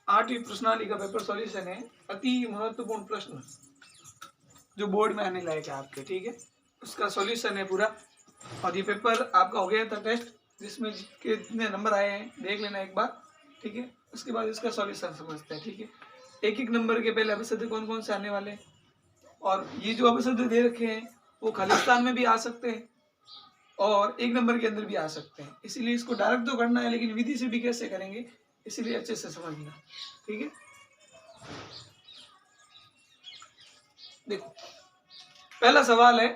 8वीं प्रश्नावली का पेपर सॉल्यूशन है। अति महत्वपूर्ण प्रश्न जो बोर्ड में आने लायक है आपके, ठीक है, उसका सॉल्यूशन है पूरा। और ये पेपर आपका हो गया था टेस्ट, जिसमें कितने नंबर आए हैं देख लेना एक बार, ठीक है। उसके बाद इसका सॉल्यूशन समझते हैं, ठीक है। एक एक नंबर के पहले अपशब्द कौन कौन से आने वाले हैं, और ये जो अपशब्द दे रखे हैं वो खालिस्तान में भी आ सकते हैं और एक नंबर के अंदर भी आ सकते हैं। इसीलिए इसको डायरेक्ट तो करना है, लेकिन विधि से भी कैसे करेंगे इसीलिए अच्छे से समझना, ठीक है। देखो पहला सवाल है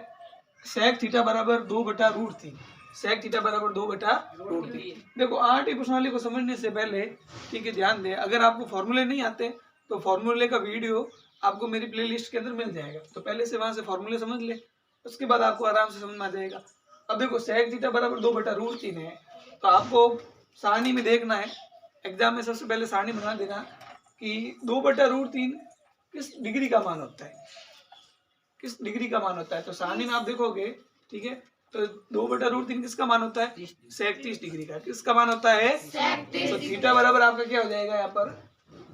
sec थीटा बराबर 2/√3। sec थीटा बराबर 2/√3। देखो 8वीं प्रश्नावली को समझने से पहले, ठीक है, ध्यान दें, अगर आपको फॉर्मूले नहीं आते तो फॉर्मूले का वीडियो आपको मेरी प्लेलिस्ट के अंदर मिल जाएगा, तो पहले से वहां से फॉर्मूले समझ ले, उसके बाद आपको आराम से समझ में आ जाएगा। अब देखो sec थीटा बराबर 2/√3 है, तो आपको सारणी में देखना है, एग्जाम में सबसे पहले सारणी बना देना कि 2/√3 किस डिग्री का मान होता है, किस डिग्री का मान होता है। तो सारणी में आप देखोगे, ठीक है, तो 2/√3 किसका मान होता है, sec 30 डिग्री का। किसका मान होता है, तो थीटा बराबर आपका क्या हो जाएगा यहाँ पर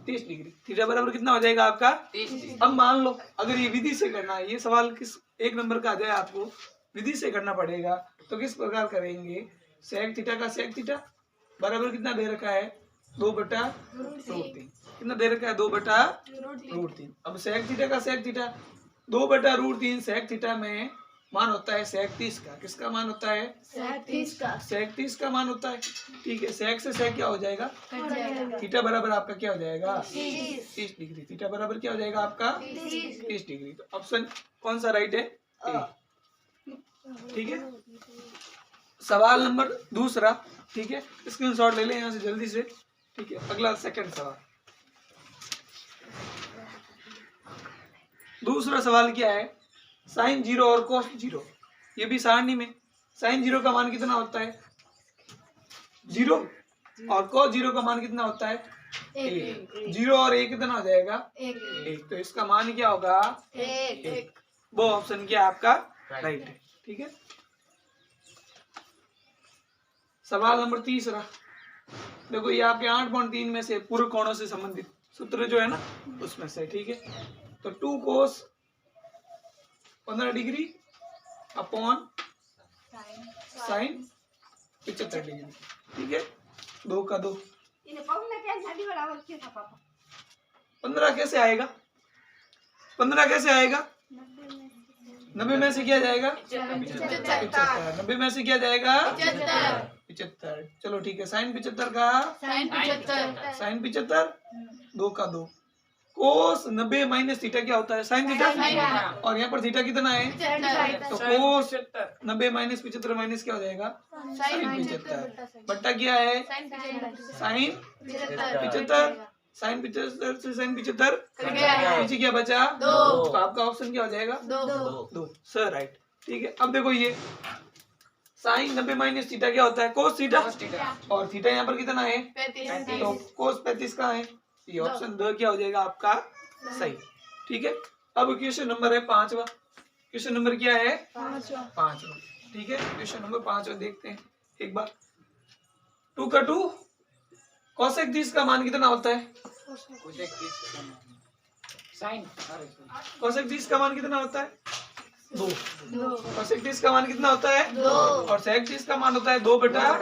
30 डिग्री। थीटा बराबर कितना हो जाएगा आपका 30। अब मान लो अगर ये विधि से करना है, ये सवाल किस एक नंबर का आ जाए आपको विधि से करना पड़ेगा, तो किस प्रकार करेंगे। sec थीटा का sec थीटा बराबर कितना दे रखा है 2/√3। कितना दे रखा है 2/√3। अब sec थीटा का sec थीटा 2/√3 sec थीटा में मान होता है sec 30 का। किसका मान होता है sec 30 का। sec 30 का मान होता है, ठीक है। sec से sec क्या हो जाएगा, थीटा बराबर आपका क्या हो जाएगा 30 डिग्री। थीटा बराबर क्या हो जाएगा आपका 30 डिग्री। तो ऑप्शन कौन सा राइट है, ए, ठीक है। सवाल नंबर दूसरा, ठीक है, स्क्रीनशॉट ले लें यहाँ से जल्दी से, ठीक है। अगला सेकंड सवाल, दूसरा सवाल क्या है, sin 0 और cos 0। ये भी सारणी में sin 0 का मान कितना होता है 0 और cos 0 का मान कितना होता है 1। 0 और 1 कितना हो जाएगा 1। तो इसका मान क्या होगा 1। वो ऑप्शन क्या आपका राइट है, ठीक है। सवाल नंबर तीसरा, देखो ये आपके 8.3 में से पूर्व कोणों से संबंधित सूत्र जो है ना उसमें से, ठीक है। तो 2 cos 15 degree upon sin 75 degree, ठीक है। 2 का 2 15 कैसे आएगा, 15 कैसे आएगा 90 में से किया जाएगा 75। 90 में से किया जाएगा 75। चलो ठीक है, sin 75 का sin 75 2 का 2 कोस 90 माइनस थीटा क्या होता है sin थीटा, और यहाँ पर थीटा कितना है तो कोस 90 माइनस 75 माइनस क्या हो जाएगा sin 75 बट्टा क्या है sin 75। sin 75 से sin 75 पीछे क्या बचा 2। तो आपका ऑप्शन क्या हो जाएगा 2 सर राइट, ठीक है। अब देखो ये sin 90 माइनस थीटा क्या होता है cos थीटा, और थीटा यहाँ पर कितना है 35। तो cos 35 का है, ये ऑप्शन 2 क्या हो जाएगा आपका सही, ठीक है। अब क्वेश्चन नंबर है 5वां। क्वेश्चन नंबर क्या है 5वां, ठीक है। क्वेश्चन नंबर 5वां देखते हैं एक बार। 2 का 2 cosec 30 का मान कितना होता है cosec 30 का मान कितना होता है 2। cosec 30 का मान कितना होता है 2, और sec 30 का मान होता है 2/√3।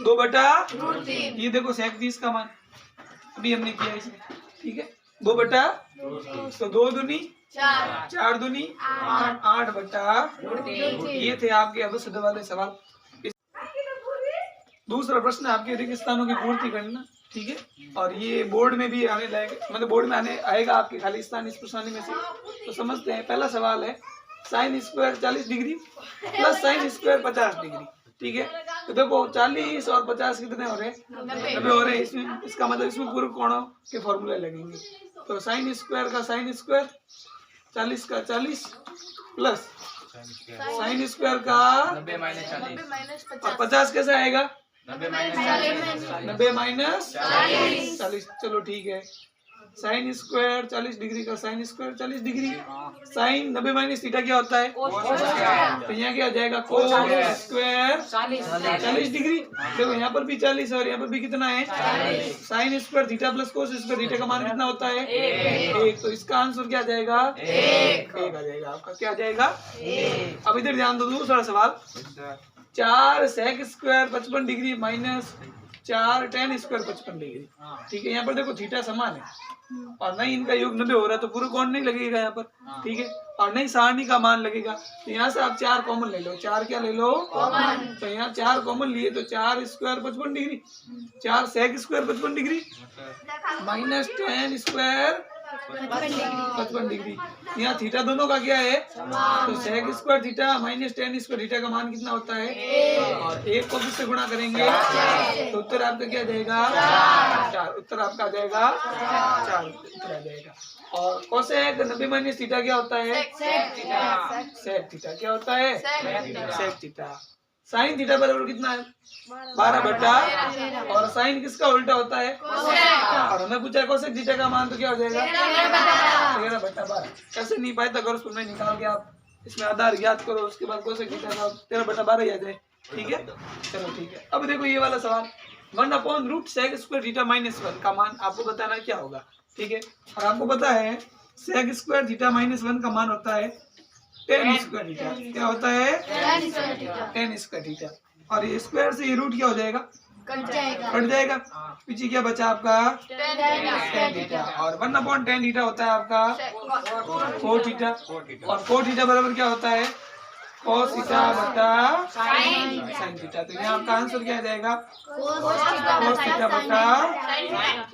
2/√3 ये देखो sec 30 का मान अभी हमने किया इसमें, ठीक है। 2/√3 तो 2 दूनी 4 दूनी 8/√3। ये थे आपके अवशब्द वाले सवाल। दूसरा प्रश्न आपके रिक्त स्थानों की पूर्ति करना, ठीक है। और ये बोर्ड में भी आने लायक, मतलब बोर्ड में आने आएगा आपके खाली स्थान इस प्रश्नावली में से। तो समझते हैं, पहला सवाल है sin square 40 degree plus sin square 50 degree, ठीक है। तो देखो 40 और 50 कितने हो रहे हैं 90 हो रहे हैं। इसमें इसका मतलब इसमें पूर्व कोणों के फॉर्मूले लगेंगे। तो sin स्क्वायर का sin स्क्वायर 40 का 40 प्लस sin स्क्वायर का 90 और 50 कैसे आएगा 90 माइनस 40। चलो ठीक है, साइन स्क्वायर 40 डिग्री का sine square 40 degree, sine 90 minus theta क्या होता है, तो यहाँ क्या आ जाएगा कोस स्क्वायर 40 डिग्री। देखो यहाँ पर भी 40 और यहाँ पर भी कितना है, sine square theta plus cos square theta का मान कितना होता है, 1। तो इसका आंसर क्या आ जाएगा, 1 आ जाएगा आपका, क्या आ जाएगा। अब इधर ध्यान दो, दूसरा सवाल, 4 sec square 55 degree minus 4 tan square 55 degree. ठीक है, यहाँ पर देखो थीटा समान है और नहीं इनका योग 90 हो रहा है, तो पूरा कोण नहीं लगेगा यहाँ पर। ठीक है, और नहीं सारणी का मान लगेगा। तो यहाँ से आप 4 कॉमन ले लो, 4 क्या ले लो कॉमन। तो यहाँ 4 कॉमन लिए तो 4 square 55 degree, 4 sec square 55 degree minus tan square 55 degree. यहाँ थीटा दोनों का क्या है, तो sec square theta minus tan square theta का मान कितना होता है, और 1 को किससे गुणा करेंगे, तो उत्तर आपका क्या जाएगा 4। उत्तर आपका आ जाएगा 4 उत्तर आ जाएगा। और कोसेक 90 माइनस थीटा क्या होता है, सेक थीटा क्या होता है, सेक थीटा। साइन थीटा बराबर कितना है 12/, और साइन किसका उल्टा होता है, और हमें पूछा है कोसेक थीटा का मान, तो क्या हो जाएगा 13/12। कैसे नहीं पाए तो उसमें निकाल के आप इसमें आधार याद करो, उसके बाद कोसेक थीटा का 13/12 ही आ जाए। ठीक है, चलो ठीक है। अब देखो ये वाला सवाल, 1/रूट सेक स्क्वायर थीटा माइनस 1 का मान आपको बताना क्या होगा। ठीक है, और आपको पता है सेक स्क्वायर थीटा माइनस 1 का मान होता है tan स्क्वायर थीटा। क्या होता है, tan स्क्वायर थीटा, और ये स्क्वायर से ये रूट क्या हो जाएगा, कट जाएगा। पीछे क्या बचा आपका tan थीटा, और 1/tan थीटा होता है आपका cos थीटा, और cos थीटा बराबर क्या होता है, cos थीटा बटा sin थीटा। तो यहाँ आपका आंसर क्या आ जाएगा, cos थीटा बटा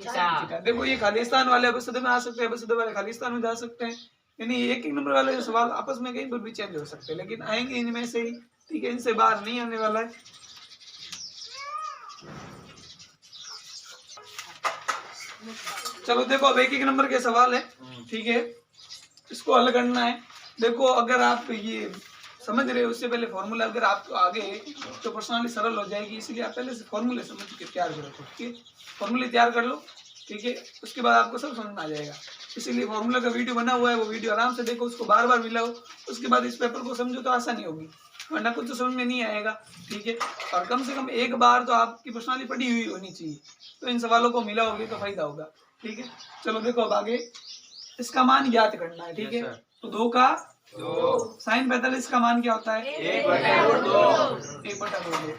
sin थीटा। देखो ये खालिस्तान वाले बसद में आ सकते हैं, बसद वाले खालिस्तान में जा सकते हैं, यानी एक नंबर वाले जो सवाल आपस में कहीं पर भी चेंज हो सकते हैं, लेकिन आएंगे इनमें से ही। ठीक है, इनसे बाहर नहीं आने वाला है। चलो देखो अब एक नंबर के सवाल है। ठीक है, इसको हल करना है। देखो अगर आप ये समझ रहे हो, उससे पहले फॉर्मूला अगर आपको आगे तो पर्सनली सरल हो जाएगी, इसलिए आप पहले से फॉर्मूले समझ के तैयार करो। ठीक है, फॉर्मूले तैयार कर लो। ठीक है, उसके बाद आपको सब समझ में आ जाएगा। इसीलिए फॉर्मूला का वीडियो बना हुआ है, वो वीडियो आराम से देखो, उसको बार बार मिलाओ, उसके बाद इस पेपर को समझो तो आसानी होगी, वरना कुछ तो समझ में नहीं आएगा। ठीक है, और कम से कम एक बार तो आपकी पर्सनली पढ़ी हुई होनी चाहिए, तो इन सवालों को मिलाओगे तो फायदा होगा। ठीक है, चलो देखो अब आगे इसका मान ज्ञात करना है। ठीक है, तो 2 का 2 साइन 45 का मान क्या होता है, 1/√2।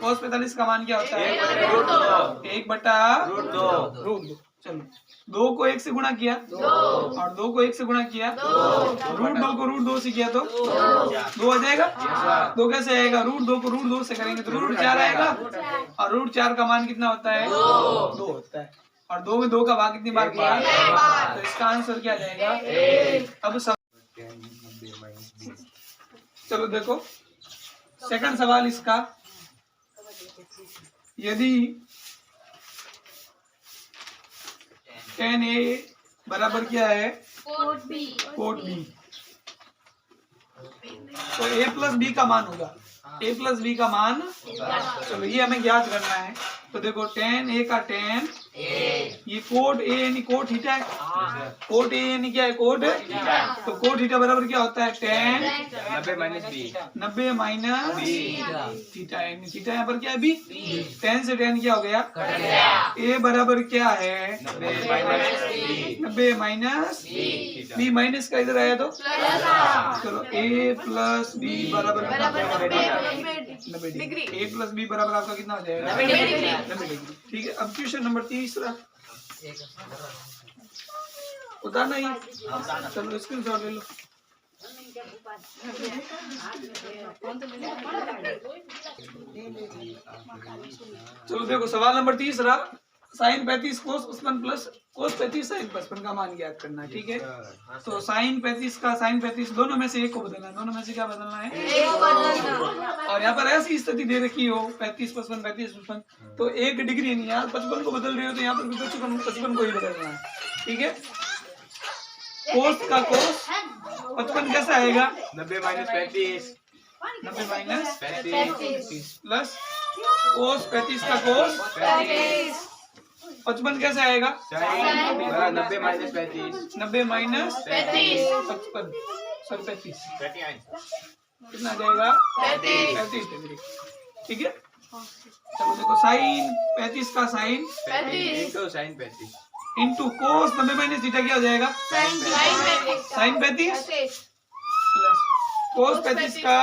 cos 45 का मान क्या होता है, 1/√2। चलो 2 को 1 से गुणा किया, और 2 को 1 से गुणा किया, √2 को √2 से किया तो 2 आ जाएगा। 2 कैसे आएगा, √2 को √2 से करेंगे तो √4 आएगा, और √4 का मान कितना होता है, 2 होता है। और 2 में 2 का भाग कितनी बार किया, तो इसका आंसर क्या जाएगा, अब सब। चलो देखो सेकंड सवाल इसका, यदि tan A बराबर क्या है, कोट B, तो A प्लस B का मान होगा, A प्लस B का मान। चलो ये हमें ज्ञात करना है। तो देखो tan A का tan, ये कोट A यानी कोट थीटा है, कोट A यानी क्या है, कोट, तो कोट थीटा बराबर क्या होता है, tan 90 माइनस थीटा, यानी थीटा यहाँ पर क्या है B, tan से tan क्या हो गया, A बराबर क्या है 90 माइनस B, माइनस का इधर आया तो चलो A प्लस B बराबर 90 डिग्री, A प्लस B बराबर आपका कितना हो जाएगा, 90 डिग्री। ठीक है, अब क्वेश्चन नंबर 3 उतारना ही, चलो स्क्रीनशॉट ले लो। चलो देखो सवाल नंबर 3, साइन 35 कोस 55 प्लस कोस 35 साइन 55 का मान ज्ञात करना है। ठीक है, तो साइन 35 का साइन 35 दोनों में से एक को बदलना है, दोनों में से क्या बदलना है, और यहाँ पर ऐसी स्थिति दे रखी हो 35 55 35 55, तो 1 डिग्री नहीं यार, 55 को बदल रहे हो तो यहाँ पर भी 55 को ही बदलना है। ठीक है, कोस का कोस 55 कैसा आएगा, 90 माइनस 35 प्लस कोस 35 का कोस 55 कैसे आएगा? 90 माइनस 35 90 माइनस 55 सॉरी 35 कितना आ जाएगा? 35 डिग्री। ठीक है, चलो देखो साइन 35 का sine into sine 35 into cos 90 minus theta क्या हो जाएगा? साइन 35 प्लस कोस 35 का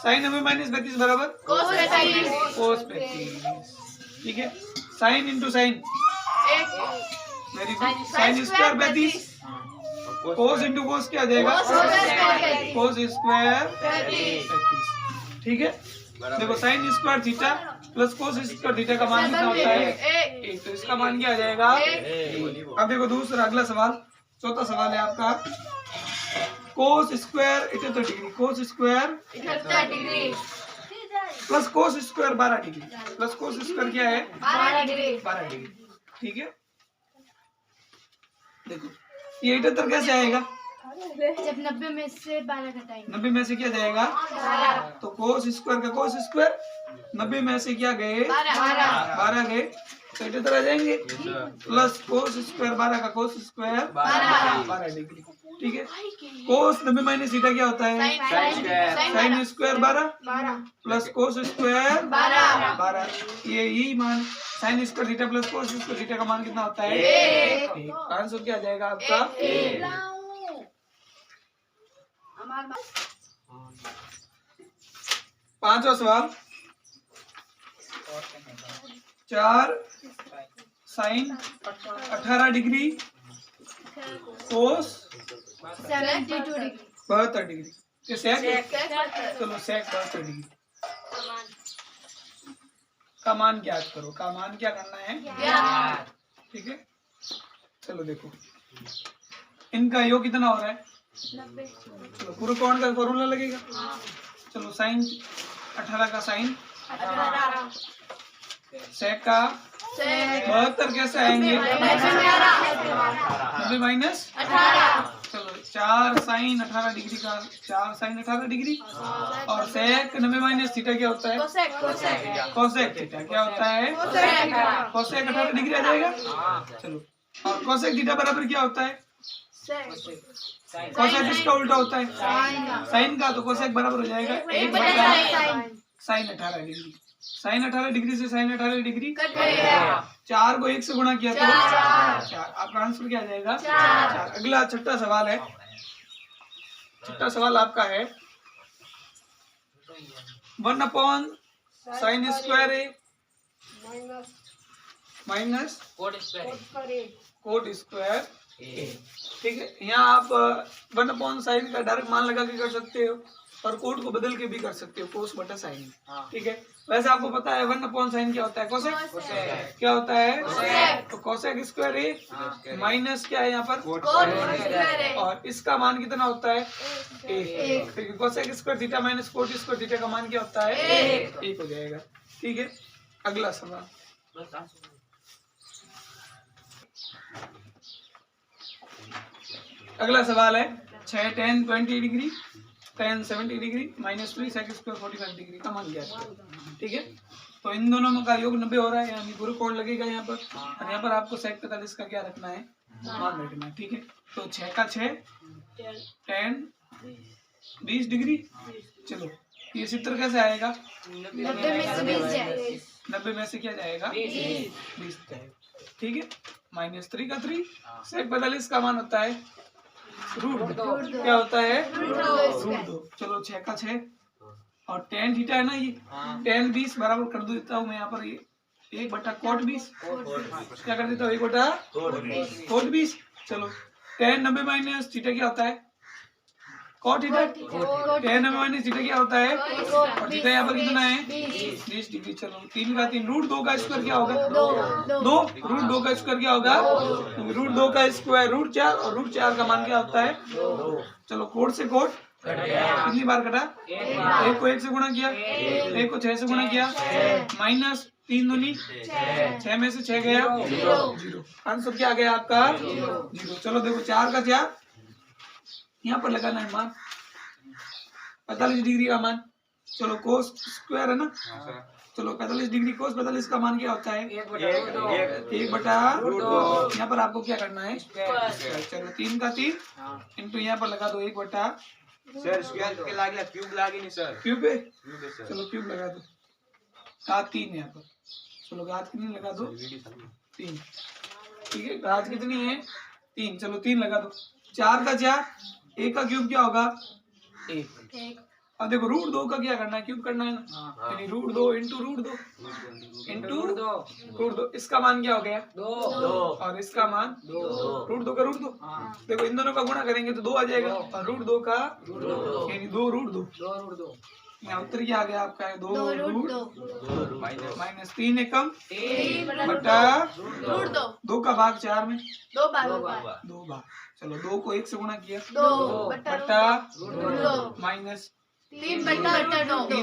साइन 90 माइनस 35 बराबर कोस 35। ठीक है, sine into sine very good, sine square 35 कोस इंटू कोस क्या आ जाएगा? Cos square 35। ठीक है, देखो sine square theta plus cos square theta का मान कितना होता है? 1। तो इसका मान क्या आ जाएगा? 1। अब देखो दूसरा अगला सवाल, चौथा सवाल है आपका cos square 78 degree, cos square 78 degree plus cos square 12 degree, plus cos square क्या है? 12 डिग्री 12 डिग्री। ठीक है, देखो ये 78 कैसे आएगा? जब 90 में से 12 घटाएंगे 90 में से क्या जाएगा? तो कोस स्क्वायर का कोस स्क्वायर 90 में से क्या गए? 12 गए, तो 78 आ जाएंगे प्लस कोस स्क्वायर 12 का कोस स्क्वायर 12 डिग्री। ठीक है, कोस 90 माइनस थीटा क्या होता है? Sine square 12 plus cos square 12। ये ही मान sine square theta plus cos square theta का मान कितना होता है? 1। आंसर क्या आ जाएगा आपका? 1। पांचवा सवाल, 4 sine 18 degree cos 72 degree 72 degree, ये सेक, चलो सेक 72 डिग्री का मान ज्ञात करो। का मान क्या करना है? ठीक है, चलो देखो इनका योग कितना हो रहा है? चलो पूरे कोण का फॉर्मूला लगेगा। चलो साइन 18 का साइन सेक का 72 कैसे आएंगे? 90 माइनस 18। चलो 4 साइन 18 डिग्री का 4 साइन 18 डिग्री और सेक 90 माइनस थीटा क्या होता है? कोसेक थीटा क्या होता है? कोसेक 18 डिग्री आ जाएगा। चलो और कोसेक थीटा बराबर क्या होता है? कोसेक इसका उल्टा होता है साइन का, तो कोसेक बराबर हो जाएगा 1 बटा साइन 18 डिग्री। साइन 18 डिग्री से साइन 18 डिग्री 4 को 1 से गुणा किया तो 4। आपका आंसर क्या आ जाएगा? 4। अगला छठा सवाल है, छठा सवाल आपका है 1 अपॉन साइन स्क्वायर ए माइनस कोट स्क्वायर ए। ठीक है, यहाँ आप 1 अपॉन साइन का डायरेक्ट मान लगा के कर सकते हो और कोट को बदल के भी कर सकते हो, कोस बटा साइन। ठीक है, वैसे आपको पता है 1 अपॉन साइन क्या होता है? कोसेक। क्या होता है? तो कोसेक स्क्वायर ए माइनस क्या है यहाँ पर? और इसका मान कितना होता है? 1। Cosec square theta minus cot square theta का मान क्या होता है? 1 हो जाएगा। ठीक है, अगला सवाल, अगला सवाल है 6 tan 20 degree tan 70 degree minus 3 sec square 45 degree का मान ज्ञात करो। ठीक है, तो इन दोनों का योग 90 हो रहा है, यानी पूरा कोण लगेगा यहाँ पर और यहाँ पर आपको sec 45 का क्या रखना है? मान रखना है। ठीक है, तो 6 का 6 tan 20 डिग्री। चलो ये सूत्र कैसे आएगा? 90 में से क्या जाएगा? 20 जाएगा। ठीक है, माइनस 3 का 3 sec 45 का मान होता है √2। क्या होता है? √2। चलो 6 का 6 और tan थीटा है ना, ये tan 20 बराबर कर देता हूँ मैं यहाँ पर, ये 1 बटा कोट 20 क्या कर देता हूँ? 1 बटा कोट 20। चलो tan 90 माइनस थीटा क्या होता है? Cot theta. tan 90 minus theta क्या होता है? और थीटा यहाँ पर कितना है? 20 डिग्री। चलो 3 का 3 √2 का स्क्वायर क्या होगा? 2 √2 का स्क्वायर क्या होगा? √2 का स्क्वायर √4 और √4 का मान क्या होता है? 2। चलो कोट से कोट कितनी बार कटा? 1 को 1 से गुणा किया, 1 को 6 से गुणा किया, माइनस 3 दूनी 6 में से 6 गया 0। आंसर क्या आ गया आपका? 0। चलो देखो 4 का 4 यहाँ पर लगाना है मान 45 डिग्री का मान। चलो कोस स्क्वायर है ना, चलो 45 डिग्री कोस 45 का मान क्या होता है? एक 1/√2। यहाँ पर आपको क्या करना है? चलो 3 का 3 इंटू यहाँ पर लगा दो 1/। सर स्क्वायर के लागेला क्यूब लागे नहीं सर। क्यूब है, क्यूब है सर। चलो क्यूब लगा दो। घात 3 यहाँ पर, चलो घात कितनी लगा दो? 3। ठीक है, घात कितनी है? 3। चलो 3 लगा दो। 4 का 4, 1 का क्यूब क्या होगा? 1। अब देखो √2 का क्या करना है? क्यूब करना है ना, यानी √2 इंटू √2 इंटू √2। इसका मान क्या हो गया? 2। और इसका मान √2 का √2। देखो इन दोनों का गुणा करेंगे तो 2 आ जाएगा, और √2 का यानी 2 √2। यहाँ उत्तर क्या आ गया आपका? 2 माइनस 3 एकम बटा 2 का भाग 4 में 2 भाग। चलो 2 को 1 से गुणा किया, बटा माइनस 3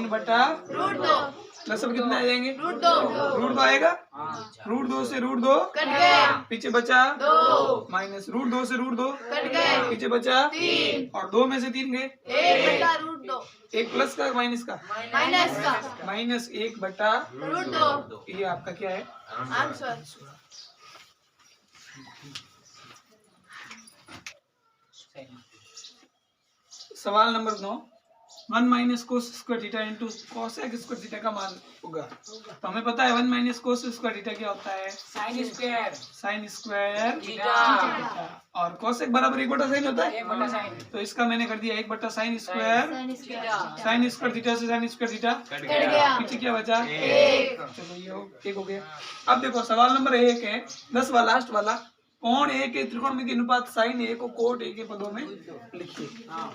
बटा प्लस अब कितना आ जाएंगे? √2 आएगा। √2 से √2 कट गया, पीछे बचा 2 माइनस √2 से √2 कट गया, पीछे बचा 3 और 2 में से 3 गए। 1/√2 एक प्लस का माइनस का? माइनस का माइनस 1/√2। √2 ये आपका क्या है? आंसर। सवाल number 9। 1 minus cos square theta into cosec square theta का मान होगा। तो हमें पता है 1 माइनस कोस स्क्वायर थीटा क्या होता है? Sine square theta. और कोसेक बराबर 1/sin होता है, तो इसका मैंने कर दिया 1/sin square. Sine square theta से साइन स्क्वायर थीटा कट गया, पीछे क्या बचा? 1। चलो ये 1 हो गया। अब देखो सवाल नंबर 1 है 10वां लास्ट वाला। कोण ए के त्रिकोणमिति अनुपात साइन ए को कोट ए के पदों में लिखिए।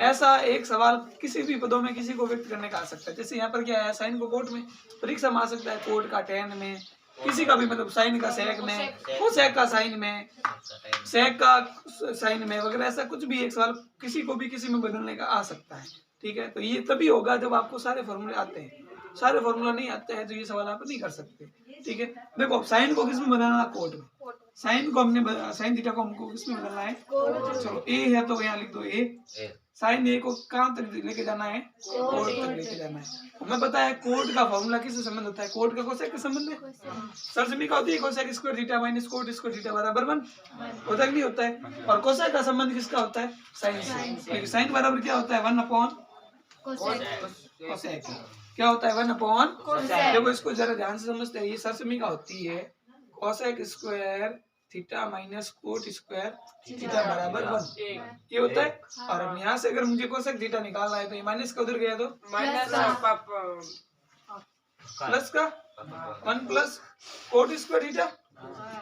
ऐसा एक सवाल किसी भी पदों में किसी को व्यक्त करने का आ सकता है। जैसे यहाँ पर क्या है, साइन को कोट में, परीक्षा में आ सकता है कोट का टेन में, किसी का भी मतलब साइन का सेक में, कोसेक का साइन में, सेक का साइन में वगैरह, ऐसा कुछ भी एक सवाल किसी को भी किसी में बदलने का आ सकता है। ठीक है, तो ये तभी होगा जब आपको सारे फॉर्मूले आते हैं। सारे फॉर्मूला नहीं आते हैं तो ये सवाल आप नहीं कर सकते। ठीक है, देखो साइन को किस में बदलना? कोट में। साइन को हमने साइन थीटा को हमको किस में बदलना है? चलो ए है तो यहाँ लिख दो ए। साइन ए को कहाँ तक लेके जाना है? कोट तक लेके जाना है। हमें पता है कोट का फॉर्मूला किससे संबंध होता है? कोट का कोसेक का संबंध है। सरसमी का होती है cosec square theta minus cot square theta बराबर 1 होता है, नहीं होता है? और कोसेक का संबंध किसका होता है? साइन से। क्योंकि साइन बराबर क्या होता है? 1/कोसेक। क्या होता है? 1/कोसेक। देखो इसको जरा ध्यान से समझते हैं। ये सरसमी का होती है cosec square theta minus cot square theta बराबर 1, ये होता है। और अब यहाँ से अगर मुझे कोसेक थीटा निकालना है तो ये माइनस का उधर गया तो प्लस का 1 प्लस कोट स्क्वायर थीटा,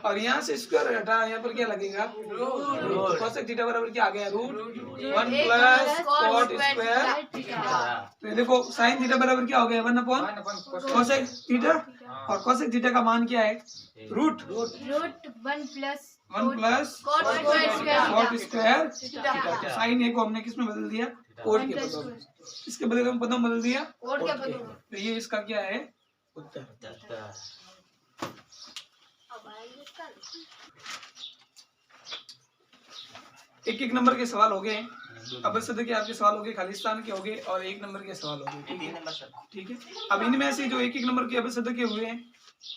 और यहाँ से स्क्वायर हटा, यहाँ पर क्या लगेगा? कोसेक थीटा बराबर क्या आ गया? √1 प्लस कोट स्क्वायर थीटा। तो देखो साइन थीटा बराबर क्या हो गया? 1/कोसेक थीटा, और कोसेक थीटा का मान क्या है? √1 प्लस कोट स्क्वायर थीटा। तो साइन ए को हमने किस में बदल दिया? कोट के पदों में। इसके बदले में पदों में बदल दिया कोट के। तो ये इसका क्या है? उत्तर। एक नंबर के सवाल हो गए। अब सद के आपके सवाल हो गए, खालिस्तान के हो गए, और 1 नंबर के सवाल हो गए। ठीक है, अब इनमें से जो 1 नंबर के अबसद के हुए हैं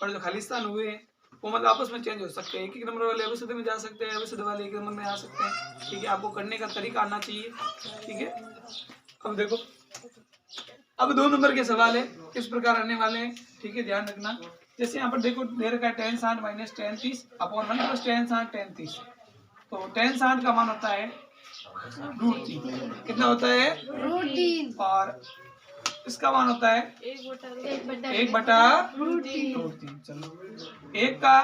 और जो खालिस्तान हुए हैं वो मतलब आपस में चेंज हो सकते हैं। 1 नंबर वाले अबसद में जा सकते हैं, अबसद वाले 1 नंबर में आ सकते हैं। ठीक है, आपको करने का तरीका आना चाहिए। ठीक है, अब देखो अब 2 नंबर के सवाल है, किस प्रकार आने वाले हैं। ठीक है, ध्यान रखना। जैसे यहाँ पर देखो दे रखा है tan 60 minus tan 30 upon 1 plus tan 60 tan 30। तो tan 60 का मान होता है √3। कितना होता है? √3। और इसका मान होता है 1/√3। चलो 1 का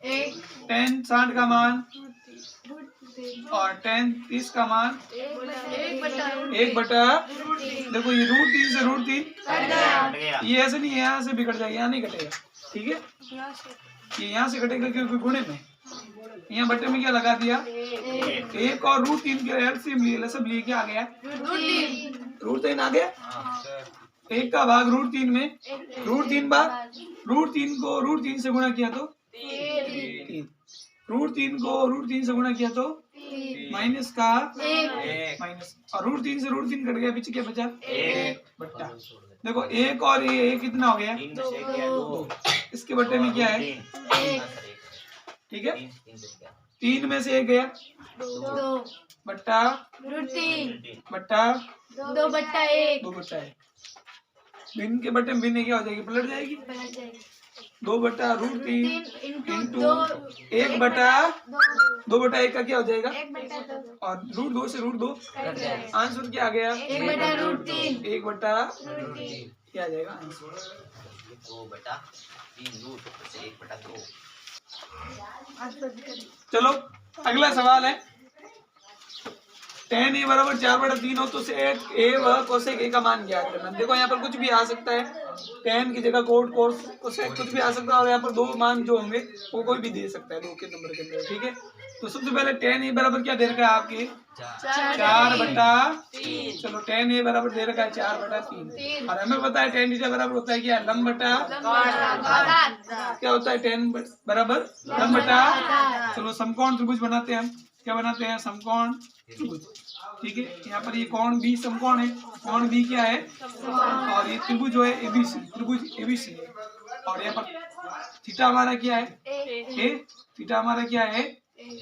1 tan 60 का मान और tan 30 का मान 1/√3। देखो ये √3 से √3 ये ऐसे नहीं है, यहाँ से भी कट जाएगा, यहाँ नहीं कटेगा। ठीक है, ये यहाँ से कटेगा क्योंकि गुणे में, यहाँ बटे में क्या लगा दिया? 1 और √3 के एलसीएम लिए, लसब लिए, क्या आ गया? √3 आ गया। 1 का भाग √3 में, √3 भाग √3 को √3 से गुणा किया तो 3, √3 को √3 से गुणा किया तो माइनस का माइनस, और √3 से √3 कट गया, पीछे क्या बचा? 1 बट्टा। देखो एक और ये कितना हो गया? तीन में से एक गया दो। इसके बट्टे में क्या है? एक ठीक है, तीन से क्या? 3 में से 1 गया, दो बट्टा रूट तीन बट्टा 2/1 2 बट्टा 1। भिन्न के बट्टे में भिन्न क्या हो जाएगी? पलट जाएगी। बना जाएगा 2 बट्टा रूट 3 इंटू इंटू 2 1 बट्टा 2 बट्टा 1 का क्या हो जाएगा? 1/2 और रूट 2 से रूट 2 आंसर क्या आ गया? 1/√3 1 बट्टा रूट 3 क्या आ जाएगा आंसर? 2/3 रूट से 1/2। चलो अगला सवाल है, tan a बराबर 4/3 हो तो सेक a व कोसेक a का मान ज्ञात करना। देखो यहाँ पर कुछ भी आ सकता है, tan की जगह कोट कोस कोसेक कुछ भी आ सकता है, और यहाँ पर दो मान जो होंगे वो कोई भी दे सकता है 2 के नंबर के अंदर। ठीक है, तो सबसे पहले tan a बराबर क्या दे रखा है आपके? 4/3। चलो tan a बराबर दे रखा है 4/3, और हमें पता है tan थीटा बराबर होता है क्या? लंब बटा क्या होता है? tan बराबर लंब बटा। चलो समकोण त्रिभुज बनाते हैं हम। क्या बनाते हैं? समकोण त्रिभुज। ठीक है, यहाँ पर ये कोण बी समकोण है, कोण बी क्या है? और ये त्रिभुज जो है एबीसी, त्रिभुज एबीसी है, और यहाँ पर थीटा हमारा क्या है? ए। थीटा हमारा क्या है?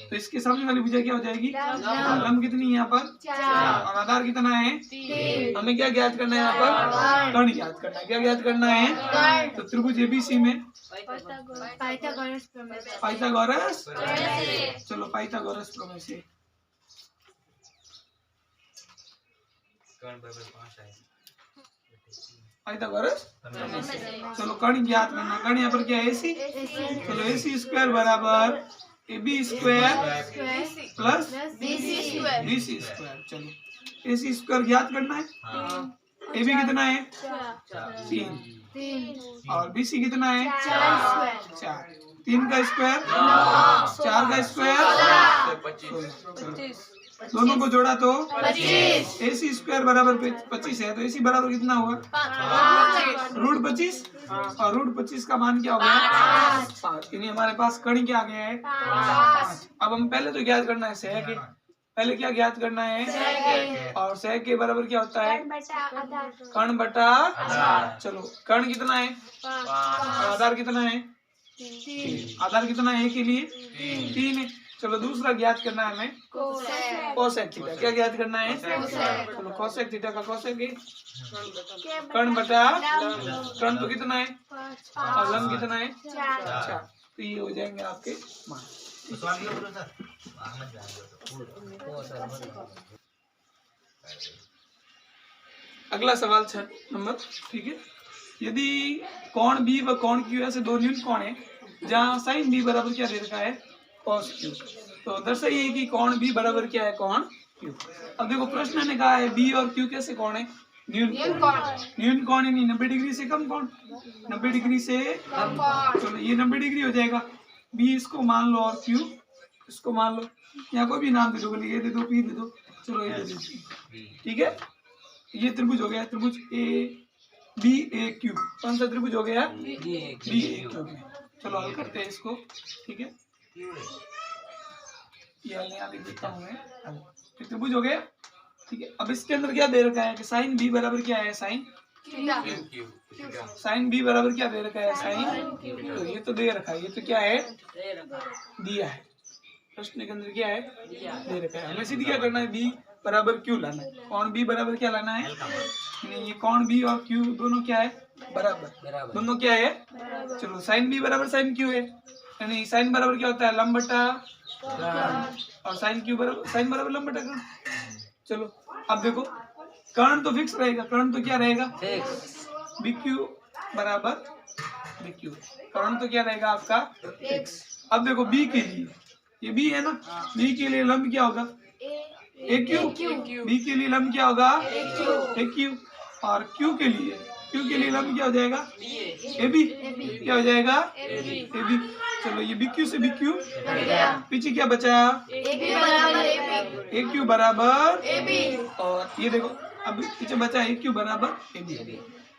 तो इसके सामने वाली भुजा क्या हो जाएगी? लंब कितनी है यहाँ पर? 4, और आधार कितना है? 3 हमें क्या ज्ञात करना है यहाँ पर? कर्ण ज्ञात करना है। क्या ज्ञात करना है? तो त्रिभुज एबीसी में पाइथागोरस प्रमेय पाइथागोरस, चलो पाइथागोरस प्रमेय से पाइथागोरस, चलो कर्ण ज्ञात करना। कर्ण यहाँ पर क्या है? AC। चलो AC स्क्वायर बराबर AB square plus BC square. चलो AC स्क्वायर ज्ञात करना है। AB कितना है? 3, और BC कितना है? 4। 3 का स्क्वायर 4 का स्क्वायर 25। दोनों को जोड़ा तो 25 AC स्क्वायर बराबर 25 है, तो AC बराबर कितना हुआ? रूट 25, और रूट 25 का मान क्या हो गया? 5। यानी हमारे पास कर्ण क्या आ गया है? 5। अब हम पहले तो ज्ञात करना है सेक के। पहले क्या ज्ञात करना है? और सेक के बराबर क्या होता है? कर्ण बटा। चलो कर्ण कितना है? और आधार कितना है? 3। आधार कितना है के लिए? 3 है। चलो दूसरा ज्ञात करना है हमें कोसेक थीटा। क्या ज्ञात करना है? चलो कोसेक थीटा का कोसेक है कर्ण बटा कर्ण तो कितना है? और लंब कितना है? 4। तो ये हो जाएंगे आपके मान। अगला सवाल 6 नंबर। ठीक है, यदि कोण बी व कोण क्यू ऐसे दो न्यून कोण है जहाँ साइन बी बराबर क्या दे रखा है? cos Q. तो दर्शाइए कि कोण बी बराबर क्या है? कोण क्यू। अब देखो प्रश्न ने कहा है बी और क्यू कैसे कोण है? न्यून कोण। न्यून कोण यानी 90 डिग्री से कम कोण। 90 डिग्री से चलो ये 90 डिग्री हो जाएगा। बी इसको मान लो और क्यू इसको मान लो, यहाँ कोई भी नाम दे दो, बोले ये दे दो, पी दे दो, चलो ये दे दो। ठीक है, ये त्रिभुज हो गया, त्रिभुज ए बी ए क्यू। कौन सा त्रिभुज हो गया? बी ए क्यू। चलो हल करते हैं इसको। ठीक है, ये हल यहाँ लिख देता हूँ मैं। त्रिभुज हो गया। ठीक है, अब इसके अंदर क्या दे रखा है कि साइन बी बराबर क्या है? साइन साइन बी बराबर क्या दे रखा है? साइन। तो ये तो दे रखा है, ये तो क्या है? दिया है। प्रश्न के अंदर क्या है? दे रखा है। हमें सीधे क्या करना है? बी बराबर क्यू लाना है। कौन बी बराबर क्या लाना है? ये कौन बी और क्यू दोनों क्या है? बराबर। दोनों क्या है? चलो साइन बी बराबर साइन क्यू है, यानी साइन बराबर क्या होता है? लंब बटा, और साइन क्यू बराबर साइन बराबर लंब बटा कर्ण। चलो अब देखो कर्ण तो फिक्स रहेगा, कर्ण तो क्या रहेगा? बी क्यू बराबर बी क्यू। कर्ण तो क्या रहेगा आपका? फिक्स। अब देखो बी के लिए, ये बी है ना, बी के लिए लंब क्या होगा? ए क्यू। बी के लिए लंब क्या होगा? ए क्यू। और क्यू के लिए लंब क्या हो जाएगा? A B. क्या हो जाएगा? A B. चलो ये बी क्यू से बी क्यू, पीछे क्या बचा? ए क्यू बराबर ए बी। और ये देखो अब पीछे बचा ए क्यू बराबर ए बी।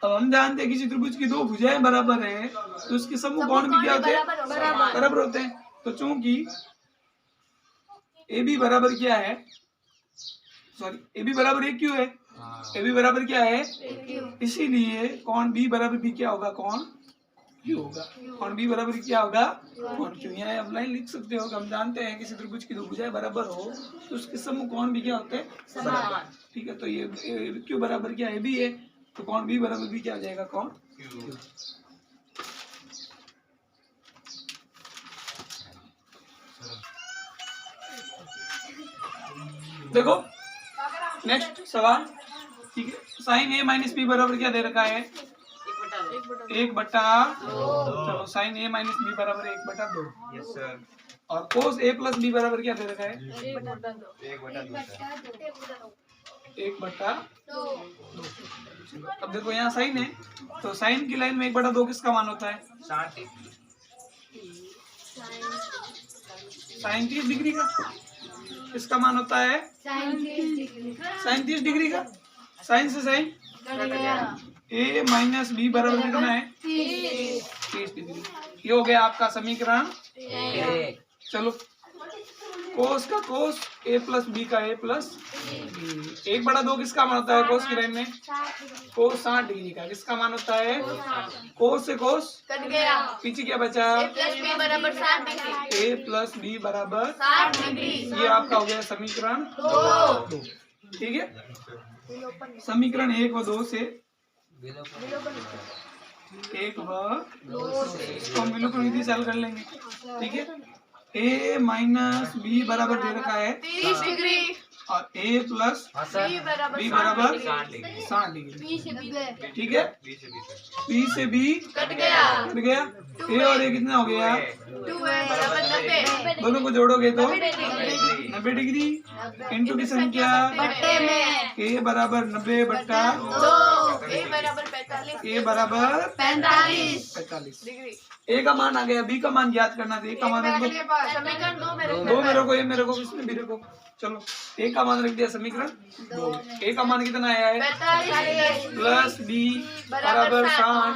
अब हम जानते हैं किसी त्रिभुज की दो भुजाएं बराबर है तो उसके समूह कोण भी क्या होते हैं? बराबर होते हैं। तो चूंकि ए बी बराबर क्या है? सॉरी ए बी बराबर ए क्यू है, ए बी बराबर क्या है, क्यू इसीलिए कौन बी बराबर बी क्या होगा, कौन क्यू होगा। कौन बी बराबर क्या होगा, कौन क्यू। यहाँ आप लाइन लिख सकते हो कि हम जानते हैं किसी त्रिभुज की दो भुजाएं बराबर हो तो उसके समूह कौन भी क्या होते हैं, बराबर। ठीक है, तो ये क्यू बराबर क्या है, बी है, तो कौन बी बराबर बी क्या हो जाएगा, कौन क्यू। देखो नेक्स्ट सवाल, ठीक है। साइन ए माइनस बी बराबर क्या दे रखा है, 1/2। चलो साइन ए माइनस बी बराबर 1/2। Yes sir. और कोस ए प्लस बी बराबर क्या दे रखा है, 1/2। अब देखो यहाँ साइन है, तो साइन की लाइन में 1/2 किसका मान होता है, 60 साइन 30 डिग्री का। किसका मान होता है, साइन 30 डिग्री साइन 30 डिग्री का। साइन से साइन कट गया ए माइनस बी बराबर कितना है, 30 30 डिग्री। ये हो गया आपका समीकरण। एक चलो कोस का कोस ए प्लस बी का ए प्लस बी। 1/2 किसका मान होता है, कोस की लाइन में कोस 60 डिग्री का। किसका मान होता है, कोस से कोस कट गया पीछे क्या बचा, प्लस बी बराबर 60 डिग्री ए प्लस बी बराबर 60 डिग्री ये आपका हो गया समीकरण 2। ठीक है, समीकरण 1 व 2 से 1 व 2 से इसको हम विलोपन विधि से हल कर लेंगे। ठीक है, ए माइनस बी बराबर दे रखा है 30 डिग्री और ए प्लस हाँ सर। बी बराबर बी बराबर 60 डिग्री 60 डिग्री। बी से बी ठीक है, बी से बी कट गया कट गया, ए और ए कितना हो गया, 2 बराबर 90 दोनों को जोड़ोगे तो 90 90 डिग्री इंटू की संख्या बट्टे में ए बराबर 90/2 2 ए बराबर 45 ए बराबर 45 45। डिग्री ए का मान आ गया, बी का मान ज्ञात करना था। ए का मान रख दो, समीकरण 2 में दो मेरे को, ए मेरे को, इसमें भी रखो। चलो ए का मान रख दिया समीकरण 2। ए का मान कितना आया है, 45 प्लस बी बराबर 60।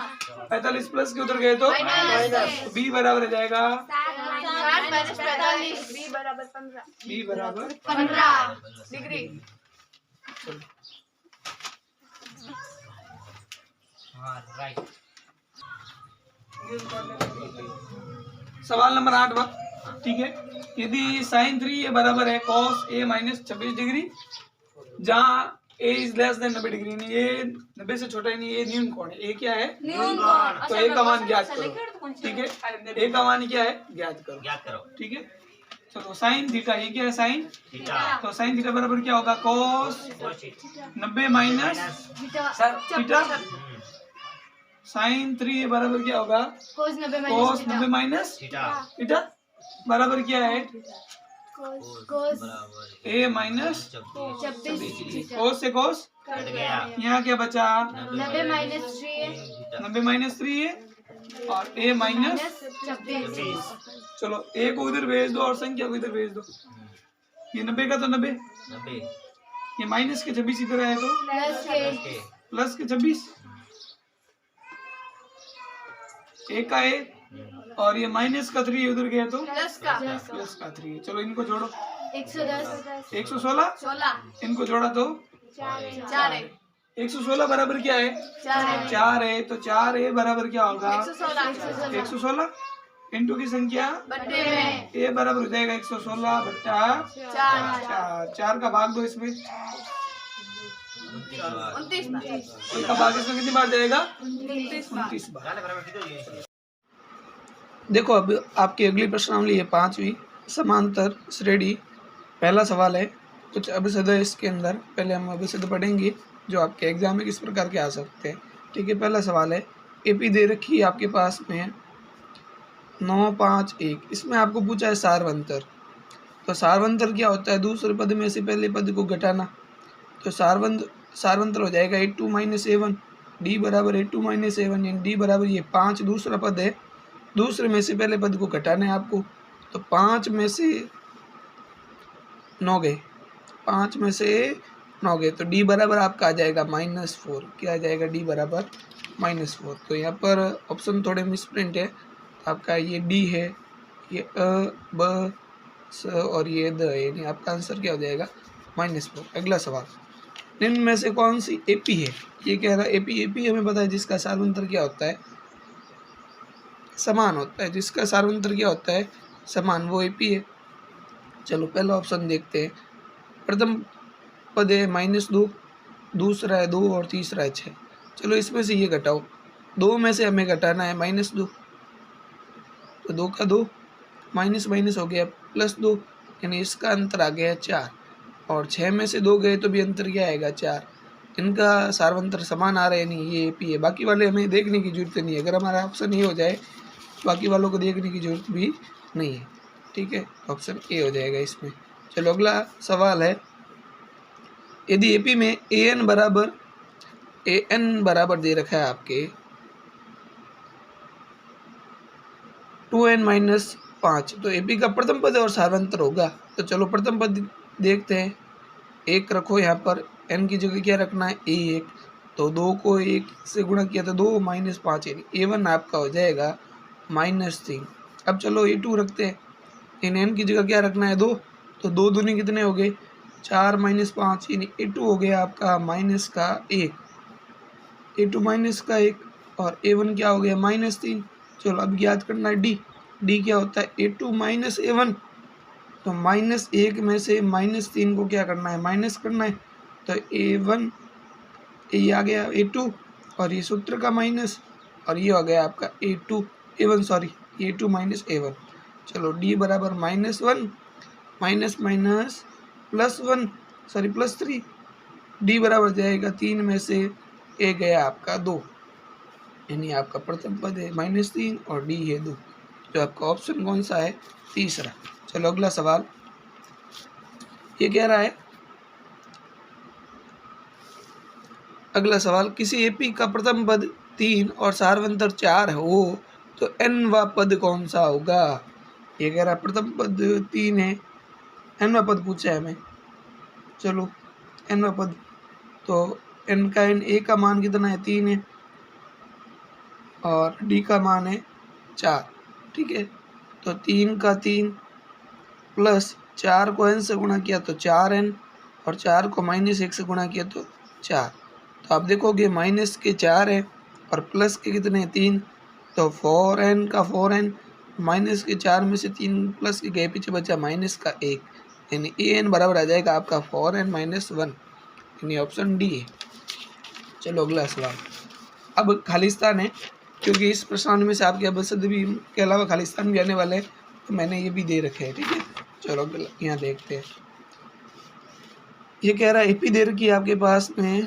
45 प्लस के उधर गए तो बी बराबर हो जाएगा 60 माइनस 45 बी बराबर 15 बी बराबर 15 डिग्री हाँ राइट। सवाल नंबर 8 ठीक है। यदि साइन 3 ए बराबर है कॉस ए माइनस 26 डिग्री, जहाँ ए इज लेस देन 90 डिग्री, नहीं ये 90 से छोटा ही नहीं, ये न्यून कोण है। ए क्या है, तो ए का मान ज्ञात करो। ठीक है, ए का मान क्या है, ज्ञात करो। याद करो। ठीक है, चलो साइन थीटा, ये क्या है साइन, थीटा तो साइन थीटा बराबर क्या होगा, cos 90 minus sir theta. Sine 3 a बराबर क्या होगा, cos 90 cos 90 minus theta theta बराबर क्या है, कोस ए माइनस 26 कोस से कोस कट गया। यहाँ क्या बचा, 90 माइनस 3 है 90 माइनस 3 है और ए माइनस 26 चलो ए को इधर भेज दो और संख्या को इधर भेज दो। ये 90 का तो 90, 90 ये माइनस के 26 इधर आए तो प्लस के के प्लस के 26, ए का ए और ये माइनस का 3 उधर गया तो प्लस का प्लस का 3। चलो इनको जोड़ो, 110 116, 16 इनको जोड़ा तो 4 है 116 बराबर क्या है, 4 है 4 है, तो 4 ए बराबर क्या होगा, 116 116 इंटू की संख्या बट्टे में ए बराबर हो जाएगा 116 बट्टा 4। 4 का भाग दो इसमें, 29 इसका भाग इसमें कितनी बार जाएगा, 29 बार। जाने बराबर किधर देखो अब आपकी अगली प्रश्नावली है 5वीं समांतर श्रेणी। पहला सवाल है कुछ अभिसिद्ध है इसके अंदर। पहले हम अभिसिद्ध पढ़ेंगे जो आपके एग्जाम में किस प्रकार के आ सकते हैं। ठीक है, पहला सवाल है एपी दे रखी है आपके पास में 9, 5, 1। इसमें आपको पूछा है सारवंतर। तो सारवंतर क्या होता है, दूसरे पद में से पहले पद को घटाना। तो सारवंतर हो जाएगा A2 - A1, डी बराबर A2 - A1 यानी डी बराबर ये 5 दूसरा पद है, दूसरे में से पहले पद को घटाना है आपको। तो 5 में से 9 गए, 5 में से 9 गए, तो डी बराबर आपका आ जाएगा -4। क्या आ जाएगा, डी बराबर -4। तो यहाँ पर ऑप्शन थोड़े मिसप्रिंट है, तो आपका ये डी है, ये अ ब स और ये द है, यानी आपका आंसर क्या हो जाएगा, -4। अगला सवाल निम्न में से कौन सी एपी है? ये कह रहा है एपी। एपी हमें पता है जिसका सार्वंतर क्या होता है, समान होता है। जिसका सार्वंतर क्या होता है, समान, वो एपी है। चलो पहला ऑप्शन देखते हैं। प्रथम पद है -2, दूसरा है 2 और तीसरा है 6। चलो इसमें से ये घटाओ, 2 में से हमें घटाना है -2, तो 2 का 2 माइनस माइनस हो गया +2, यानी इसका अंतर आ गया 4। और 6 में से 2 गए तो भी अंतर क्या आएगा, 4। इनका सार्वंतर समान आ रहा है, नहीं ये एपी है। बाकी वाले हमें देखने की जरूरत नहीं है। अगर हमारा ऑप्शन ये हो जाए बाकी वालों को देखने की जरूरत भी नहीं है। ठीक है, ऑप्शन ए हो जाएगा इसमें। चलो अगला सवाल है, यदि एपी में एन बराबर दे रखा है आपके 2n-5, तो एपी का प्रथम पद और सार्वंतर होगा। तो चलो प्रथम पद देखते हैं। 1 रखो यहाँ पर, n की जगह क्या रखना है, a1। तो 2 को 1 से गुणा किया तो 2 - 5, यानी a1 आपका हो जाएगा -3। अब चलो a2 रखते हैं, इन n की जगह क्या रखना है, 2। तो 2 दूनी कितने हो गए, 4 - 5, यानी a2 हो गया आपका -1, a2 -1, और a1 क्या हो गया -3। चलो अब याद करना है डी क्या होता है, a2 - a1। तो -1 में से -3 को क्या करना है, माइनस करना है। तो a1 ये आ गया a2, और ये सूत्र का माइनस, और ये हो गया आपका a2 a1 sorry a2 - a1। चलो d बराबर -1 माइनस माइनस +1 सॉरी +3, d बराबर जाएगा 3 में से a गया आपका 2, यानी आपका प्रथम पद है -3 और d है 2। जो आपका ऑप्शन कौन सा है, तीसरा। चलो अगला सवाल, ये कह रहा है, अगला सवाल, किसी एपी का प्रथम पद 3 और सार्वंतर 4 हो तो nवा पद कौन सा होगा? ये कह रहा है प्रथम पद 3 है, nवा पद पूछा है हमें। चलो nवा पद, तो n का n, a का मान कितना है, 3 है, और d का मान है 4। ठीक है, तो 3 का 3 प्लस 4 को n से गुणा किया तो 4n, और 4 को -1 से गुणा किया तो 4। तो आप देखोगे माइनस के 4 है और प्लस के कितने 3, तो 4n का 4n, माइनस के 4 में से 3 प्लस के गए, पीछे बचा माइनस का 1, यानी an बराबर आ जाएगा आपका 4n - 1, यानी ऑप्शन डी है। चलो अगला सवाल, अब खालिस्तान है, क्योंकि इस प्रश्न में से आपके अबसद भी के अलावा खालिस्तान भी आने वाले हैं, तो मैंने ये भी दे रखे हैं। ठीक है, चलो यहाँ देखते हैं। ये कह रहा है एपी दे रखी है आपके पास में,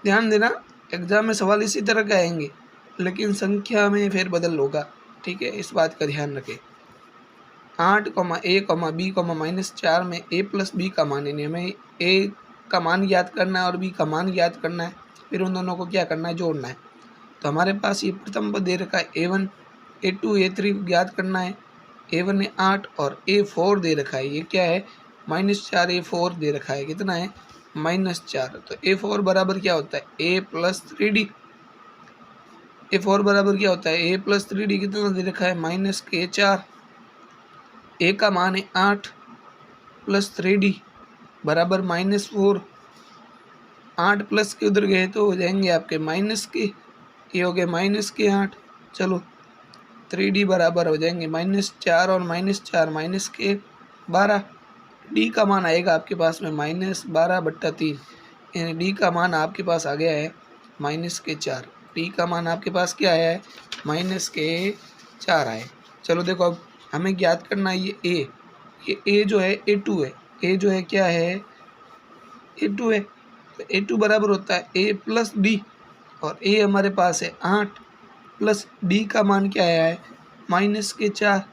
ध्यान देना एग्जाम में सवाल इसी तरह के आएंगे, लेकिन संख्या में फेरबदल होगा। ठीक है, इस बात का ध्यान रखें। 8, a, b, -4 में a + b का मान, यानी हमें a का मान याद करना है और b का मान याद करना है, फिर उन दोनों को क्या करना है, जोड़ना है। तो हमारे पास ये प्रथम पद दे रखा है a1, a2, a3 को याद करना है। a1 है 8 और a4 दे रखा है, ये क्या है, -4, a4 दे रखा है, कितना है, -4। तो a4 बराबर क्या होता है, a + 3d। a4 बराबर क्या होता है, a + 3d, कितना दे रखा है, -4। a का मान है 8 + 3d बराबर -4। 8 प्लस के उधर गए तो हो जाएंगे आपके माइनस के, ये हो गए -8। चलो 3d बराबर हो जाएंगे -4 और -4 के 12। d का मान आएगा आपके पास में -12/3, यानी d का मान आपके पास आ गया है -4। d का मान आपके पास क्या आया है, -4 आए। चलो देखो अब हमें ज्ञात करना है ये a जो है a2 है, a जो है क्या है, a2 है। तो a2 बराबर होता है a + d, और a हमारे पास है 8 प्लस d का मान क्या आया है, -4।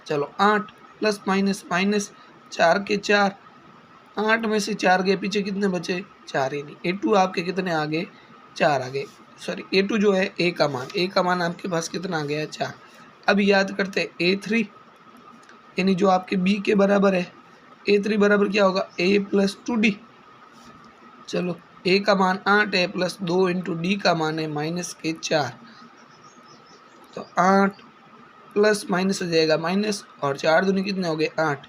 चलो 8 प्लस माइनस 4 के 4, 8 में से 4 गए, पीछे कितने बचे, 4 ही नहीं। a2 आपके कितने आ गए, 4 आ गए। सॉरी a2 जो है a का मान आपके पास कितना आ गया, 4। अब याद करते हैं a3, यानी जो आपके b के बराबर है, a3 बराबर क्या होगा, a + 2d। चलो a का मान 8 है प्लस 2 × d का मान है -4। तो 8 प्लस माइनस हो जाएगा माइनस, और 4 दूनी कितने हो गए, 8,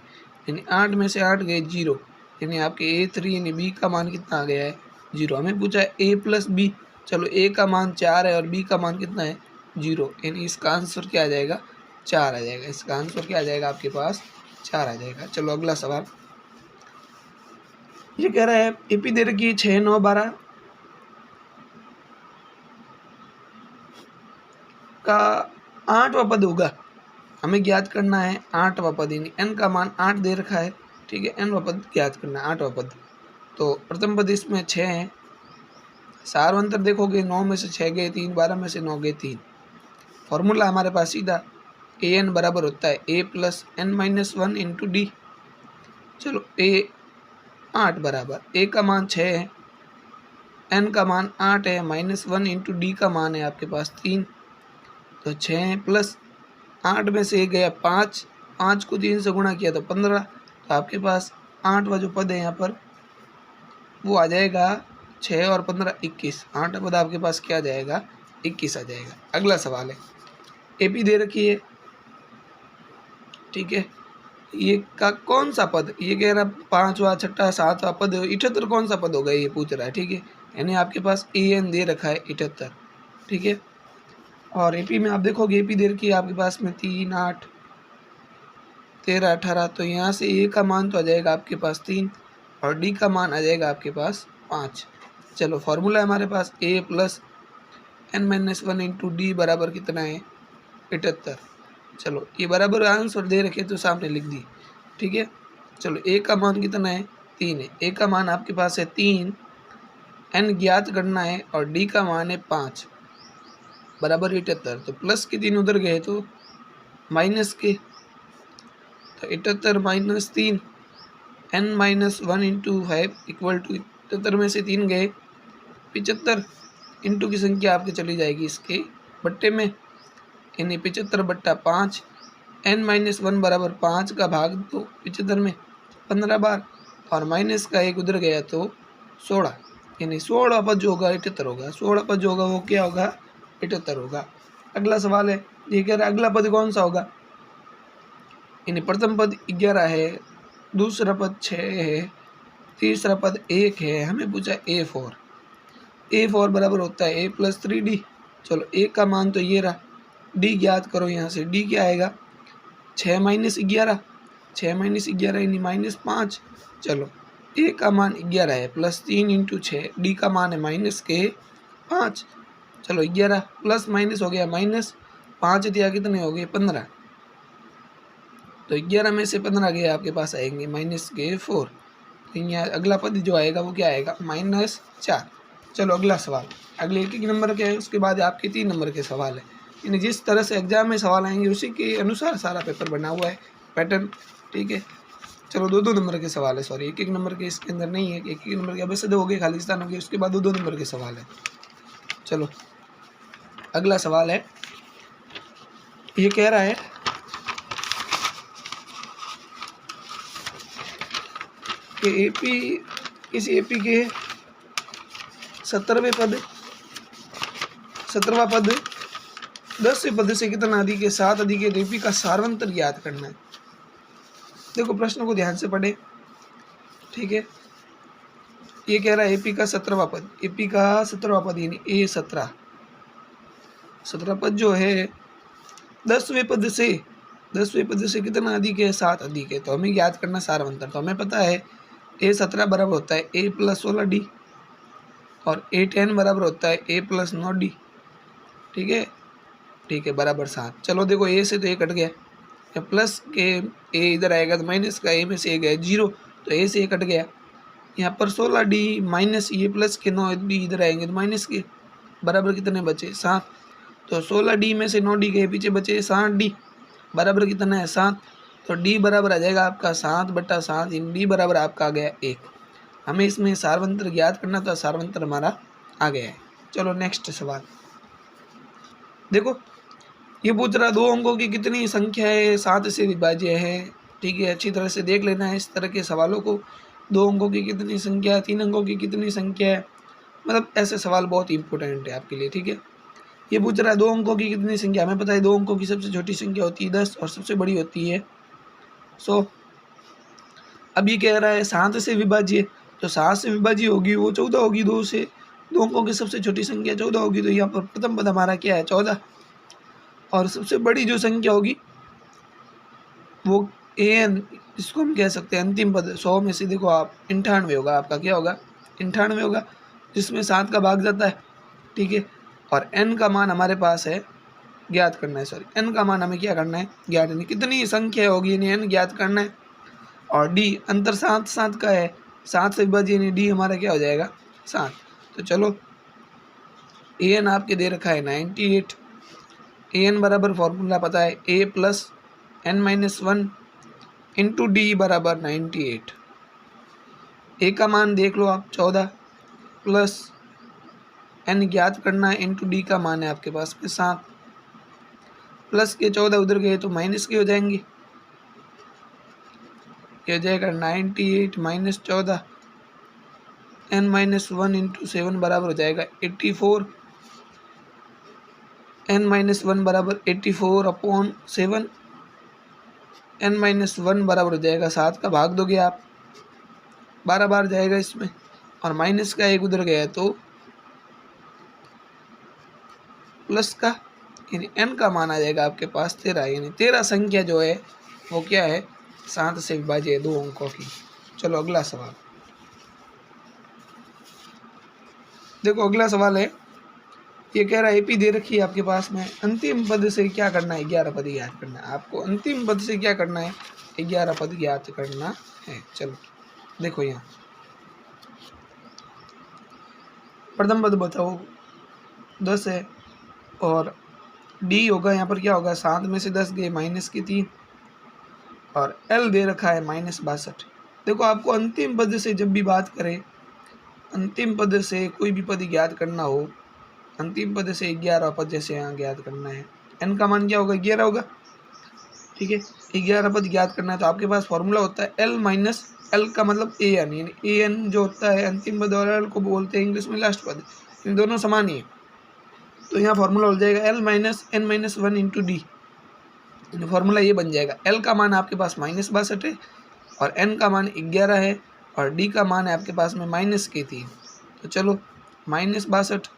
यानी 8 में से 8 गए 0, यानी आपके A3 यानी B का मान कितना आ गया है 0। हमें पूछा है A प्लस B, चलो A का मान 4 है और B का मान कितना है 0, यानी इसका आंसर क्या आ जाएगा 4 आ जाएगा। इसका आंसर क्या आ जाएगा आपके पास 4 आ जाएगा। चलो अगला सवाल, ये कह रहा है AP दे रखी है 6, 9, 12 का 8वां पद होगा। हमें ज्ञात करना है 8वां पद, यानी n का मान 8 दे रखा है, ठीक है। nवां पद ज्ञात करना है 8वां पद। तो प्रथम पद इसमें 6 है, सारवंतर देखोगे 9 में से 6 गए 3, 12 में से 9 गए 3। फॉर्मूला हमारे पास सीधा an बराबर होता है a plus n minus 1 into d. चलो a 8 बराबर a का मान 6 है, n का मान 8 है, माइनस 1 इंटू डी का मान है आपके पास 3। तो 6 प्लस 8 में से गया 5, 5 को 3 से गुणा किया तो 15। तो आपके पास 8वां जो पद है यहाँ पर वो आ जाएगा 6 और 15 21। 8वां पद आपके पास क्या आ जाएगा 21 आ जाएगा। अगला सवाल है AP दे रखी है, ठीक है। ये का कौन सा पद, ये कह रहा 5वां 6वां 7वां पद 78 कौन सा पद होगा ये पूछ रहा है, ठीक है। यानी आपके पास AN दे रखा है 78, ठीक है। और AP में आप देखोगे AP दे रखी है आपके पास में 3, 8, 13, 18। तो यहाँ से A का मान तो आ जाएगा आपके पास 3 और D का मान आ जाएगा आपके पास 5। चलो फॉर्मूला हमारे पास A plus n minus 1 into D बराबर कितना है 78। चलो ये बराबर आंसर दे रखे तो सामने लिख दी, ठीक है। चलो A का मान कितना है 3 है, A का मान आपके पास है 3, n ज्ञात करना है और D का मान है 5 बराबर 78। तो प्लस के 3 उधर गए तो माइनस के, तो 78 minus 3 n minus 1 into 5 equal to 78 में से 3 गए 75 इंटू की संख्या आपकी चली जाएगी इसके बट्टे में, यानी 75 बट्टा 5, n माइनस 1 बराबर 5 का भाग दो 75 में 15 बार और माइनस का 1 उधर गया तो 16, यानी 16 पद जो होगा 78 होगा। 16 पद जो होगा वो क्या होगा 78 होगा। अगला सवाल है, ये कह रहा है अगला पद कौन सा होगा, यानी प्रथम पद 11 है, दूसरा पद 6 है, तीसरा पद 1 है। हमें पूछा A4, A4 बराबर होता है A प्लस 3D। चलो A का मान तो ये रहा, D ज्ञात करो। यहाँ से D क्या आएगा 6 माइनस 11, 6 माइनस 11 यानी माइनस 5। चलो A का मान 11 है, प्लस 3 इंटू 6, D का मान है माइनस के 5। चलो 11 प्लस माइनस हो गया माइनस, 5 दिया कितने हो गए 15। तो 11 में से 15 गए आपके पास आएंगे माइनस के 4। तो यहाँ अगला पद जो आएगा वो क्या आएगा -4। चलो अगला सवाल, अगले 1 नंबर के है, उसके बाद आपके 3 नंबर के सवाल है। यानी जिस तरह से एग्जाम में सवाल आएंगे उसी के अनुसार सारा पेपर बना हुआ है पैटर्न, ठीक है। चलो 2-2 नंबर के सवाल है, सॉरी 1-1 नंबर के इसके अंदर नहीं है, 1-1 नंबर के अवश्य हो गए खालिस्तान हो गए, उसके बाद 2-2 नंबर के सवाल है। चलो अगला सवाल है, ये कह रहा है कि AP इस AP के 17वां पद 10वें पद से कितना अधिक है 7 अधिक है। तो AP का सारवंतर ज्ञात करना है। देखो प्रश्न को ध्यान से पढ़े, ठीक है। ये कह रहा है AP का 17वां पद, AP का 17वां पद यानी A17 पद जो है 10वें पद से कितना अधिक है 7 अधिक है। तो हमें याद करना सारवंतर। तो हमें पता है A17 बराबर होता है A प्लस 16D और A10 बराबर होता है A प्लस 9D, ठीक है बराबर 7। चलो देखो A से तो A कट गया, जब प्लस के A इधर आएगा तो माइनस का A में से A गया 0, तो A से A कट गया। यहाँ पर 16D माइनस ये प्लस के 9D इधर आएंगे तो माइनस के बराबर कितने बचे 7। तो 16D में से 9D गए पीछे बचे 7D बराबर कितना है 7। तो D बराबर आ जाएगा आपका 7/7, इन D बराबर आपका आ गया 1। हमें इसमें सारवंतर ज्ञात करना था, सारवंतर हमारा आ गया है। चलो नेक्स्ट सवाल देखो, ये पूछ रहा 2 अंकों की कितनी संख्या है 7 से विभाज्य है, ठीक है। अच्छी तरह से देख लेना है इस तरह के सवालों को। 2 अंकों की कितनी संख्या है, 3 अंकों की कितनी संख्या है, मतलब ऐसे सवाल बहुत इंपॉर्टेंट है आपके लिए, ठीक है। ये पूछ रहा है 2 अंकों की कितनी संख्या, हमें पता है 2 अंकों की सबसे छोटी संख्या होती है 10 और सबसे बड़ी होती है 100। अब ये कह रहा है 7 से विभाज्य, तो 7 से विभाज्य होगी वो 14 होगी, 2 से 2 अंकों की सबसे छोटी संख्या 14 होगी, तो यहाँ पर प्रथम पद हमारा क्या है 14, और सबसे बड़ी जो संख्या होगी वो an, इसको हम कह सकते हैं अंतिम पद। 100 में से देखो आप 98 होगा, आपका क्या होगा 98 होगा, जिसमें 7 का भाग जाता है, ठीक है। और n का मान हमारे पास है, ज्ञात करना है, सॉरी n का मान हमें क्या करना है ज्ञात, यानी कितनी संख्या होगी यानी n ज्ञात करना है। और d अंतर 7 7 का है, 7 से विभाज्य यानी d हमारा क्या हो जाएगा 7। तो चलो an आपके दे रखा है 98, an बराबर फॉर्मूला पता है a plus n-1 into D बराबर 98। a का मान देख लो आप 14 प्लस n ज्ञात करना है इंटू डी का मान है आपके पास में 7, प्लस के 14 उधर गए तो माइनस के हो जाएंगे, ये हो जाएगा 98 माइनस 14 n-1 इंटू 7 बराबर हो जाएगा 84, n-1 बराबर 84 अपॉन 7, n-1 बराबर हो जाएगा 7 का भाग दोगे आप 12 बार जाएगा इसमें, और माइनस का एक उधर गया तो प्लस का, यानी n का मान आ जाएगा आपके पास 13, यानी 13 संख्या जो है वो क्या है 7 से विभाज्य है 2 अंकों की। चलो अगला सवाल देखो, अगला सवाल है, ये कह रहा है एपी दे रखी है आपके पास में, अंतिम पद से क्या करना है 11 पद ज्ञात करना है। आपको अंतिम पद से क्या करना है 11 पद ज्ञात करना है। चलो देखो यहाँ प्रथम पद बताओ 10 है, और डी होगा यहाँ पर क्या होगा 7 में से 10 गए माइनस के 3, और एल दे रखा है -62। देखो आपको अंतिम पद से जब भी बात करें, अंतिम पद से कोई भी पद ज्ञात करना हो, अंतिम पद से 11 पद जैसे यहाँ ज्ञात करना है, n का मान क्या होगा 11 होगा, ठीक है। 11 पद ज्ञात करना है तो आपके पास फॉर्मूला होता है l माइनस l का मतलब an, यानी an जो होता है अंतिम पद, और l को बोलते हैं इंग्लिश में लास्ट पद, इन दोनों समान ही है। तो यहाँ फॉर्मूला हो जाएगा l minus n-1 into D, formula ये बन जाएगा। l का मान आपके पास -62 है, और n का मान 11 है, और d का मान है आपके पास में -3। तो चलो -62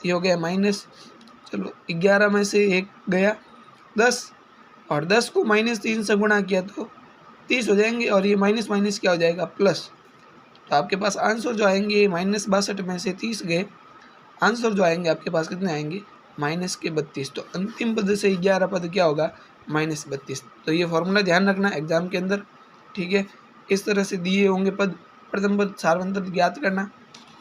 ये हो गया माइनस, चलो 11 में से 1 गया 10, और 10 को -3 से गुणा किया तो 30 हो जाएंगे, और ये माइनस माइनस क्या हो जाएगा प्लस। तो आपके पास आंसर जो आएंगे -62 में से 30 गए, आंसर जो आएंगे आपके पास कितने आएंगे -32। तो अंतिम पद से 11 पद क्या होगा -32। तो ये फॉर्मूला ध्यान रखना एग्जाम के अंदर, ठीक है। इस तरह से दिए होंगे पद, प्रथम पद सार्वंतर ज्ञात करना।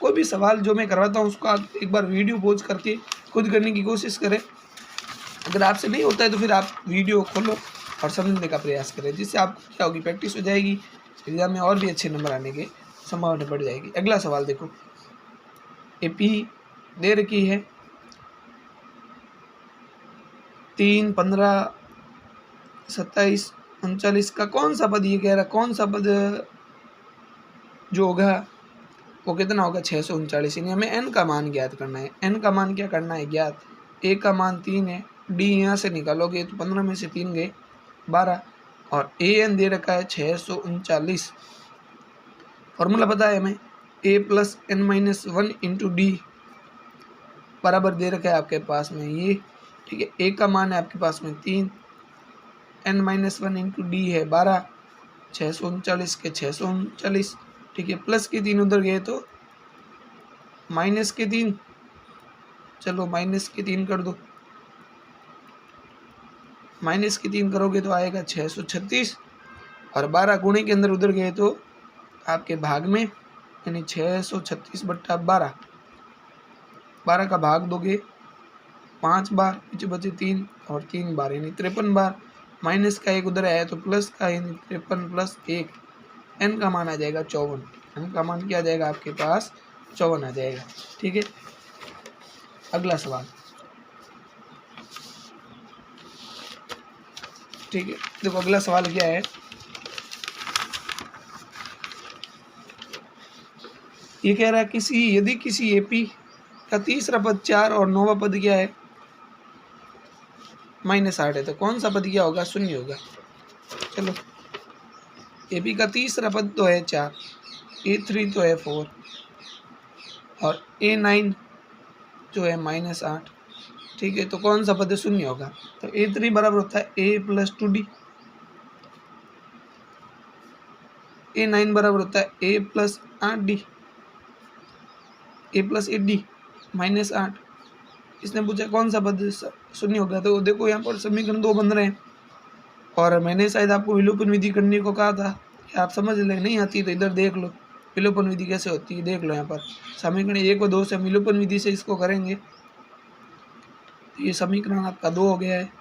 कोई भी सवाल जो मैं करवाता हूँ उसको आप एक बार वीडियो पॉज करके खुद करने की कोशिश करें। अगर आपसे नहीं होता है तो फिर आप वीडियो खोलो और समझने का प्रयास करें, जिससे आपको क्या होगी प्रैक्टिस हो जाएगी, एग्जाम में और भी अच्छे नंबर आने की संभावना बढ़ जाएगी। अगला सवाल देखो, एपी दे रखी है 3, 15, 27, 39 का कौन सा पद, ये कह रहा कौन सा पद जो होगा वो कितना होगा 639, यानी हमें n का मान ज्ञात करना है। n का मान क्या करना है ज्ञात, a का मान 3 है, d यहाँ से निकालोगे तो 15 में से 3 गए 12, और an दे रखा है 639। फॉर्मूला पता है हमें a plus n-1 into D बराबर दे रखा है आपके पास में ये, ठीक है। a का मान है आपके पास में 3, n-1 इंटू डी है 12, 639 के 639, ठीक है। प्लस के 3 उधर गए तो माइनस के 3, चलो माइनस के 3 कर दो, माइनस के 3 करोगे तो आएगा 636, और 12 गुणे के अंदर उधर गए तो आपके भाग में, यानी 636/12, 12 का भाग दोगे 5 बार, पीछे बचे 3, और 3 बार यानी 53 बार, माइनस का 1 उधर आया तो प्लस का, यानी 53 प्लस 1, n का मान आ जाएगा 54, n का मान क्या आ जाएगा आपके पास 54 आ जाएगा, ठीक है। अगला सवाल, ठीक है, देखो अगला सवाल क्या है, ये कह रहा है यदि किसी एपी का तीसरा पद 4 और 9वां पद क्या है -8 है, तो कौन सा पद क्या होगा 0 होगा। चलो ए बी का तीसरा पद तो है 4, A3 तो है 4 और A9 जो है -8। ठीक है, तो कौन सा पद शून्य होगा? तो A3 बराबर होता है A + 2D, A9 बराबर होता है A + 8D, A + 8D -8। इसने पूछा कौन सा पद शून्य होगा, तो देखो यहाँ पर समीकरण 2 बन रहे हैं और मैंने शायद आपको विलोपन विधि करने को कहा था कि आप समझ लें, नहीं आती तो इधर देख लो विलोपन विधि कैसे होती है, देख लो। यहाँ पर समीकरण 1 और 2 से विलोपन विधि से इसको करेंगे, ये समीकरण आपका 2 हो गया है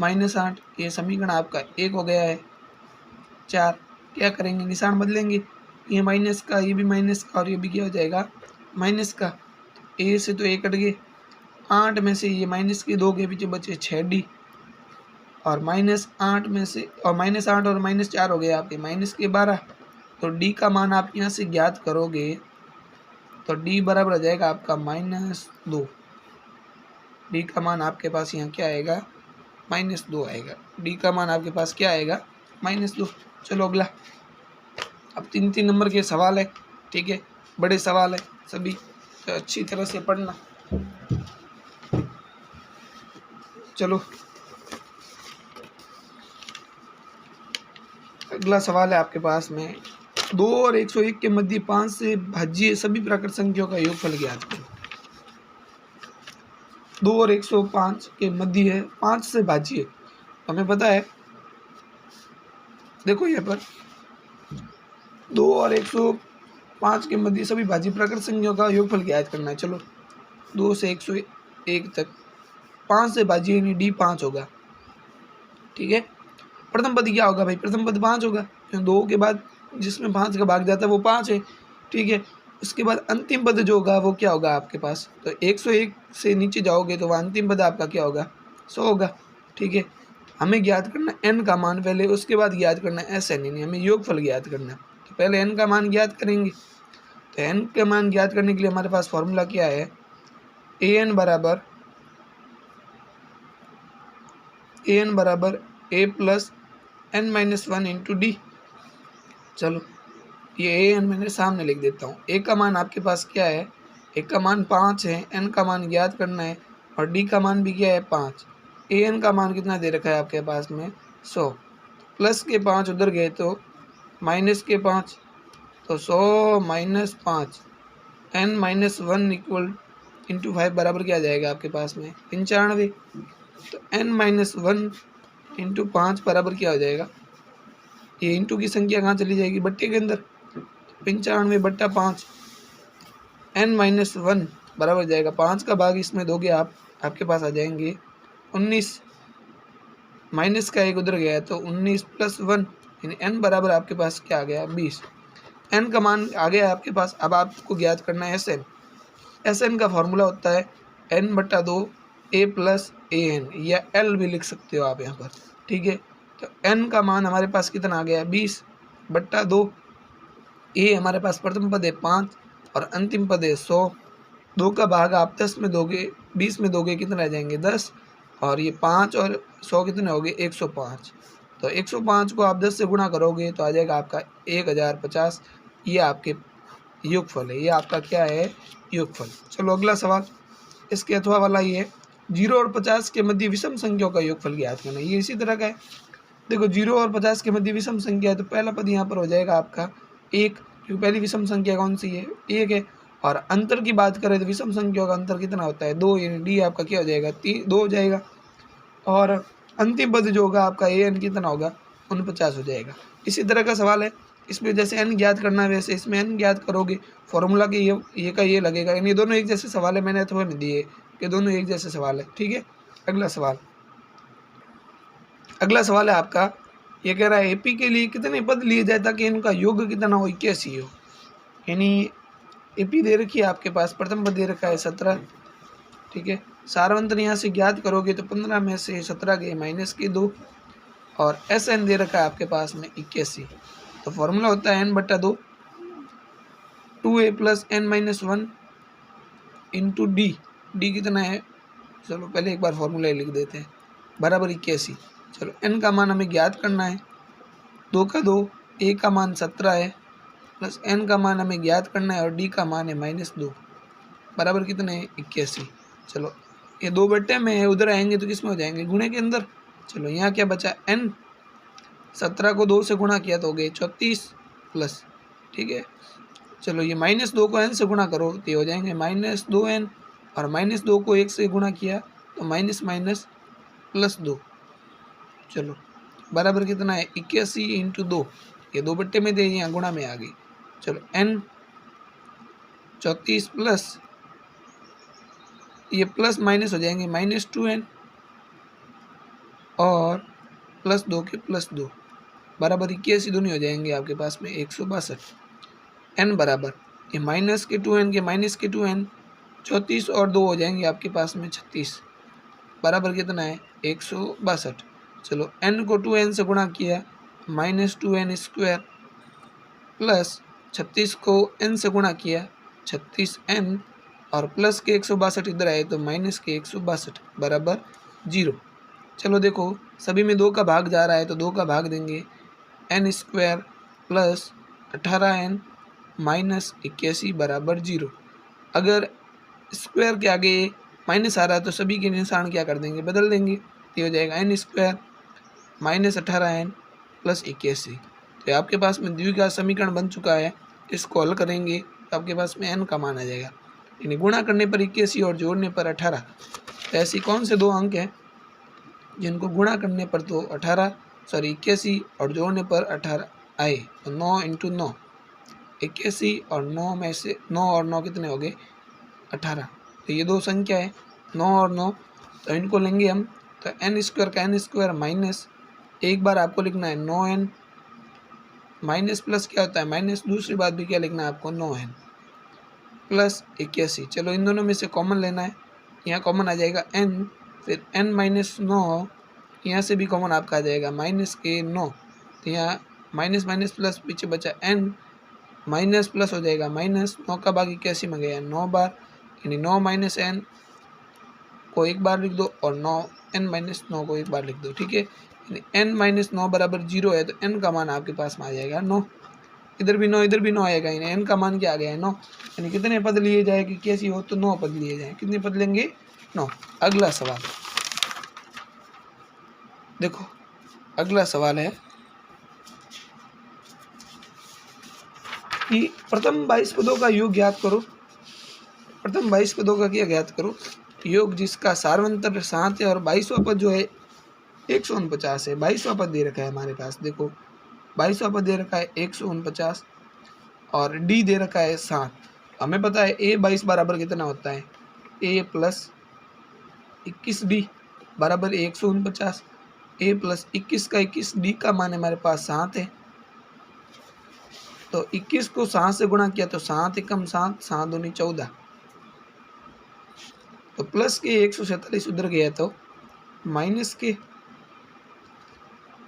-8, ये समीकरण आपका 1 हो गया है 4। क्या करेंगे, निशान बदलेंगे, ये माइनस का, ये भी माइनस का और ये भी क्या हो जाएगा माइनस का। ए से तो ए कट गए, 8 में से ये माइनस के 2 के पीछे बचे 6D और -8 में से और -8 और -4 हो गए आपके -12। तो D का मान आप यहाँ से ज्ञात करोगे तो D बराबर हो जाएगा आपका -2। D का मान आपके पास यहाँ क्या आएगा -2 आएगा। D का मान आपके पास क्या आएगा -2। चलो अगला, अब 3-3 नंबर के सवाल है। ठीक है, बड़े सवाल है सभी, तो अच्छी तरह से पढ़ना। चलो अगला सवाल है आपके पास में, 2 और 101 के मध्य 5 से भाज्य सभी प्राकृत संख्याओं का योगफल ज्ञात करो। 2 और 105 के मध्य है, 5 से भाज्य, हमें पता है, देखो यहाँ पर 2 और 105 के मध्य सभी भाज्य प्राकृत संख्याओं का योगफल ज्ञात करना है। चलो 2 से 101 तक 5 से भाज्य यानी D 5 होगा। ठीक है, प्रथम पद क्या होगा भाई, प्रथम पद 5 होगा, 2 के बाद जिसमें 5 का भाग जाता है वो 5 है। ठीक है, उसके बाद अंतिम पद जो होगा वो क्या होगा आपके पास, तो 101 से नीचे जाओगे तो वह अंतिम पद आपका क्या होगा 100 होगा। ठीक है, हमें ज्ञात करना n का मान पहले, उसके बाद ज्ञात करना SN, यानी हमें योगफल ज्ञात करना। तो पहले n का मान ज्ञात करेंगे, तो n का मान ज्ञात करने के लिए हमारे पास फॉर्मूला क्या है, an बराबर A + n-1 इंटू D। चलो ये an मैंने सामने लिख देता हूँ। a का मान आपके पास क्या है, a का मान 5 है, n का मान ज्ञात करना है और D का मान भी क्या है 5। an का मान कितना दे रखा है आपके पास में 100, प्लस के 5 उधर गए तो माइनस के 5, तो 100 - 5 n-1 इक्वल इंटू 5 बराबर क्या आ जाएगा आपके पास में 95। तो n-1 इंटू 5 बराबर क्या हो जाएगा, ये इंटू की संख्या कहाँ चली जाएगी बट्टे के अंदर, 95/5 n-1 बराबर जाएगा 5 का भाग इसमें दोगे आप, आपके पास आ जाएंगे 19, माइनस का 1 उधर गया तो 19 + 1 यानी n बराबर आपके पास क्या आ गया 20। n का मान आ गया आपके पास। अब आपको ज्ञात करना है SN। SN का फॉर्मूला होता है n/2 A + AN, या L भी लिख सकते हो आप यहाँ पर। ठीक है, तो n का मान हमारे पास कितना आ गया 20/2। A हमारे पास प्रथम पद है 5 और अंतिम पद है 100। 2 का भाग आप 10 में दोगे, 20 में दोगे, कितना आ जाएंगे 10, और ये 5 और 100 कितने हो गए 105। तो 105 को आप 10 से गुणा करोगे तो आ जाएगा आपका 1050। ये आपके योगफल है, ये आपका क्या है योगफल। चलो अगला सवाल, इसके अथवा वाला ये है, 0 और 50 के मध्य विषम संख्याओं का योगफल ज्ञात करना। ये इसी तरह का है, देखो 0 और 50 के मध्य विषम संख्या है, तो पहला पद यहाँ पर हो जाएगा आपका 1, क्योंकि पहली विषम संख्या कौन सी है 1 है। और अंतर की बात करें तो विषम संख्याओं का अंतर कितना होता है 2, यानी D आपका क्या हो जाएगा 2 हो जाएगा। और अंतिम पद जो होगा आपका AN कितना होगा 49 हो जाएगा। इसी तरह का सवाल है, इसमें जैसे n ज्ञात करना है वैसे इसमें n ज्ञात करोगे, फॉर्मूला के ये का ये लगेगा, यानी दोनों एक जैसे सवाल है, मैंने अथवा नहीं दिए कि दोनों एक जैसे सवाल है। ठीक है, अगला सवाल है आपका, ये कह रहा है AP के लिए कितने पद लिए जाए ताकि इनका योग कितना हो 81 हो। यानी AP दे रखी है आपके पास, प्रथम पद दे रखा है 17। ठीक है, सारवंतर यहाँ से ज्ञात करोगे तो 15 में से 17 गए -2 और SN दे रखा है आपके पास में 81। तो फॉर्मूला होता है n/2 2A + n-1 into D। D कितना है, चलो पहले एक बार फॉर्मूला लिख देते हैं, बराबर 81। चलो n का मान हमें ज्ञात करना है, 2 का 2 ए का मान 17 है प्लस एन का मान हमें ज्ञात करना है और डी का मान है -2 बराबर कितने हैं 81। चलो ये 2 बट्टे में है, उधर आएंगे तो किस में हो जाएंगे गुणे के अंदर। चलो यहाँ क्या बचा n, 17 को 2 से गुणा किया तो हो गए 34 प्लस, ठीक है। चलो ये -2 को n से गुणा करो तो ये हो जाएंगे -2n और -2 को 1 से गुणा किया तो माइनस माइनस प्लस 2। चलो बराबर कितना है 81 × 2, ये 2 बट्टे में थे यहाँ गुणा में आ गई। चलो n 34 प्लस ये प्लस माइनस हो जाएंगे -2n और प्लस 2 के प्लस 2 बराबर 81 दोनों हो जाएंगे आपके पास में 162। n बराबर ये माइनस के 2n के माइनस के 2n 34 और 2 हो जाएंगे आपके पास में 36 बराबर कितना है 162। चलो n को 2n से गुणा किया -2n² प्लस 36 को n से गुणा किया 36n और प्लस के 162 इधर आए तो माइनस के 162 बराबर 0। चलो देखो सभी में 2 का भाग जा रहा है तो 2 का भाग देंगे n² प्लस 18n माइनस 81 बराबर 0। अगर स्क्वायर के आगे माइनस आ रहा है तो सभी के निशान क्या कर देंगे बदल देंगे, तो हो जाएगा n² माइनस 18n प्लस 81। तो आपके पास में द्विघात समीकरण बन चुका है। इसको हल करेंगे तो आपके पास में n का मान आ जाएगा, यानी गुणा करने पर 81 और जोड़ने पर 18। तो ऐसी कौन से 2 अंक हैं जिनको गुणा करने पर तो 81 और जोड़ने पर 18 आए, तो 9 × 9 81 और 9 में से 9 और 9 कितने हो गए 18। तो ये 2 संख्या है 9 और 9, तो इनको लेंगे हम तो n² का n² माइनस एक बार आपको लिखना है 9n माइनस प्लस क्या होता है माइनस, दूसरी बात भी क्या लिखना है आपको 9n प्लस 81। चलो इन दोनों में से कॉमन लेना है, यहाँ कॉमन आ जाएगा n, फिर n माइनस 9 यहाँ से भी कॉमन आपका आ जाएगा माइनस के 9, तो यहाँ माइनस माइनस प्लस पीछे बचा n माइनस प्लस हो जाएगा माइनस 9 का भाग 81 में गया 9 बार, यानी 9 माइनस n को एक बार लिख दो और 9n माइनस 9 को एक बार लिख दो, ठीक है। यानी n माइनस 9 बराबर 0 है तो n का मान आपके पास में आ जाएगा 9। इधर भी 9 इधर भी 9 आएगा, यानी n का मान क्या आ गया है 9। यानी कितने पद लिए जाए कि कैसी हो तो 9 पद लिए जाए, कितने पद लेंगे 9। अगला सवाल देखो, अगला सवाल है कि प्रथम 22 पदों का योग ज्ञात करो। प्रथम 22 पदों का क्या ज्ञात करो, योग जिसका सार्वंतर 7 है और 22वां पद जो है 149 है। 22वां पद दे रखा है हमारे पास, देखो 22वां पद दे रखा है 149 और डी दे रखा है 7। हमें पता है a 22 बराबर कितना होता है a प्लस 21d बराबर 149, a प्लस 21 का 21 d का मान हमारे पास 7 है। तो 21 को 7 से गुणा किया तो 7 एकम 7, 7 दूनी 14, तो प्लस के 147 उधर गया तो माइनस के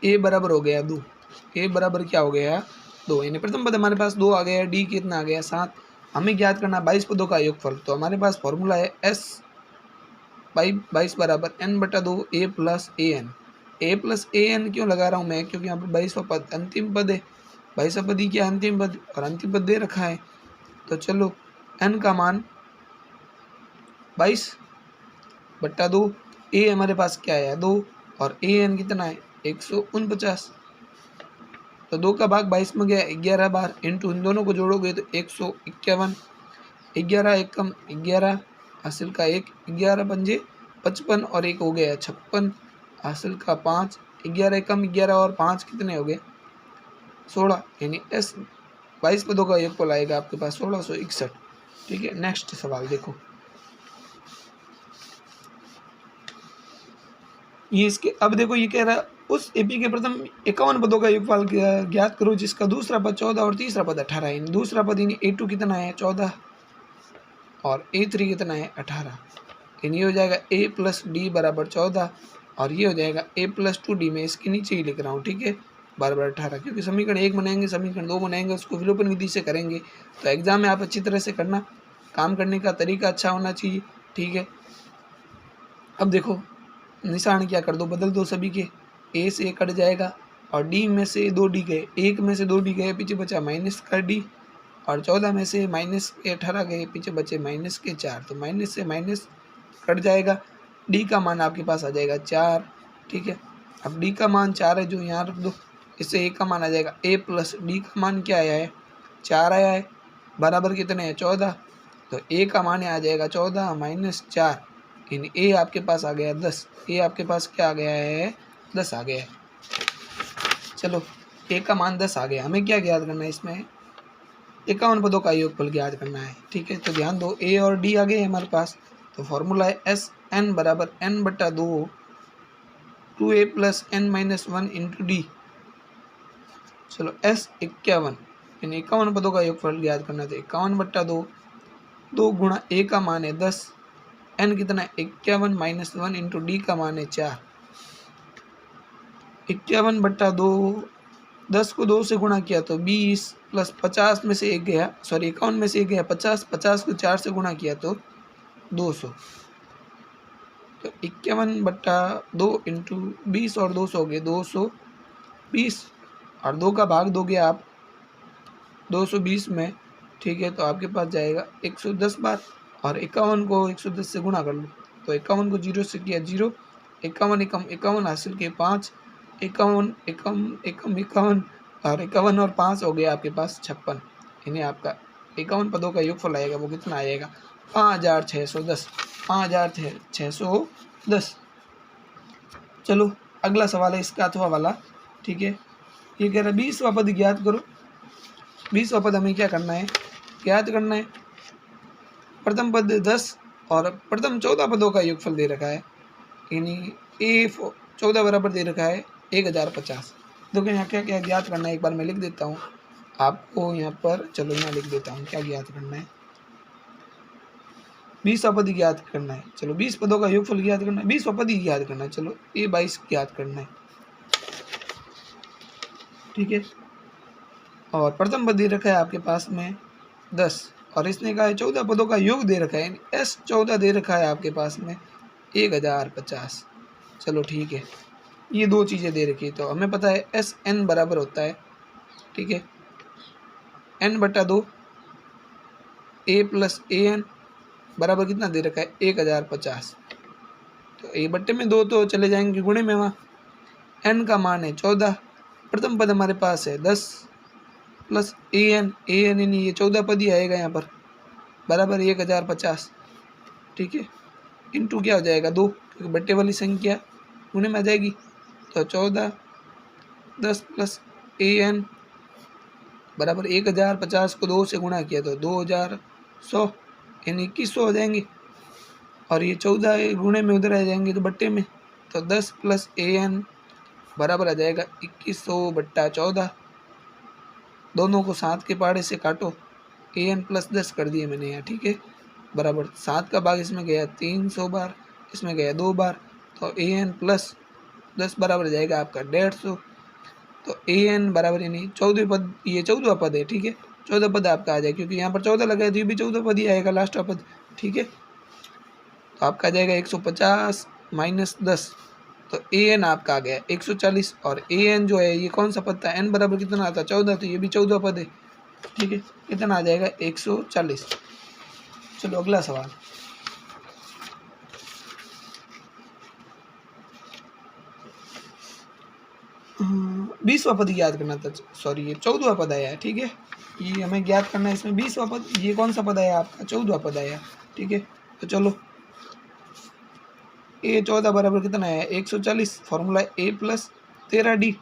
a बराबर हो गया 2, a बराबर क्या हो गया 2, यानी प्रथम पद हमारे पास 2 आ गया, d कितना आ गया 7। हमें ज्ञात करना 22 पदों का योगफल, तो हमारे पास फॉर्मूला है s 22 बराबर n/2 a plus an। a plus an क्यों लगा रहा हूँ मैं, क्योंकि यहाँ पर 22वां पद अंतिम पद है, 22वां पद ही क्या अंतिम पद, और अंतिम पद दे रखा है। तो चलो n का मान 22/2, a हमारे पास क्या है 2 और an कितना है 149, तो 2 का भाग 22 में गया 11 बार, इंटू इन दोनों को जोड़ोगे तो 151, 11 एकम 11 हासिल का 1, 11 पंजे 55 और 1 हो गया 56 हासिल का 5, 11 एकम 11 और 5 कितने हो गए 16, यानी s 22 पदों का योगफल आएगा आपके पास 1661। ठीक है, नेक्स्ट सवाल देखो, ये इसके अब देखो ये कह रहा है उस एपी के प्रथम 51 पदों का योगफल ज्ञात करो जिसका दूसरा पद 14 और तीसरा पद 18 है। दूसरा पद यानी a2 कितना है 14 और a3 कितना है 18, यानी ये हो जाएगा a प्लस डी बराबर 14 और ये हो जाएगा a प्लस 2d, में इसके नीचे ही लिख रहा हूँ, ठीक है, बराबर 18, क्योंकि समीकरण 1 बनाएंगे समीकरण 2 बनाएंगे उसको विलोपन विधि से करेंगे। तो एग्जाम में आप अच्छी तरह से करना, काम करने का तरीका अच्छा होना चाहिए, ठीक है। अब देखो निशान क्या कर दो, बदल दो सभी के, a से a कट जाएगा और डी में से 2 डी गए, 1 में से 2 डी गए, पीछे बचा माइनस का डी, और 14 में से माइनस के 18 गए, पीछे बचे माइनस के 4। तो माइनस से माइनस कट जाएगा, डी का मान आपके पास आ जाएगा 4। ठीक है, अब डी का मान 4 है जो यहाँ रख दो, इससे ए का मान आ जाएगा ए प्लस डी का मान क्या आया है 4 आया है, बराबर कितने हैं 14। तो ए का मान आ जाएगा 14 माइनस 4, यानी ए आपके पास आ गया 10। ए आपके पास क्या आ गया है 10 आ गया है। चलो ए का मान 10 आ गया, हमें क्या ज्ञात करना है इसमें 51 पदों का योगफल ज्ञात करना है। ठीक है, तो ध्यान दो ए और डी आ गए हमारे पास, तो फॉर्मूला है एस एन बराबर एन बटा 2 2a plus n minus 1 into d. चलो एस 51 यानी 51 पदों का योगफल ज्ञात करना था। 51 बट्टा 2, 2 गुणा ए का मान है 10, एन कितना है 51 माइनस 1 इंटू डी का मान है 4। 51 बट्टा 2, 10 को 2 से गुणा किया तो 20 प्लस 50 में से एक गया, सॉरी 51 में से एक गया 50, 50 को 4 से गुणा किया तो 200। तो 51 बट्टा 2 इंटू 20 और 200 हो गए 220, और 2 का भाग दोगे आप 220 में। ठीक है, तो आपके पास जाएगा 110 बार, और 51 को 110 से गुणा कर लो, तो 51 को 0 से किया 0, 51 एकम 51 हासिल किए 5, 51 एकम एकम 51, और 51 और 5 हो गया आपके पास 56। यानी आपका 51 पदों का योगफल आएगा वो कितना आएगा 5610, 5610। चलो अगला सवाल है इसका अथवा वाला। ठीक है, ये कह रहा है 20वां पद ज्ञात करो। 20वां पद हमें क्या करना है ज्ञात करना है, प्रथम पद 10 और प्रथम 14 पदों का योगफल दे रखा है, यानी ए 14 बराबर दे रखा है 1050। देखो यहाँ क्या क्या ज्ञात करना है, एक बार मैं लिख देता हूँ आपको यहाँ पर। चलो यहाँ लिख देता हूँ क्या ज्ञात करना है, 20वां पद ज्ञात करना है। चलो 20 पदों का योगफल ज्ञात करना है, 20वां पद ही ज्ञात करना है। चलो ए 22 ज्ञात करना है। ठीक है, और प्रथम पद दे रखा है आपके पास में 10, और इसने कहा है 14 पदों का योग दे रखा है, एस 14 दे रखा है आपके पास में 1050। चलो ठीक है, ये दो चीज़ें दे रखी है, तो हमें पता है एस एन बराबर होता है, ठीक है, एन बटा 2 ए प्लस ए एन बराबर कितना दे रखा है 1050। तो ए बट्टे में 2 तो चले जाएंगे गुणे में, वहाँ एन का मान है 14, प्रथम पद हमारे पास है 10 प्लस ए एन यानी ये 14 पद ही आएगा यहाँ पर, बराबर 1050। ठीक है, इंटू क्या हो जाएगा 2, क्योंकि बट्टे वाली संख्या गुणे में आ जाएगी। तो 14 10 प्लस ए एन बराबर 1050 को 2 से गुणा किया तो 2100 यानी 2100 हो जाएंगे, और ये 14 गुणे में उधर आ जाएंगे तो बट्टे में, तो 10 प्लस ए एन बराबर आ जाएगा 2100 बट्टा 14। दोनों को 7 के पहाड़े से काटो, ए एन प्लस 10 कर दिए मैंने यहाँ। ठीक है, बराबर 7 का भाग इसमें गया 300 बार, इसमें गया 2 बार, तो ए एन प्लस 10 बराबर जाएगा आपका 150। तो ए एन बराबर यानी 14 पद, ये 14वां पद है। ठीक है, 14 पद आपका आ जाएगा, क्योंकि यहाँ पर 14 लगा है तो ये भी 14 पद ही आएगा लास्ट पद। ठीक है, तो आपका आ जाएगा 150 माइनस 10, तो ए एन आपका आ गया 140, और ए एन जो है ये कौन सा पद था, एन बराबर कितना आता 14, तो ये भी 14 पद है। ठीक है, कितना आ जाएगा 140। चलो अगला सवाल, बीसवां पद याद करना था, सॉरी ये 14वां पद आया है। ठीक है, ये हमें ज्ञात करना है इसमें 20वां पद, ये कौन सा पद आया आपका 14वां पद आया। ठीक है, तो चलो ए 14 बराबर कितना है 140, फॉर्मूला ए प्लस 13 डी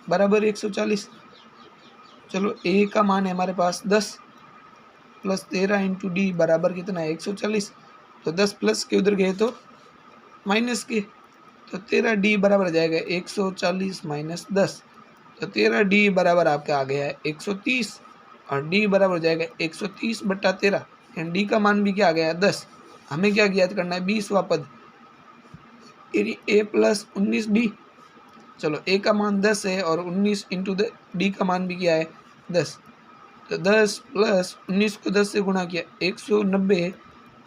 बराबर 140। चलो ए का मान है हमारे पास 10 प्लस 13 इंटू डी बराबर कितना है 140, तो 10 प्लस के उधर गए तो माइनस के, तो 13 डी बराबर आ जाएगा 140 माइनस 10, तो 13 डी बराबर आपका आ गया है 130, और डी बराबर हो जाएगा 130 बट्टा 13, एंड डी का मान भी क्या आ गया 10। हमें क्या ज्ञात करना है 20वां पद, यानी ए प्लस 19 डी। चलो ए का मान 10 है और 19 इंटू डी का मान भी क्या है 10, तो 10 प्लस 19 को 10 से गुणा किया 190,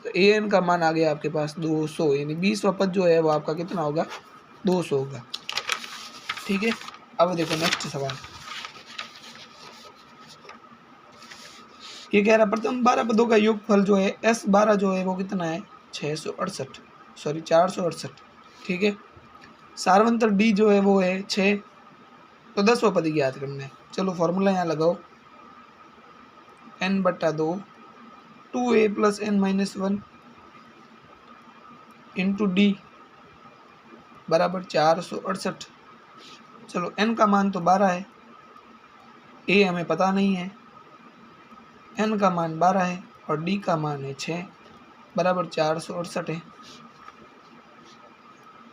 तो ए एन का मान आ गया आपके पास 200, यानी 20वां पद जो है वो आपका कितना होगा 200 होगा। ठीक है, अब देखो नेक्स्ट सवाल, ये कह रहा प्रथम 12 पदों का योगफल जो है S12 जो है वो कितना है 668, सॉरी 468, ठीक है। सार्वंतर D जो है वो है 6, तो 10वां पद ज्ञात करना है। चलो फॉर्मूला यहाँ लगाओ, n/2 2a + n-1 into D बराबर 468। चलो n का मान तो 12 है, a हमें पता नहीं है, n का मान 12 है और d का मान है 6 बराबर 468 है।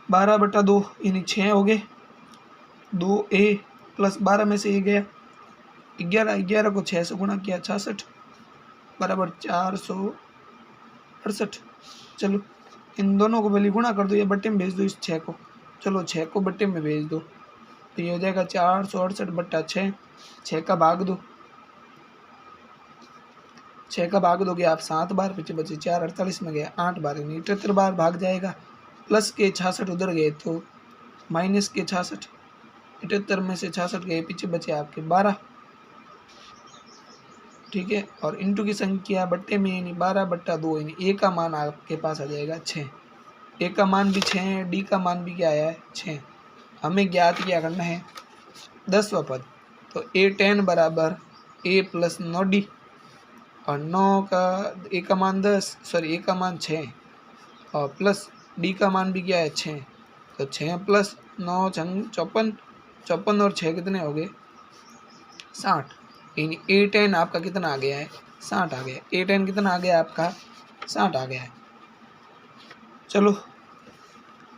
12/2 यानी 6 हो गए, 2a + 12 में से ये गया 11, 11 को 6 से गुणा किया 66 बराबर 468। चलो इन दोनों को पहले गुणा कर दो या बट्टे में भेज दो इस 6 को, चलो 6 को बट्टे में भेज दो तो ये हो जाएगा 468/6, 6 का भाग दो, 6 का भाग दोगे आप 7 बार, पीछे बचे 4, 48 में गया 8 बार यानी 78 बार भाग जाएगा। प्लस के 66 उधर गए तो माइनस के 66, 78 में से 66 गए, पीछे बचे आपके 12, ठीक है। और इंटू की संख्या बट्टे में यानी 12/2 यानी ए का मान आपके पास आ जाएगा 6, ए का मान भी 6 है, डी का मान भी क्या आया है 6। हमें ज्ञात क्या करना है 10वां पद, तो a10 बराबर a + 9d और 9 का ए का मान 10, सॉरी ए का मान 6 और प्लस डी का मान भी क्या है 6, तो 6 + 9 = 54, 54 और 6 कितने हो गए 60, यानी a10 आपका कितना आ गया है 60 आ गया, a10 कितना आ गया आपका 60 आ गया है। चलो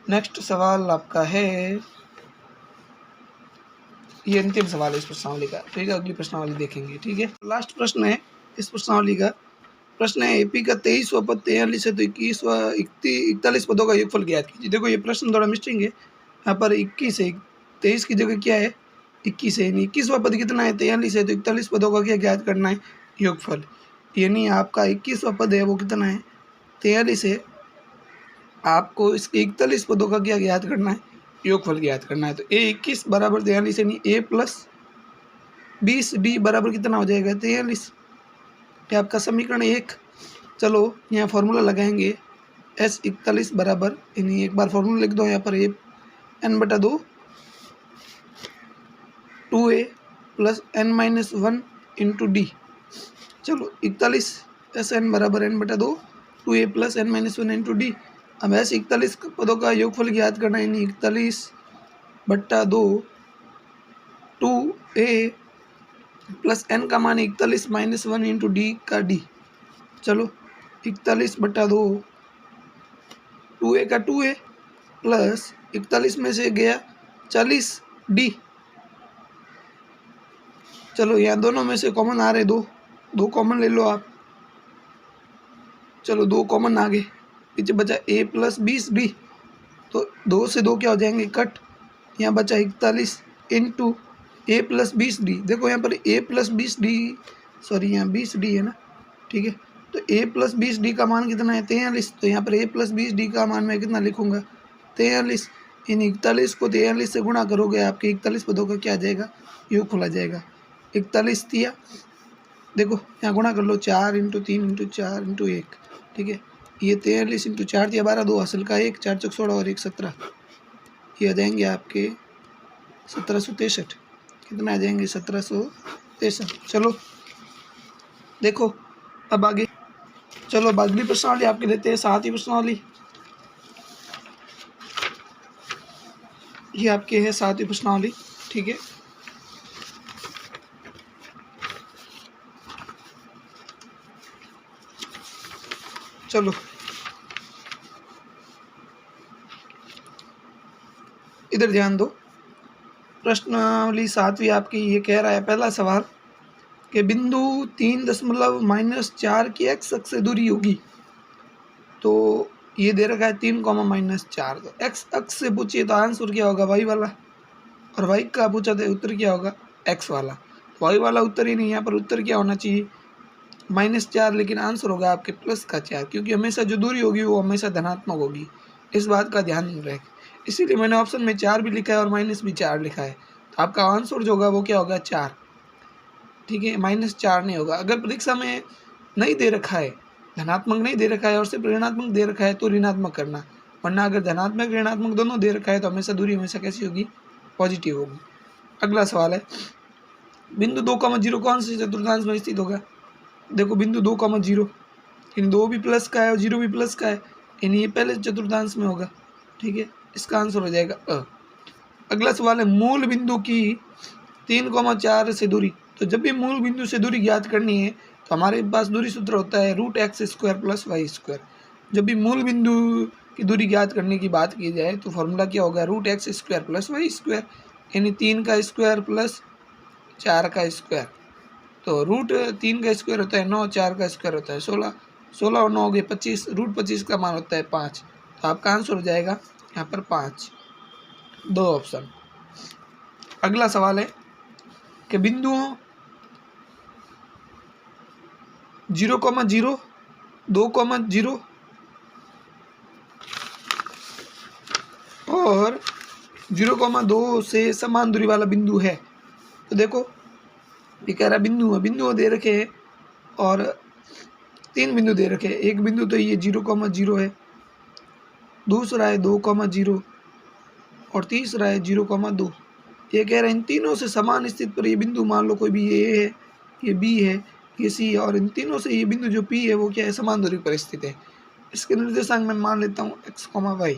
नेक्स्ट सवाल आपका है, ये अंतिम सवाल है इस प्रश्नावली का, ठीक है, अगली प्रश्नावली देखेंगे, ठीक है। लास्ट प्रश्न है इस प्रश्नावली का, प्रश्न है एपी का 23वां पद 43 है तो 41 पदों का योगफल ज्ञात कीजिए। देखो ये प्रश्न थोड़ा मिस्टिंग है, यहाँ पर 21 है, 23 की जगह क्या है 21 है, यानी 21वां पद कितना है 43 है तो 41 पदों का क्या ज्ञात करना है योगफल, यानी आपका 21वां पद है वो कितना है 43 है, आपको इसके 41 पदों का क्या ज्ञात करना है योगफल ज्ञात करना है। तो a21 बराबर 43 यानी a + 20d बराबर कितना हो जाएगा 43, ये आपका समीकरण 1। चलो यहाँ फॉर्मूला लगाएंगे S41 बराबर, यानी एक बार फॉर्मूला लिख दो यहाँ पर a n/2 2a + n-1 into d। चलो 41 Sn बराबर n/2 2a + n-1 into d। अब ऐसे 41 पदों का योगफल ज्ञात करना है, यानी 41/2 2a + n का मान 41 - 1 इंटू d का d। चलो 41/2 2a का 2a प्लस 41 में से गया 40d। चलो यहाँ दोनों में से कॉमन आ रहे, दो कॉमन ले लो आप, चलो 2 कॉमन आ गए, पीछे बचा a + 20d, तो 2 से 2 क्या हो जाएंगे कट, यहाँ बचा 41 इंटू a + 20d। देखो यहाँ पर a + 20d, सॉरी यहाँ 20d है ना, ठीक है, तो a + 20d का मान कितना है 43, तो यहाँ पर a + 20d का मान मैं कितना लिखूँगा 43, इन 41 को 43 से गुणा करोगे आपके 41 पदों का क्या आ जाएगा योगफल आ जाएगा 41 दिया। देखो यहाँ गुणा कर लो 4 × 3 × 4 × 1, ठीक है, ये 43 × 4 दिया 12, 2 हासिल का 1, 4 × 16 और 1 17, ये आ जाएंगे आपके 1763, कितना आ जाएंगे 1763। चलो देखो अब आगे, चलो अब अगली प्रश्नावली आपके लेते हैं 7वीं प्रश्नावली, ये आपके है 7वीं प्रश्नावली, ठीक है। चलो इधर ध्यान दो, प्रश्नावली 7वीं आपकी ये कह रहा है, पहला सवाल कि बिंदु 3.4 की x अक्ष से दूरी होगी, तो ये दे रखा है 3, -4, तो x अक्ष से पूछिए तो आंसर क्या होगा y वाला, और y का पूछा तो उत्तर क्या होगा x वाला, y वाला उत्तर ही नहीं, यहाँ पर उत्तर क्या होना चाहिए -4, लेकिन आंसर होगा आपके +4, क्योंकि हमेशा जो दूरी होगी वो हमेशा धनात्मक होगी, इस बात का ध्यान रखें। इसीलिए मैंने ऑप्शन में 4 भी लिखा है और माइनस भी 4 लिखा है। तो आपका आंसर जो होगा वो क्या होगा, 4। ठीक है, -4 नहीं होगा। अगर परीक्षा में नहीं दे रखा है, धनात्मक नहीं दे रखा है और सिर्फ ऋणात्मक दे रखा है तो ऋणात्मक करना, वरना अगर धनात्मक ऋणात्मक दोनों दे रखा है तो हमेशा दूरी हमेशा कैसी होगी, पॉजिटिव होगी। अगला सवाल है, बिंदु 2,0 कौन से चतुर्थांश में स्थित होगा। देखो बिंदु 2,0 इन 2 भी प्लस का है और 0 भी प्लस का है, यानी ये पहले चतुर्थांश में होगा। ठीक है, इसका आंसर हो जाएगा अ। अगला सवाल है, मूल बिंदु की 3,4 से दूरी। तो जब भी मूल बिंदु से दूरी ज्ञात करनी है तो हमारे पास दूरी सूत्र होता है √x² + y²। जब भी मूल बिंदु की दूरी ज्ञात करने की बात की जाए तो फॉर्मूला क्या होगा, √x² + y², यानी 3 का स्क्वायर प्लस 4 का स्क्वायर। तो √3 का स्क्वायर होता है 9, 4 का स्क्वायर होता है 16, 16 और 9 हो गए 25, √25 का मान होता है 5। तो आपका आंसर हो जाएगा यहाँ पर 5, 2 ऑप्शन। अगला सवाल है कि बिंदुओं 0,0, 2,0 और 0,2 से समान दूरी वाला बिंदु है। तो देखो ये कह रहा बिंदु दे रखे हैं और 3 बिंदु दे रखे हैं। एक बिंदु तो ये 0,0 है, दूसरा है 2,0 और तीसरा है 0,2। ये कह रहे हैं इन तीनों से समान स्थिति पर ये बिंदु, मान लो कोई भी ये है, ये बी है, ये सी है, और इन तीनों से ये बिंदु जो पी है वो क्या है, समान दूरी पर स्थित है। इसके निर्देशांक मैं मान लेता हूँ x, y।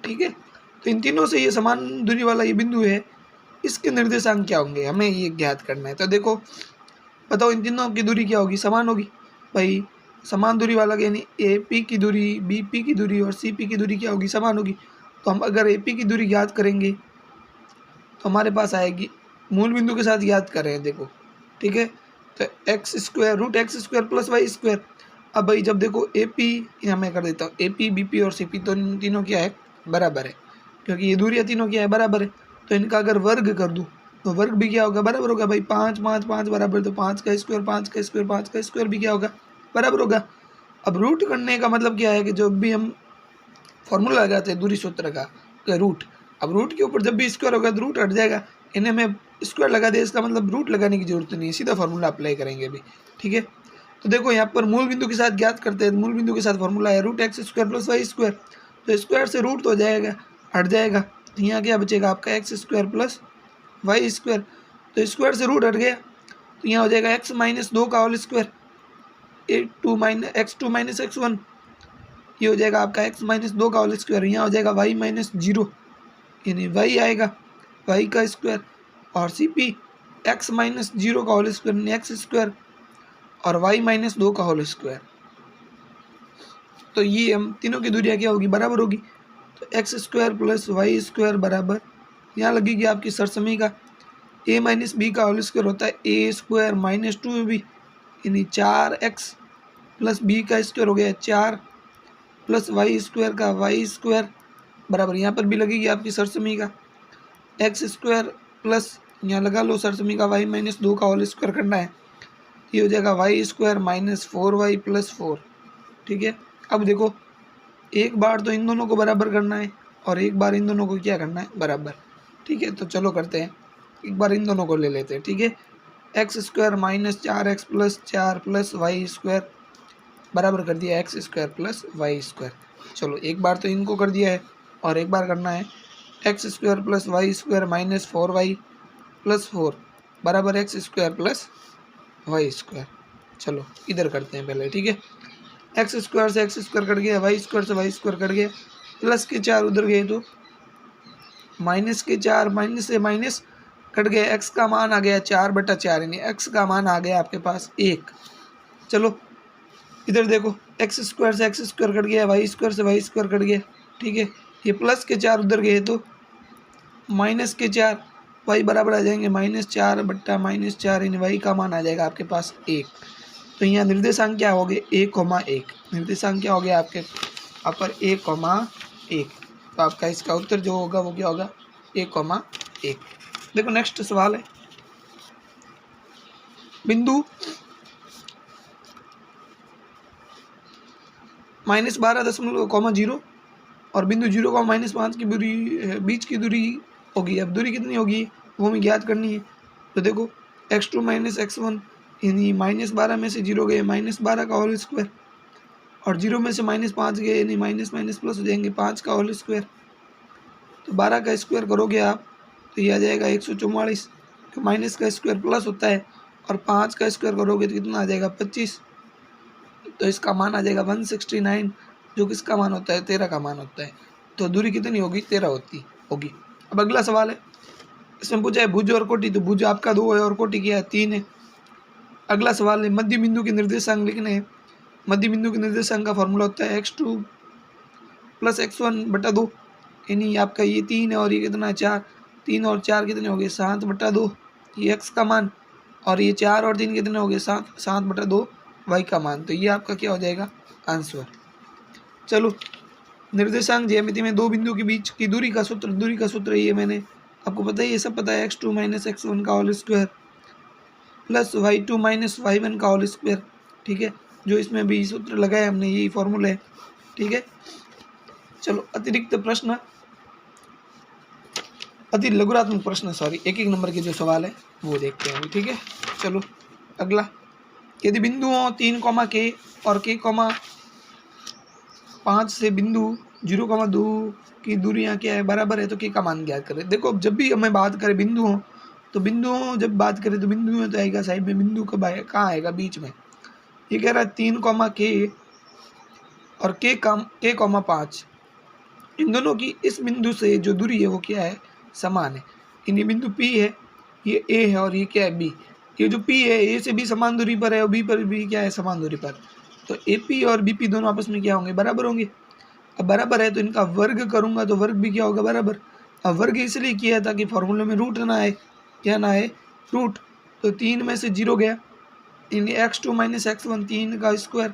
ठीक है, तो इन तीनों से ये समान दूरी वाला ये बिंदु है, इसके निर्देशांक क्या होंगे हमें ये ज्ञात करना है। तो देखो बताओ इन तीनों की दूरी क्या होगी, समान होगी भाई। समान दूरी वाला यानी ए पी की दूरी, बी पी की दूरी और सी पी की दूरी क्या होगी, समान होगी। तो हम अगर ए पी की दूरी ज्ञात करेंगे तो हमारे पास आएगी, मूल बिंदु के साथ ज्ञात कर रहे हैं देखो। ठीक है, तो x² √x² + y²। अब भाई जब देखो ए पी, यहाँ मैं कर देता हूँ ए पी, बी पी और सी पी, तो इन तीनों क्या है, बराबर है, क्योंकि ये दूरियाँ तीनों क्या है, बराबर है। तो इनका अगर वर्ग कर दूँ तो वर्ग भी क्या होगा, बराबर होगा भाई। 5, 5, 5 बराबर, तो 5 का स्क्वायर, 5 का स्क्वायर, 5 का स्क्वायर भी क्या होगा, बराबर होगा। अब रूट करने का मतलब क्या है कि जब भी हम फॉर्मूला लगाते हैं दूरी सूत्र का, रूट, अब रूट के ऊपर जब भी स्क्वायर होगा तो रूट हट जाएगा। इन्हें मैं स्क्वायर लगा दिया, इसका मतलब रूट लगाने की जरूरत नहीं है, सीधा फार्मूला अप्लाई करेंगे अभी। ठीक है, तो देखो यहाँ पर मूल बिंदु के साथ ज्ञात करते हैं, मूल बिंदु के साथ फार्मूला है √x² + y²। तो स्क्वायर से रूट तो हो जाएगा, हट जाएगा, तो यहाँ क्या बचेगा आपका x² + y²। तो स्क्वायर से रूट हट गया तो यहाँ हो जाएगा x - 2 का होल स्क्वायर, x2 - x1, ये हो जाएगा आपका x - 2 का होल स्क्वायर। यहाँ हो जाएगा y - 0, यानी y आएगा y का स्क्वायर, और सी पी x - 0 का होल स्क्वायर यानी x² और y - 2 का होल स्क्वायर। तो ये हम तीनों की दूरियाँ क्या होगी, बराबर होगी। तो x² + y² बराबर, यहाँ लगेगी आपकी सरसमी का a - b का होल स्क्वायर होता है a² - 2b, यानी 4x + b का स्क्वायर हो गया 4 प्लस y² का y² बराबर, यहाँ पर भी लगेगी आपकी सरसमी का x² प्लस, यहाँ लगा लो सरसमी का y - 2 का होल स्क्वायर करना है, ये हो जाएगा y² - 4y + 4। ठीक है, अब देखो एक बार तो इन दोनों को बराबर करना है और एक बार इन दोनों को क्या करना है, बराबर। ठीक है, तो चलो करते हैं, एक बार इन दोनों को ले लेते हैं। ठीक है, x² - 4x + 4 + y² बराबर कर दिया x² + y²। चलो एक बार तो इनको कर दिया है और एक बार करना है x² + y² - 4y + 4 बराबर x² + y²। चलो इधर करते हैं पहले। ठीक है, x² से x² कट गया, y² से y² कट गया, प्लस के 4 उधर गए तो माइनस के 4, माइनस से माइनस कट गया, x का मान आ गया 4/4, यानी x का मान आ गया आपके पास 1। चलो इधर देखो x² से x² कट गया, y² से y² कट गया। ठीक है, ये प्लस के 4 उधर गए तो माइनस के 4, y बराबर आ जाएंगे -4/-4, यानी y का मान आ जाएगा आपके पास 1। तो यहाँ निर्देशांक क्या हो गए, 1,1। निर्देशांक क्या हो गया आपके यहाँ पर 1,1। तो आपका इसका उत्तर जो होगा वो क्या होगा, 1,1। देखो नेक्स्ट सवाल है, बिंदु -12.0 और बिंदु 0 का -5 की दूरी बीच की दूरी होगी। अब दूरी कितनी होगी वो हमें ज्ञात करनी है। तो देखो x2 - x1 यानी -12 में से 0 गए -12 का होल स्क्वायर, और 0 में से -5 गए यानी माइनस माइनस प्लस हो जाएंगे 5 का होल स्क्वायर। तो 12 का स्क्वायर करोगे आप तो ये आ जाएगा 144, तो माइनस का स्क्वायर प्लस होता है, और 5 का स्क्वायर करोगे तो कितना आ जाएगा 25। तो इसका मान आ जाएगा 169, जो किसका मान होता है 13 का मान होता है। तो दूरी कितनी होगी 13 होगी। अब अगला सवाल है, इसमें पूछा है भुज और कोटि, तो भुज आपका 2 है और कोटि क्या है 3 है। अगला सवाल है मध्य बिंदु के निर्देशांक लिखने हैं। मध्य बिंदु के निर्देशांक का फॉर्मूला होता है x2 + x1/2, यानी आपका ये 3 है और ये कितना है 4, 3 और 4 कितने हो गए 7/2, ये x का मान, और ये 4 और 3 कितने हो गए 7/2 y का मान। तो ये आपका क्या हो जाएगा आंसर। चलो निर्देशांक ज्यामिति में दो बिंदु के बीच की दूरी का सूत्र ये मैंने आपको पता है, ये सब पता है, x2 - x1 का whole square plus y2 - y1 का होल स्क्वायर। ठीक है, जो इसमें भी सूत्र लगाया हमने यही फॉर्मूला है। ठीक है, चलो अतिरिक्त प्रश्न, लघुरात्मक प्रश्न एक एक नंबर के जो सवाल है वो देखते हैं। ठीक है, चलो अगला, यदि बिंदुओं 3, k और k, 5 से बिंदु 0,2 की दूरियां क्या है बराबर है, तो k का मान ज्ञात करें। देखो अब जब भी हमें बात करें बिंदुओं, तो बिंदुओं जब बात करें तो बिंदुओं तो आएगा साइड में, बिंदु कब आएगा कहाँ आएगा बीच में। ये कह रहा है 3, k और k, 5, इन दोनों की इस बिंदु से जो दूरी है वो क्या है समान है। ये बिंदु P है, ये A है और ये क्या है B। ये जो P है A से भी समान दूरी पर है और B पर भी क्या है समान दूरी पर, तो AP और BP दोनों आपस में क्या होंगे बराबर होंगे। अब बराबर है तो इनका वर्ग करूंगा तो वर्ग भी क्या होगा बराबर। अब वर्ग इसलिए किया ताकि फॉर्मूले में रूट ना आए, क्या ना आए रूट। तो 3 में से 0 गया, यानी x2 - x1 3 का स्क्वायर।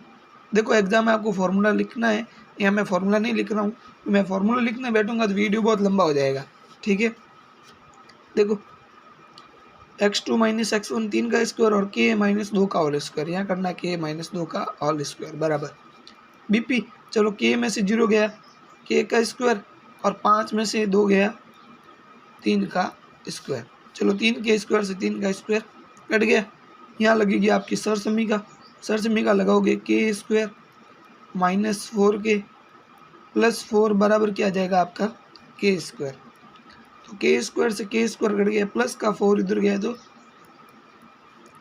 देखो एग्जाम में आपको फार्मूला लिखना है, यहाँ मैं फार्मूला नहीं लिख रहा हूँ, मैं फार्मूला लिखने बैठूंगा तो वीडियो बहुत लंबा हो जाएगा। ठीक है, देखो x2 - x1 3 का स्क्वायर और k - 2 का होल स्क्वायर, यहाँ करना k - 2 का होल स्क्वायर बराबर BP। चलो k में से 0 गया k का स्क्वायर, और 5 में से 2 गया 3 का स्क्वायर। चलो 3 के स्क्वायर से 3 का स्क्वायर कट गया, यहाँ लगेगी आपकी सरसमीका लगाओगे k स्क्वायर -4k + 4 बराबर क्या आ जाएगा आपका k स्क्वायर। तो k स्क्वायर से k स्क्वायर कट गया, प्लस का 4 इधर गया तो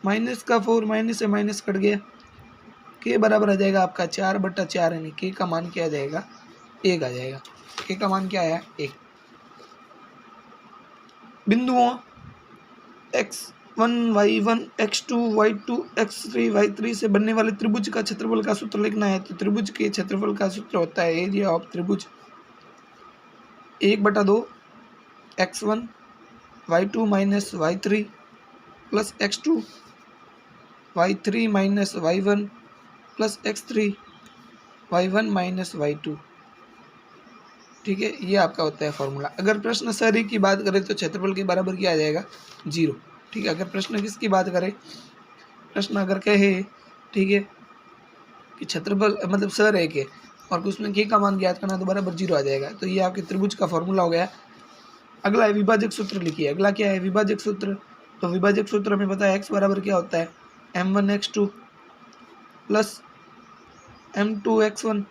माइनस का 4, माइनस से माइनस कट गया, k बराबर आ जाएगा आपका 4/4, यानी k का मान क्या आ जाएगा 1 आ जाएगा। k का मान क्या आया 1। बिंदुओं x1 y1 x2 y2 x3 y3 से बनने वाले त्रिभुज का क्षेत्रफल का सूत्र लिखना है। तो त्रिभुज के क्षेत्रफल का सूत्र होता है एरिया ऑफ त्रिभुज 1/2 x1 y2 - y3 plus x2 y3 - y1 plus x3 y1 - y2। ठीक है, ये आपका होता है फॉर्मूला। अगर प्रश्न सर की बात करें तो क्षेत्रफल के बराबर क्या आ जाएगा 0। ठीक है, अगर प्रश्न किसकी बात करें, प्रश्न अगर कहे ठीक है कि क्षेत्रफल मतलब सर है के और उसमें k का मान ज्ञात करना तो बराबर 0 आ जाएगा। तो ये आपके त्रिभुज का फॉर्मूला हो गया। अगला है विभाजक सूत्र लिखिए। अगला क्या है विभाजक सूत्र, तो विभाजक सूत्र हमें पता है x बराबर क्या होता है m1 x2 plus m2 x1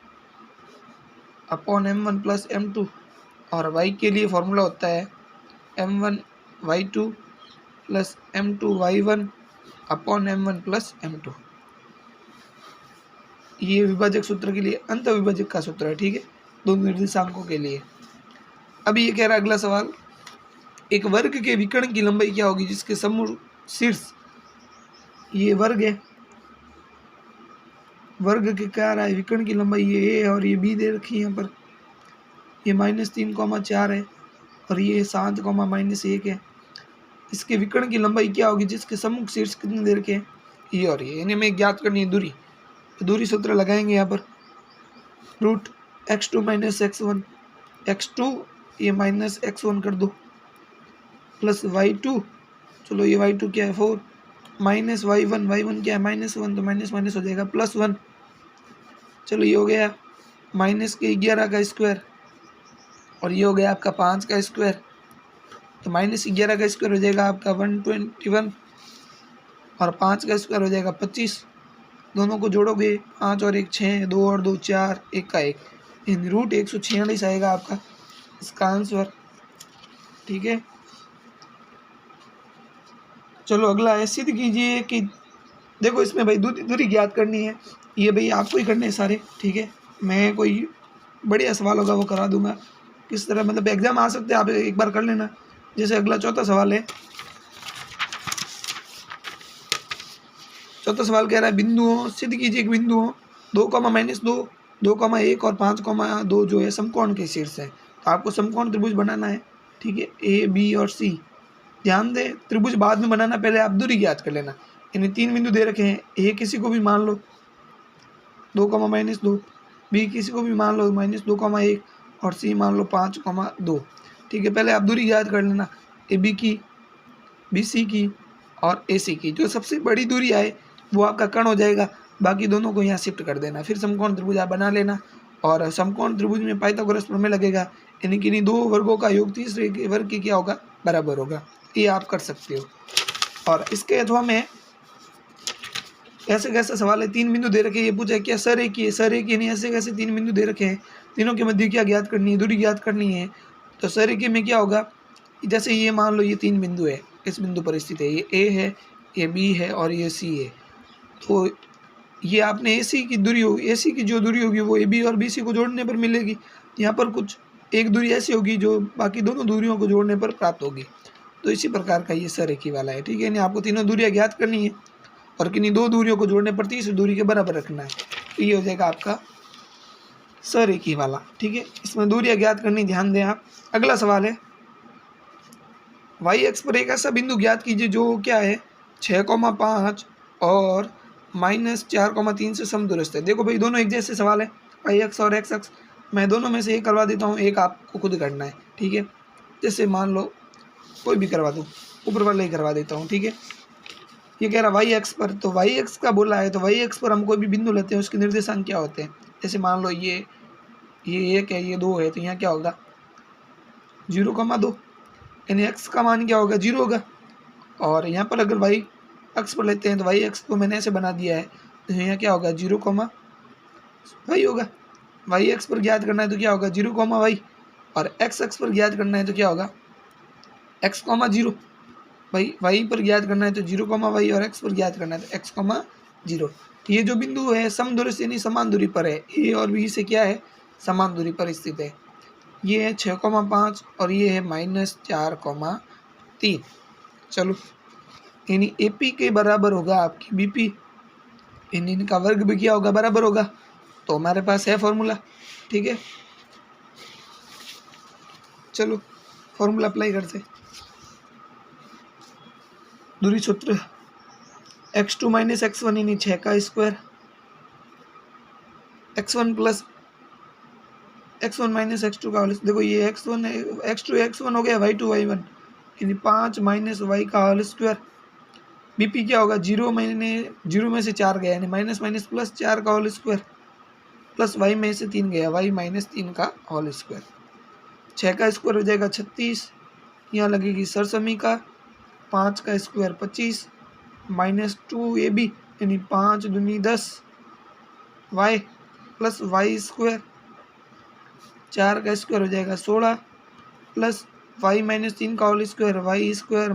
upon m1 plus m2, और y के लिए फॉर्मूला होता है m1 y2 plus m2 y1 upon m1 plus m2। ये विभाजक सूत्र के लिए अंत विभाजक का सूत्र है। ठीक है, दोनों निर्देशांकों के लिए। अभी ये कह रहा है अगला सवाल, एक वर्ग के विकर्ण की लंबाई क्या होगी जिसके समूह शीर्ष, ये वर्ग है, वर्ग के क्या रहा है विकर्ण की लंबाई ये a और ये b दे रखी है यहाँ पर, ये -3,4 है और ये 7,-1 है। इसके विकर्ण की लंबाई क्या होगी जिसके सम्मुख शीर्ष कितने दे रखे हैं ये और ये, यानी हमें ज्ञात करनी है दूरी। तो दूरी सूत्र लगाएंगे यहाँ पर रूट x2 - x1 x2 ये -x1 कर दो प्लस y2, चलो ये y2 क्या है 4 माइनस y1 क्या है -1 तो माइनस माइनस हो जाएगा +1। चलो ये हो गया -11 का स्क्वायर और ये हो गया आपका 5 का स्क्वायर, तो -11 का स्क्वायर हो जाएगा आपका 121 और 5 का स्क्वायर हो जाएगा 25। दोनों को जोड़ोगे 5 और 1 6, 2 और 2 4, 1 का 1, इन रूट 146 आएगा आपका इसका आंसर। ठीक है, चलो अगला है, सिद्ध कीजिए कि देखो इसमें भाई दूरी ज्ञात करनी है, ये भाई आपको ही करने हैं सारे। ठीक है, मैं कोई बढ़िया सवाल होगा वो करा दूंगा, किस तरह मतलब एग्जाम आ सकते हैं, आप एक बार कर लेना। जैसे अगला चौथा सवाल है, चौथा सवाल कह रहा है बिंदुओं, सिद्ध कीजिए कि बिंदुओं 2, -2, 2, 1 और 5, 2 जो है समकोण के शीर्ष है। तो आपको समकोण त्रिभुज बनाना है। ठीक है, ए बी और सी। ध्यान दें, त्रिभुज बाद में बनाना, पहले आप दूरी ज्ञात कर लेना। यानी 3 बिंदु दे रखे हैं, ए किसी को भी मान लो 2, -2, बी किसी को भी मान लो -2, 1 और सी मान लो 5, 2। ठीक है, पहले आप दूरी याद कर लेना, ए बी की, बी सी की और ए सी की। जो सबसे बड़ी दूरी आए वो आपका कर्ण हो जाएगा, बाकी दोनों को यहाँ शिफ्ट कर देना। फिर समकोण त्रिभुज आप बना लेना, और समकोण त्रिभुज में पाइथागोरस प्रमेय लगेगा, यानी कि दो वर्गों का योग तीसरे के वर्ग की क्या होगा, बराबर होगा। ये आप कर सकते हो। और इसके अथवा में ऐसे कैसे सवाल है, 3 बिंदु दे रखे हैं, ये पूछा क्या सर एक ही नहीं, ऐसे कैसे 3 बिंदु दे रखे हैं, तीनों के मध्य क्या ज्ञात करनी है, दूरी ज्ञात करनी है। तो सर एक में क्या होगा, जैसे ये मान लो ये 3 बिंदु है, इस बिंदु पर स्थित है, ये ए है, ये बी है और ये सी है। तो ये आपने ए सी की दूरी होगी, ए सी की जो दूरी होगी वो ए बी और बी सी को जोड़ने पर मिलेगी। यहाँ पर कुछ एक दूरी ऐसी होगी जो बाकी दोनों दूरियों को जोड़ने पर प्राप्त होगी। तो इसी प्रकार का ये सर एक ही वाला है। ठीक है, यानी आपको तीनों दूरियाँ ज्ञात करनी है और किन्हीं दो दूरियों को जोड़ने पर तीसरी दूरी के बराबर रखना है। तो ये हो जाएगा आपका सर एक ही वाला। ठीक है, इसमें दूरियाँ ज्ञात करनी, ध्यान दें आप। अगला सवाल है, वाई एक्स पर एक ऐसा बिंदु ज्ञात कीजिए जो क्या है 6,5 और -4,3 से समदूरस्थ है। देखो भाई दोनों एक जैसे सवाल है, वाई एक्स और एक्स एक्स, मैं दोनों में से एक करवा देता हूँ, एक आपको खुद करना है। ठीक है, जैसे मान लो कोई भी करवा दूँ, ऊपर वाले ही करवा देता हूँ। ठीक है, ये कह रहा वाई एक्स पर, तो वाई एक्स का बोला है, तो वाई एक्स पर हम कोई भी बिंदु लेते हैं, उसके निर्देशांक क्या होते हैं। जैसे मान लो ये 1 है, ये 2 है, तो यहाँ क्या होगा 0,2, यानी एक्स का मान क्या होगा 0 होगा। और यहाँ पर अगर वाई एक्स पर लेते हैं तो वाई एक्स को मैंने ऐसे बना दिया है, तो यहाँ क्या होगा 0, वाई होगा। वाई एक्स पर ज्ञात करना है तो क्या होगा 0, वाई, और एक्स एक्स पर ज्ञात करना है तो क्या होगा x, 0। भाई वाई पर ज्ञात करना है तो 0, वाई, और x पर ज्ञात करना है तो x, 0। ये जो बिंदु है समदूरस्थ यानी समान दूरी पर है, ए और बी से क्या है समान दूरी पर स्थित है। ये है 6,5 और ये है -4,3। चलो, यानी ए पी के बराबर होगा आपकी बी पी, इनका वर्ग भी क्या होगा बराबर होगा। तो हमारे पास है फॉर्मूला। ठीक है, चलो फॉर्मूला अप्लाई करते। दूरी सूत्र x2 - x1 यानी 6 का स्क्वायर, x1 + x1 - x2 का होल। देखो ये x1 है, x2 x1 हो गया, y2 y1 यानी 5 - y का होल स्क्वायर। बीपी क्या होगा 0 में से 4 गया यानी -+4 का होल स्क्वायर, प्लस y में से 3 गया, y -3 का होल स्क्वायर। 6 का स्क्वायर हो जाएगा 36, यहाँ लगेगी सरसमी का, 5 का स्क्वायर 25 -2 AB यानी 5 दूनी 10 y प्लस वाई स्क्वायर, 4 का स्क्वायर हो जाएगा 16 प्लस y -3 का whole square, y square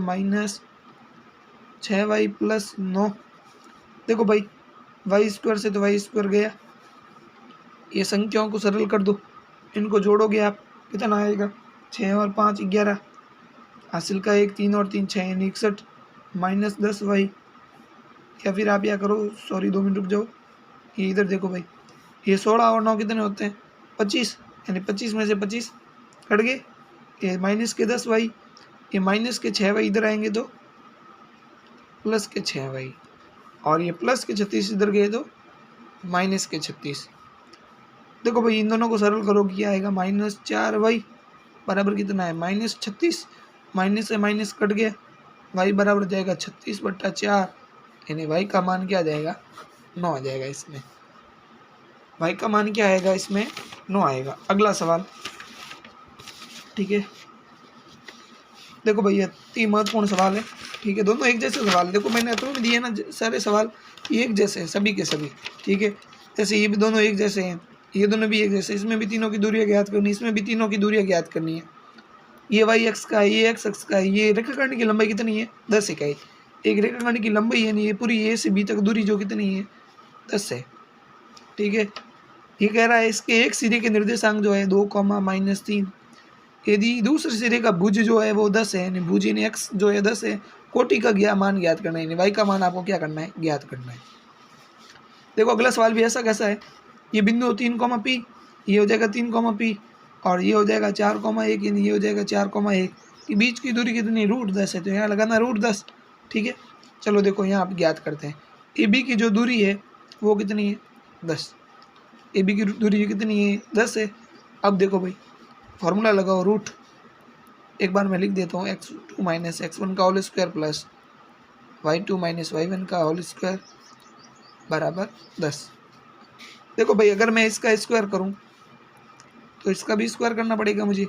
-6y plus 9। देखो भाई वाई स्क्वायर से तो वाई स्क्वायर गया, ये संख्याओं को सरल कर दो, इनको जोड़ोगे आप कितना आएगा 6 और 5 11, हासिल का 1 3 और 3 6 यानी 61 -10y। या फिर आप क्या करो, सॉरी 2 मिनट रुक जाओ, ये इधर देखो भाई, ये 16 और 9 कितने होते हैं 25, यानी 25 में से 25 कट गए, ये माइनस के 10y, ये माइनस के 6y इधर आएंगे तो प्लस के 6y, और ये प्लस के 36 इधर गए तो माइनस के 36। देखो भाई इन दोनों को सरल करो, क्या आएगा -4y बराबर कितना है -36, माइनस से माइनस कट गया, y बराबर जाएगा 36/4, यानी y का मान क्या आ जाएगा 9 आ जाएगा। इसमें y का मान क्या आएगा, इसमें 9 आएगा। अगला सवाल, ठीक है। देखो भैया 3 महत्वपूर्ण सवाल है, ठीक है, दोनों एक जैसे सवाल है। देखो मैंने अतुल में दिए ना सारे सवाल, ये एक जैसे हैं सभी के सभी, ठीक है। जैसे ये भी दोनों एक जैसे हैं, ये दोनों भी एक जैसे, इसमें भी तीनों की दूरियां ज्ञात करनी, इसमें भी तीनों की दूरियां ज्ञात करनी है। ये वाई एक्स का है, ये एक्स एक्स का है। ये रेखाखंड की लंबाई कितनी है? 10 इकाई। एक रेखाखंड की लंबाई है, ये पूरी ए से बी तक दूरी जो कितनी है? 10 है, ठीक है। ये कह रहा है इसके एक सिरे के निर्देशांक जो है 2, -3। यदि दूसरे सिरे का भुज जो है वो 10 है, यानी भुज यानी एक्स जो है 10 है, कोटि का मान ज्ञात करना है, यानी वाई का मान आपको क्या करना है? ज्ञात करना है। देखो अगला सवाल भी ऐसा कैसा है, ये बिंदु 3, पी, ये हो जाएगा 3, पी, और ये हो जाएगा 4, 1, यानी ये हो जाएगा 4, 1 के बीच की दूरी कितनी? √10 है, तो यहाँ लगाना √10, ठीक है। चलो देखो यहाँ आप ज्ञात करते हैं, ए बी की जो दूरी है वो कितनी है? 10। ए बी की दूरी कितनी है? 10 है। अब देखो भाई फार्मूला लगाओ, रूट, एक बार मैं लिख देता हूँ, x2 - x1 का whole square plus y2 - y1 का होल स्क्वायर बराबर 10। देखो भाई अगर मैं इसका स्क्वायर करूँ तो इसका भी स्क्वायर करना पड़ेगा मुझे,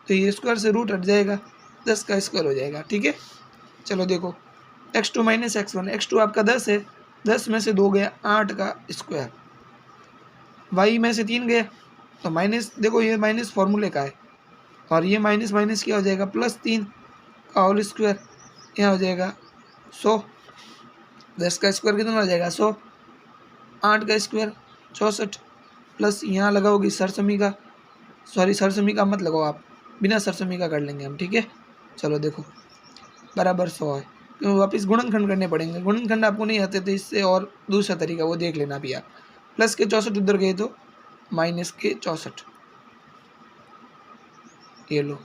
तो ये स्क्वायर से रूट हट जाएगा, 10 का स्क्वायर हो जाएगा, ठीक है। चलो देखो x2 - x1, x2 आपका 10 है, 10 में से 2 गया 8 का स्क्वायर, y में से 3 गया तो माइनस, देखो ये माइनस फार्मूले का है, और ये माइनस माइनस क्या हो जाएगा? +3 का होल स्क्वायर, यहाँ हो जाएगा 100, 10 का स्क्वायर कितना हो जाएगा? 100, 8 का स्क्वायर 64, प्लस यहाँ लगाओगे सरसमी का मत लगाओ आप, बिना सरसमी का कर लेंगे हम, ठीक है। चलो देखो बराबर 100 है, क्यों वापस गुणनखंड करने पड़ेंगे, गुणनखंड आपको नहीं आते तो इससे और दूसरा तरीका वो देख लेना भी आप। प्लस के 64 उधर गए तो माइनस के 64, ये लो,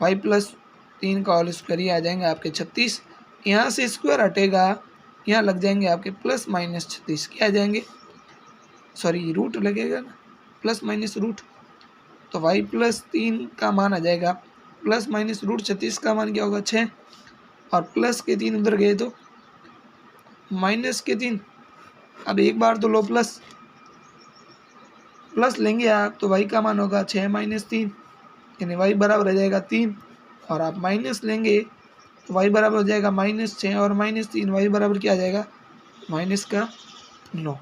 y +3 का होल स्क्वायर, ये आ जाएंगे आपके 36, यहाँ से स्क्वायर हटेगा, यहाँ लग जाएंगे आपके +-36, क्या आ जाएंगे? सॉरी रूट लगेगा ना, +- तो y +3 का मान आ जाएगा +-√36 का मान क्या होगा? 6, और प्लस के 3 उधर गए तो माइनस के 3, अब एक बार तो लो प्लस लेंगे आप तो y का मान होगा 6 - 3, यानी y बराबर हो जाएगा 3, और आप माइनस लेंगे तो y बराबर हो जाएगा -6 और -3, y बराबर क्या आ जाएगा? -9।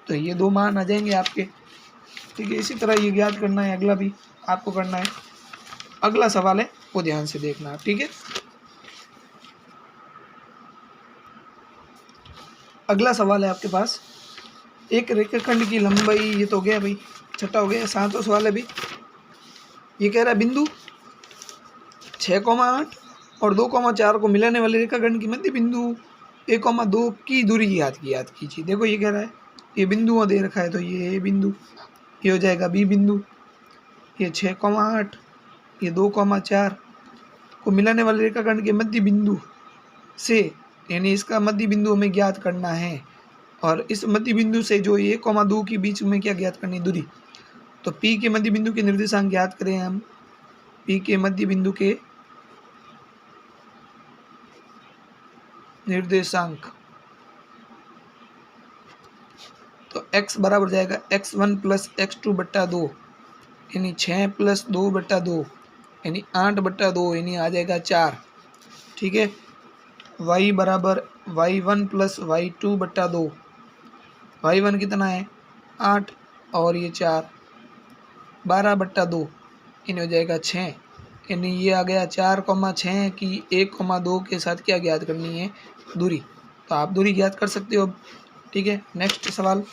तो ये 2 मान आ जाएंगे आपके, ठीक है। इसी तरह ये ज्ञात करना है, अगला भी आपको करना है। अगला सवाल है वो ध्यान से देखना, ठीक है। अगला सवाल है आपके पास, एक रेखाखंड की लंबाई, ये तो हो गया भाई, छठा हो गया, 7वां सवाल है भाई। ये कह रहा है बिंदु 6, 8 और 2, 4 को मिलाने वाले रेखाखंड की मध्य बिंदु 1, 2 की दूरी ज्ञात कीजिए। देखो ये कह रहा है, ये बिंदु दे रखा है, तो ये ए बिंदु, ये हो जाएगा बी बिंदु, ये 6, 8, ये 2, 4 को मिलाने वाले रेखाखंड के मध्य बिंदु से, यानी इसका मध्य बिंदु हमें ज्ञात करना है, और इस मध्य बिंदु से जो 1, 2 के बीच में क्या ज्ञात करनी? दूरी। तो P के मध्य बिंदु के निर्देशांक ज्ञात करें हम, P के मध्य बिंदु के निर्देशांक, तो x बराबर हो जाएगा x1 + x2/2, यानी 6 + 2/2, यानी 8/2, यानी आ जाएगा 4, ठीक है। y बराबर y1 + y2/2, y1 कितना है? 8, और ये 4, 12/2, यानी हो जाएगा 6, यानी ये आ गया 4, 6 की 1, 2 के साथ क्या ज्ञात करनी है? दूरी। तो आप दूरी ज्ञात कर सकते हो, ठीक है। नेक्स्ट सवाल,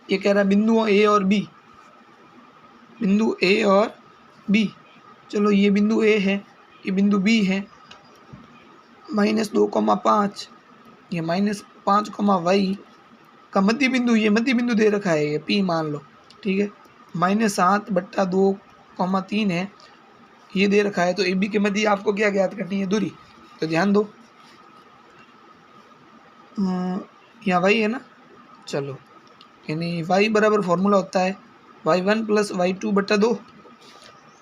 ये कह रहा है बिंदु ए और बी, बिंदु ए और बी, चलो ये बिंदु ए है, ये बिंदु बी है, -2, 5, ये -5, y का मध्य बिंदु, ये मध्य बिंदु दे रखा है, ये P मान लो, ठीक है। -7/2, 3 है, ये दे रखा है, तो ए बी के मध्य आपको क्या ज्ञात करनी है? दूरी। तो ध्यान दो, यहाँ y है ना, चलो, यानी y बराबर फॉर्मूला होता है y1 + y2/2।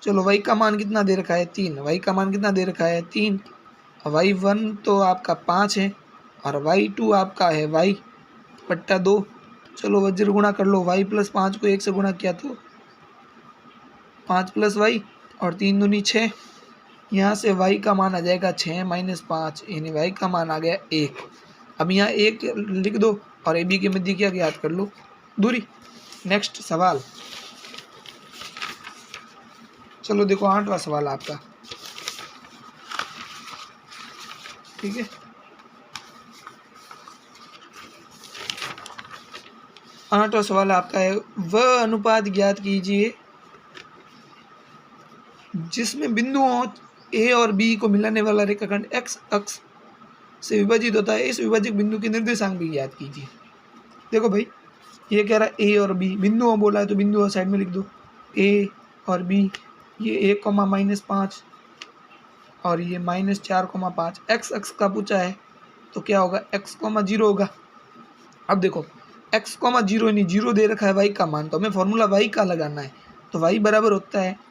चलो y का मान कितना दे रखा है? 3, y का मान कितना दे रखा है? 3, y1 तो आपका 5 है, और y2 आपका है y/2। चलो वज्र गुणा कर लो, y + 5 को 1 से गुणा किया तो 5 + y, और 3 दूनी 6। यहाँ से y का मान आ जाएगा 6 माइनस 5, यानी y का मान आ गया 1। अब यहाँ 1 लिख दो और AB के मध्य क्या ज्ञात कर लो, दूरी। नेक्स्ट सवाल, चलो देखो 8वां सवाल आपका, ठीक है। 8वां सवाल आपका है, वह अनुपात ज्ञात कीजिए जिसमें बिंदुओं A और B को मिलाने वाला रेखाखंड x अक्ष से विभाजित होता है। इस विभाजक बिंदु के निर्देशांक भी ज्ञात कीजिए। देखो भाई, ये कह रहा है A और B, बिंदुओं बोला है तो बिंदुओं साइड में लिख दो, A और B, ये 1,-5 और ये -4,5। x अक्ष का पूछा है तो क्या होगा, x,0 होगा। अब देखो x,0 नहीं, 0 दे रखा है y का मान, तो हमें फॉर्मूला y का लगाना है। तो y बराबर होता है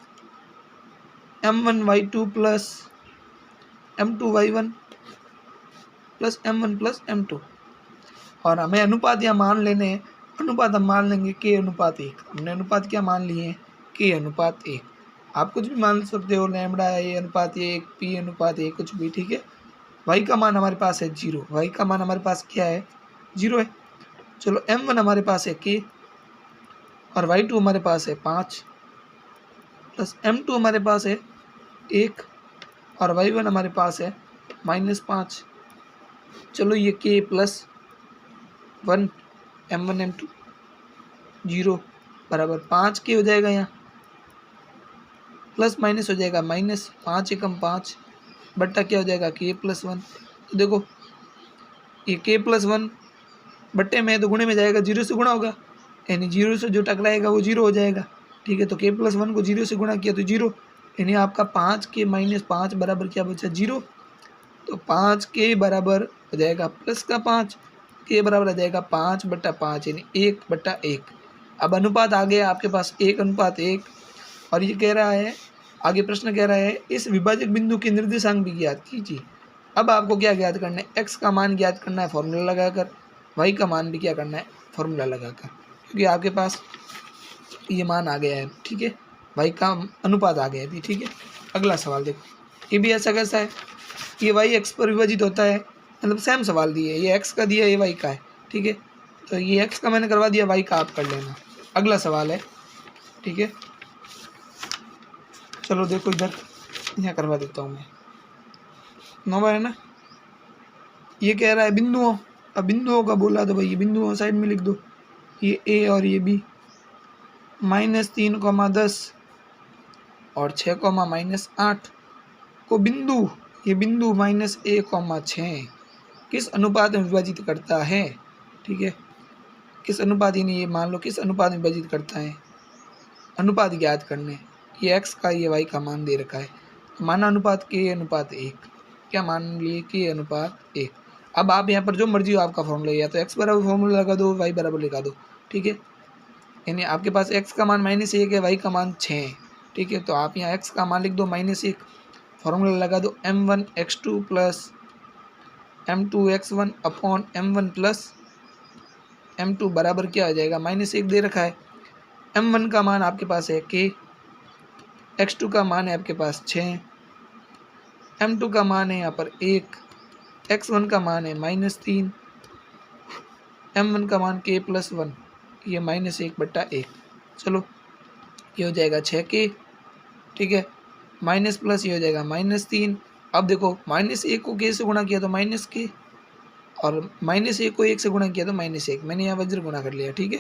m1y2 plus m2y1 plus m1 plus m2। और हमें अनुपात यहाँ मान लेने हैं, अनुपात हम मान लेंगे k अनुपात 1। हमने अनुपात क्या मान लिए हैं, k अनुपात 1। आप कुछ भी मान सकते हो, लैम्बडा a अनुपात 1, p अनुपात 1, कुछ भी, ठीक है। y का मान हमारे पास है 0, y का मान हमारे पास क्या है, 0 है। चलो m1 हमारे पास है k और y2 हमारे पास है 5 प्लस m2 हमारे पास है 1 और y1 हमारे पास है -5। चलो ये k प्लस 1 m1 m2 0 बराबर 5k हो जाएगा, यहाँ प्लस माइनस हो जाएगा माइनस, 5 एकम 5 बट्टा क्या हो जाएगा k प्लस 1। तो देखो ये k प्लस 1 बट्टे में है तो गुणे में जाएगा, 0 से गुणा होगा, यानी 0 से जो टकराएगा वो 0 हो जाएगा, ठीक है। तो k प्लस 1 को 0 से गुणा किया तो 0, यानी आपका 5k माइनस 5 बराबर क्या बचा, 0। तो 5k बराबर हो जाएगा प्लस का 5, k बराबर आ जाएगा 5/5, यानी 1/1। अब अनुपात आ गया आपके पास 1:1। और ये कह रहा है, आगे प्रश्न कह रहा है, इस विभाजक बिंदु के निर्देशांक भी ज्ञात कीजिए। अब आपको क्या ज्ञात करना है, x का मान ज्ञात करना है फॉर्मूला लगाकर, y का मान भी क्या करना है, फॉर्मूला लगाकर, क्योंकि आपके पास ये मान आ गया है, ठीक है। y का अनुपात आ गया है, ठीक है। अगला सवाल देखो, ये भी ऐसा कैसा है, ये y x पर विभाजित होता है, मतलब सेम सवाल दिए, ये x का दिया, ये y का है, ठीक है। तो ये x का मैंने करवा दिया, y का आप कर लेना। अगला सवाल है, ठीक है। चलो देखो इधर, यहाँ करवा देता हूँ मैं, 9 है ना। ये कह रहा है बिंदुओं, अब बिंदुओं का बोला तो भाई ये बिंदुओं साइड में लिख दो, ये a और ये b, -3,10 और 6,-8 को बिंदु, ये बिंदु -1,6 किस अनुपात में विभाजित करता है, ठीक है। किस अनुपात, यानी ये मान लो किस अनुपात में विभाजित करता है, अनुपात ज्ञात करने। ये x का, ये y का मान दे रखा है, माना अनुपात k/1, क्या मान लिए, k/1। अब आप यहाँ पर जो मर्जी हो आपका फॉर्मूला, या तो x बराबर फॉर्मूला लगा दो, y बराबर लगा दो, ठीक है। यानी आपके पास x का मान -1 है, y का मान 6 है, ठीक है। तो आप यहाँ x का मान लिख दो -1, फॉर्मूला लगा दो, m1x2 plus m2x1 upon m1 plus m2 बराबर क्या हो जाएगा, -1 दे रखा है। m1 का मान आपके पास है k, x2 का मान है आपके पास 6, m2 का मान है यहाँ पर 1, x1 का मान है -3, m1 का मान k प्लस 1, ये -1/1। चलो ये हो जाएगा 6k, ठीक है, माइनस प्लस ये हो जाएगा -3। अब देखो -1 को k से गुणा किया तो -k, और -1 को 1 से गुणा किया तो -1। मैंने यहाँ वज्र गुणा कर लिया, ठीक है,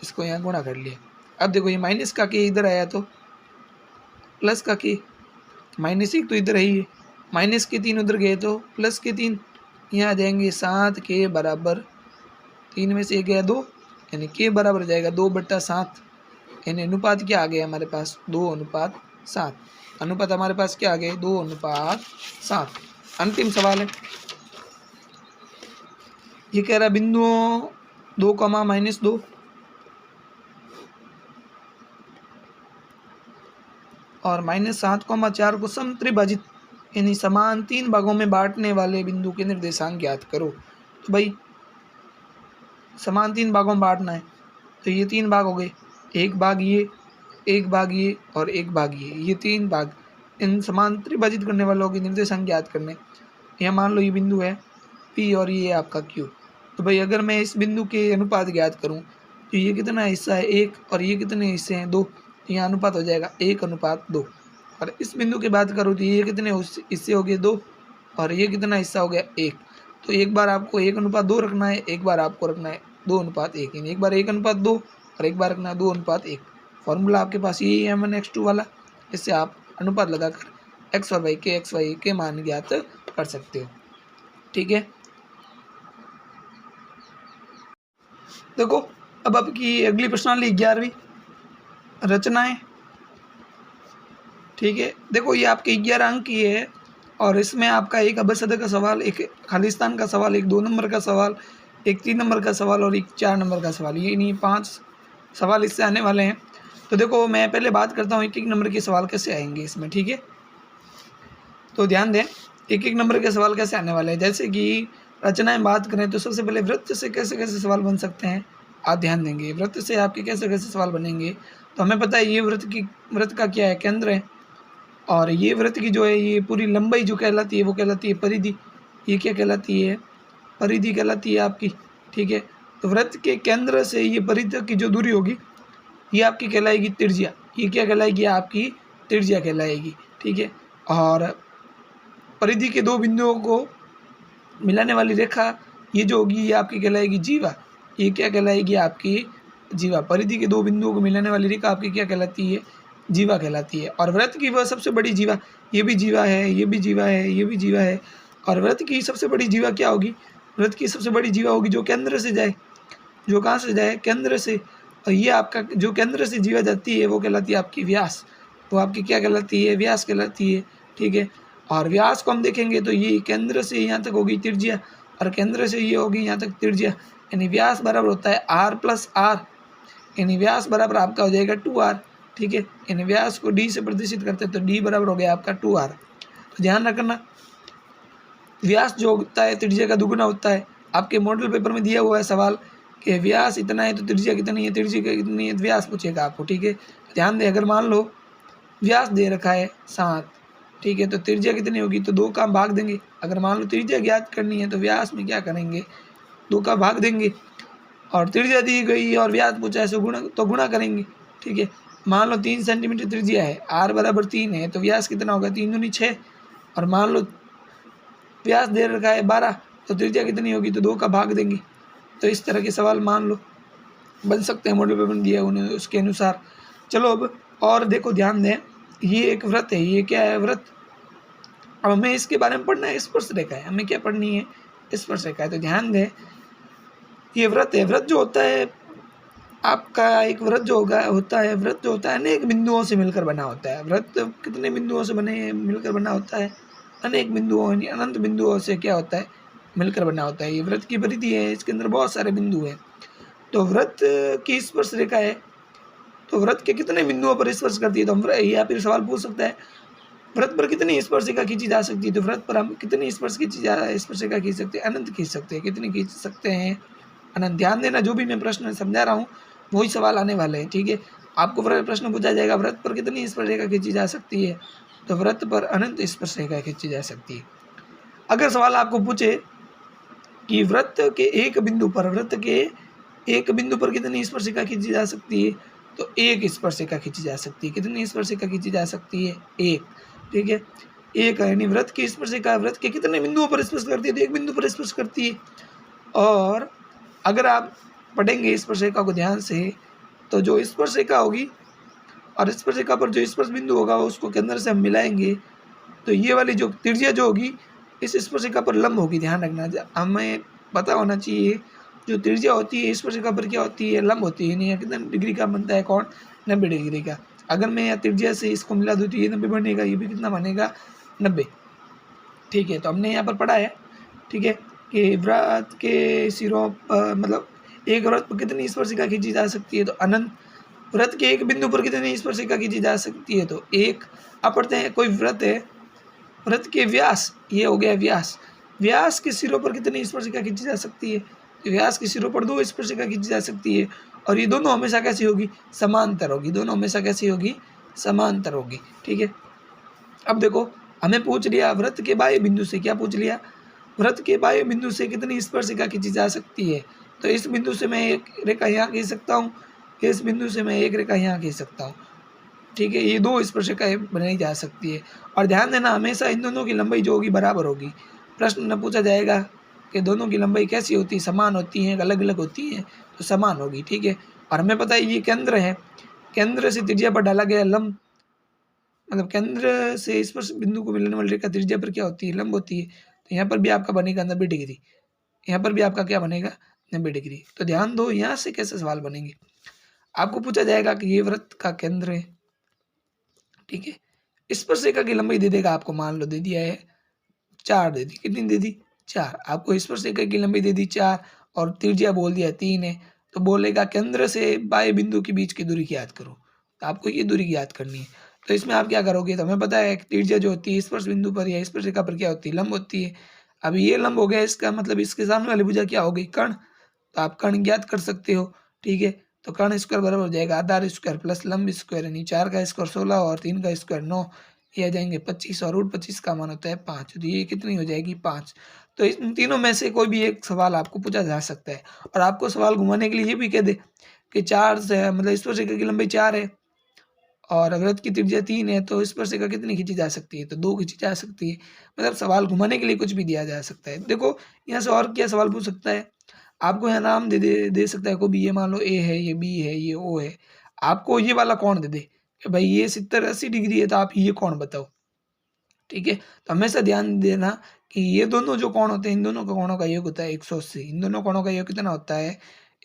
इसको यहाँ गुणा कर लिया। अब देखो ये माइनस का k इधर आया तो प्लस का k, -1 तो इधर है ही, माइनस के 3 उधर गए तो प्लस के 3 यहाँ आ जाएंगे। 7k बराबर 3 में से 1 गया 2, यानी k बराबर हो जाएगा 2/7, यानी अनुपात क्या आ गया हमारे पास, 2:7। अनुपात हमारे पास क्या आ गए, 2:7। अंतिम सवाल है, ये कह रहा है बिंदुओं 2, -2 और -7,4 को समत्रिभाजित यानी समान 3 भागों में बांटने वाले बिंदु के निर्देशांक ज्ञात करो। तो भाई समान 3 भागों में बांटना है, तो ये 3 भाग हो गए, एक भाग ये एक भाग ये और एक भाग ये 3 भाग। इन समांतर विभाजित करने वालों के निर्देशांक ज्ञात करने। यहाँ मान लो ये बिंदु है P और ये आपका Q। तो भाई अगर मैं इस बिंदु के अनुपात ज्ञात करूँ तो ये कितना हिस्सा है 1 और ये कितने हिस्से हैं 2। तो यहाँ अनुपात हो जाएगा 1:2। और इस बिंदु की बात करूँ तो ये कितने हिस्से हो गए 2 और ये कितना हिस्सा हो गया 1। तो एक बार आपको 1:2 रखना है, एक बार आपको रखना है 2:1। यानी एक बार 1:2 और एक बार रखना है 2:1। फॉर्मूला आपके पास यही है M1 X2 वाला। इससे आप अनुपात लगाकर x और y के मान ज्ञात कर सकते हो। ठीक है, देखो अब आपकी अगली प्रश्नावली 11वीं रचनाएं। ठीक है, देखो ये आपके 11 अंक की है और इसमें आपका एक अबसद का सवाल, एक खालिस्तान का सवाल, एक 2 नंबर का सवाल, एक 3 नंबर का सवाल और एक 4 नंबर का सवाल। ये नहीं 5 सवाल इससे आने वाले हैं। तो देखो मैं पहले बात करता हूँ 1-1 नंबर के सवाल कैसे आएंगे इसमें। ठीक है, तो ध्यान दें 1-1 नंबर के सवाल कैसे आने वाले हैं। जैसे कि रचनाएं बात करें तो सबसे पहले वृत्त से कैसे कैसे सवाल बन सकते हैं आप ध्यान देंगे। वृत्त से आपके कैसे कैसे सवाल बनेंगे तो हमें पता है ये वृत्त का क्या है, केंद्र है। और ये वृत्त की जो है ये पूरी लंबाई जो कहलाती है वो कहलाती है परिधि। ये क्या कहलाती है, परिधि कहलाती है आपकी। ठीक है, तो वृत्त के केंद्र से ये परिधि की जो दूरी होगी ये आपकी कहलाएगी त्रिज्या। ये क्या कहलाएगी, आपकी त्रिज्या कहलाएगी। ठीक है, और परिधि के 2 बिंदुओं को मिलाने वाली रेखा ये जो होगी ये आपकी कहलाएगी जीवा। ये क्या कहलाएगी, आपकी जीवा। परिधि के 2 बिंदुओं को मिलाने वाली रेखा आपकी क्या कहलाती है, जीवा कहलाती है। और वृत्त की वह सबसे बड़ी जीवा, ये भी जीवा है, ये भी जीवा है, ये भी जीवा है। और वृत्त की सबसे बड़ी जीवा क्या होगी, वृत्त की सबसे बड़ी जीवा होगी जो केंद्र से जाए, जो कहाँ से जाए, केंद्र से। और ये आपका जो केंद्र से जीवा जाती है वो कहलाती है आपकी व्यास। वो आपकी क्या कहलाती है, व्यास कहलाती है। ठीक है, और व्यास को हम देखेंगे तो ये केंद्र से यहाँ तक होगी त्रिज्या और केंद्र से ये होगी यहाँ तक त्रिज्या। यानी व्यास बराबर होता है R+R। यानी व्यास बराबर आपका हो जाएगा 2R। ठीक है, यानी व्यास को D से प्रदर्शित करते हैं तो D बराबर हो गया आपका 2R। तो ध्यान रखना व्यास जो होता है त्रिज्या का दुगुना होता है। आपके मॉडल पेपर में दिया हुआ है सवाल कि व्यास इतना है तो त्रिज्या कितनी है, त्रिज्या कितनी है, व्यास पूछेगा आपको। ठीक है, ध्यान दें अगर मान लो व्यास दे रखा है 7, ठीक है, तो त्रिज्या कितनी होगी तो 2 का भाग देंगे। अगर मान लो त्रिज्या ज्ञात करनी है तो व्यास में क्या करेंगे, 2 का भाग देंगे। और त्रिज्या दी गई और व्यास पूछा है तो गुणा करेंगे। ठीक है, मान लो 3 सेंटीमीटर त्रिज्या है, R बराबर 3 है तो व्यास कितना होगा, 3 दूनी 6। और मान लो व्यास दे रखा है 12 तो त्रिज्या कितनी होगी तो 2 का भाग देंगे। तो इस तरह के सवाल मान लो बन सकते हैं मॉडल पेपर में दिया उन्हें उसके अनुसार। चलो अब और देखो ध्यान दें, ये एक वृत्त है, ये क्या है, वृत्त। अब हमें इसके बारे में पढ़ना है, स्पर्श रेखा है, हमें क्या पढ़नी है, स्पर्श रेखा है। तो ध्यान दें ये वृत्त है। वृत्त जो होता है आपका एक वृत्त जो होता है वृत्त जो होता है अनेक बिंदुओं से मिलकर बना होता है। वृत्त कितने बिंदुओं से मिलकर बना होता है, अनेक बिंदुओं यानी अनंत बिंदुओं से क्या होता है, मिलकर बना होता है। ये वृत्त की परिधि है, इसके अंदर बहुत सारे बिंदु हैं। तो वृत्त की स्पर्श रेखा है तो वृत्त के कितने बिंदुओं पर स्पर्श करती है। तो ये आप सवाल पूछ सकता है वृत्त पर कितनी स्पर्श रेखा खींची जा सकती है। तो वृत्त पर हम कितनी स्पर्श रेखा खींच सकते हैं, अनंत खींच सकते हैं। कितनी खींच सकते हैं, अनंत। ध्यान देना जो भी मैं प्रश्न समझा रहा हूँ वही सवाल आने वाले हैं। ठीक है, आपको प्रश्न पूछा जाएगा वृत्त पर कितनी स्पर्श रेखा खींची जा सकती है, तो वृत्त पर अनंत स्पर्श रेखा खींची जा सकती है। अगर सवाल आपको पूछे कि वृत्त के एक बिंदु पर कितनी स्पर्श रेखा खींची जा सकती है, तो 1 स्पर्श रेखा खींची जा सकती है। कितनी स्पर्श रेखा खींची जा सकती है, 1। ठीक है, 1 यानी वृत्त की स्पर्श रेखा वृत्त के कितने बिंदुओं पर स्पर्श करती है, तो 1 बिंदु पर स्पर्श करती है। और अगर आप पढ़ेंगे स्पर्श रेखा को ध्यान से तो जो स्पर्श रेखा होगी और स्पर्श रेखा पर जो स्पर्श बिंदु होगा उसको केंद्र से हम मिलाएंगे तो ये वाली जो त्रिज्या जो होगी इस स्पर्श रेखा पर लंब होगी। ध्यान रखना, हमें पता होना चाहिए जो त्रिज्या होती है स्पर्श रेखा पर क्या होती है, लंब होती है। नहीं कितना डिग्री का बनता है कौन, 90 डिग्री का। अगर मैं यहाँ त्रिज्या से इसको मिला दूँ तो ये 90 बनेगा, ये भी कितना बनेगा, 90। ठीक है, तो हमने यहाँ पर पढ़ा है ठीक है कि वृत्त के सिरों पर मतलब एक वृत्त पर कितनी स्पर्श रेखा खींची जा सकती है, तो अनंत। वृत्त के एक बिंदु पर कितनी स्पर्श रेखा खींची जा सकती है, तो 1। अब पढ़ते हैं कोई वृत्त है, वृत्त के व्यास, ये हो गया व्यास, व्यास के सिरों पर कितनी स्पर्श रेखा खींची जा सकती है, तो व्यास के सिरों पर 2 स्पर्श रेखा खींची जा सकती है। और ये दोनों हमेशा कैसी होगी, समांतर होगी, दोनों हमेशा कैसी होगी, समांतर होगी। ठीक है, अब देखो हमें पूछ लिया वृत्त के बाह्य बिंदु से, क्या पूछ लिया, वृत्त के बाह्य बिंदु से कितनी स्पर्शिका खींची जा सकती है। तो इस बिंदु से मैं एक रेखा यहाँ खींच सकता हूँ, इस बिंदु से मैं एक रेखा यहाँ खींच सकता हूँ। ठीक है, ये दो स्पर्शिकाएँ बनाई जा सकती है। और ध्यान देना हमेशा इन दोनों की लंबाई जो होगी बराबर होगी। प्रश्न में पूछा जाएगा कि दोनों की लंबाई कैसी होती है, समान होती है, अलग अलग होती है, तो समान होगी। ठीक है, और हमें पता है ये केंद्र है, केंद्र से त्रिज्या पर डाला गया लंब, मतलब केंद्र से स्पर्श बिंदु को मिलने वाली रेखा त्रिज्या पर क्या होती है, लंब होती है। तो यहाँ पर भी आपका बनेगा 90 डिग्री, यहाँ पर भी आपका क्या बनेगा 90 डिग्री। तो ध्यान दो यहाँ से कैसे सवाल बनेंगे, आपको पूछा जाएगा कि ये वृत्त का केंद्र है। ठीक है, स्पर्शिका की लंबाई दे देगा आपको, मान लो दे दिया है 4 दे दी, कितनी दे दी 4, आपको स्पर्शिका की लंबाई दे दी 4 और त्रिज्या बोल दिया 3 है। तो बोलेगा केंद्र से बाह्य बिंदु के बीच की दूरी ज्ञात करो, तो आपको ये दूरी ज्ञात करनी है। तो इसमें आप क्या करोगे, तो हमें पता है त्रिज्या जो होती है स्पर्श बिंदु पर या स्पर्शिका पर क्या होती है, लंब होती है। अब ये लंब हो गया, इसका मतलब इसके सामने वाली भुजा क्या हो गई, कर्ण, तो आप कर्ण ज्ञात कर सकते हो। ठीक है, तो कर्ण स्क्वायर बराबर हो जाएगा आधार स्क्वायर प्लस लंब स्क्वायर, यानी 4 का स्क्वायर 16 और 3 का स्क्वायर 9, ये आ जाएंगे 25 और √25 का मान होता है 5, तो ये कितनी हो जाएगी 5। तो इन तीनों में से कोई भी एक सवाल आपको पूछा जा सकता है। और आपको सवाल घुमाने के लिए ये भी कह दे कि 4 से मतलब स्पर्शिका की लंबाई 4 है और वृत्त की त्रिज्या 3 है, तो स्पर्शिका कितनी खींची जा सकती है, तो 2 खींची जा सकती है। मतलब सवाल घुमाने के लिए कुछ भी दिया जा सकता है। देखो यहाँ से और क्या सवाल पूछ सकता है, आपको यहाँ नाम दे सकता है, को भी ये मान लो ए है, ये बी है, ये ओ है, आपको ये वाला कौन दे दे कि भाई ये 70-80 डिग्री है, तो आप ये कौन बताओ। ठीक है, तो हमेशा ध्यान देना कि ये दोनों जो कोण होते हैं, इन दोनों का कोणों का योग होता है 180, इन दोनों कोणों का योग कितना होता है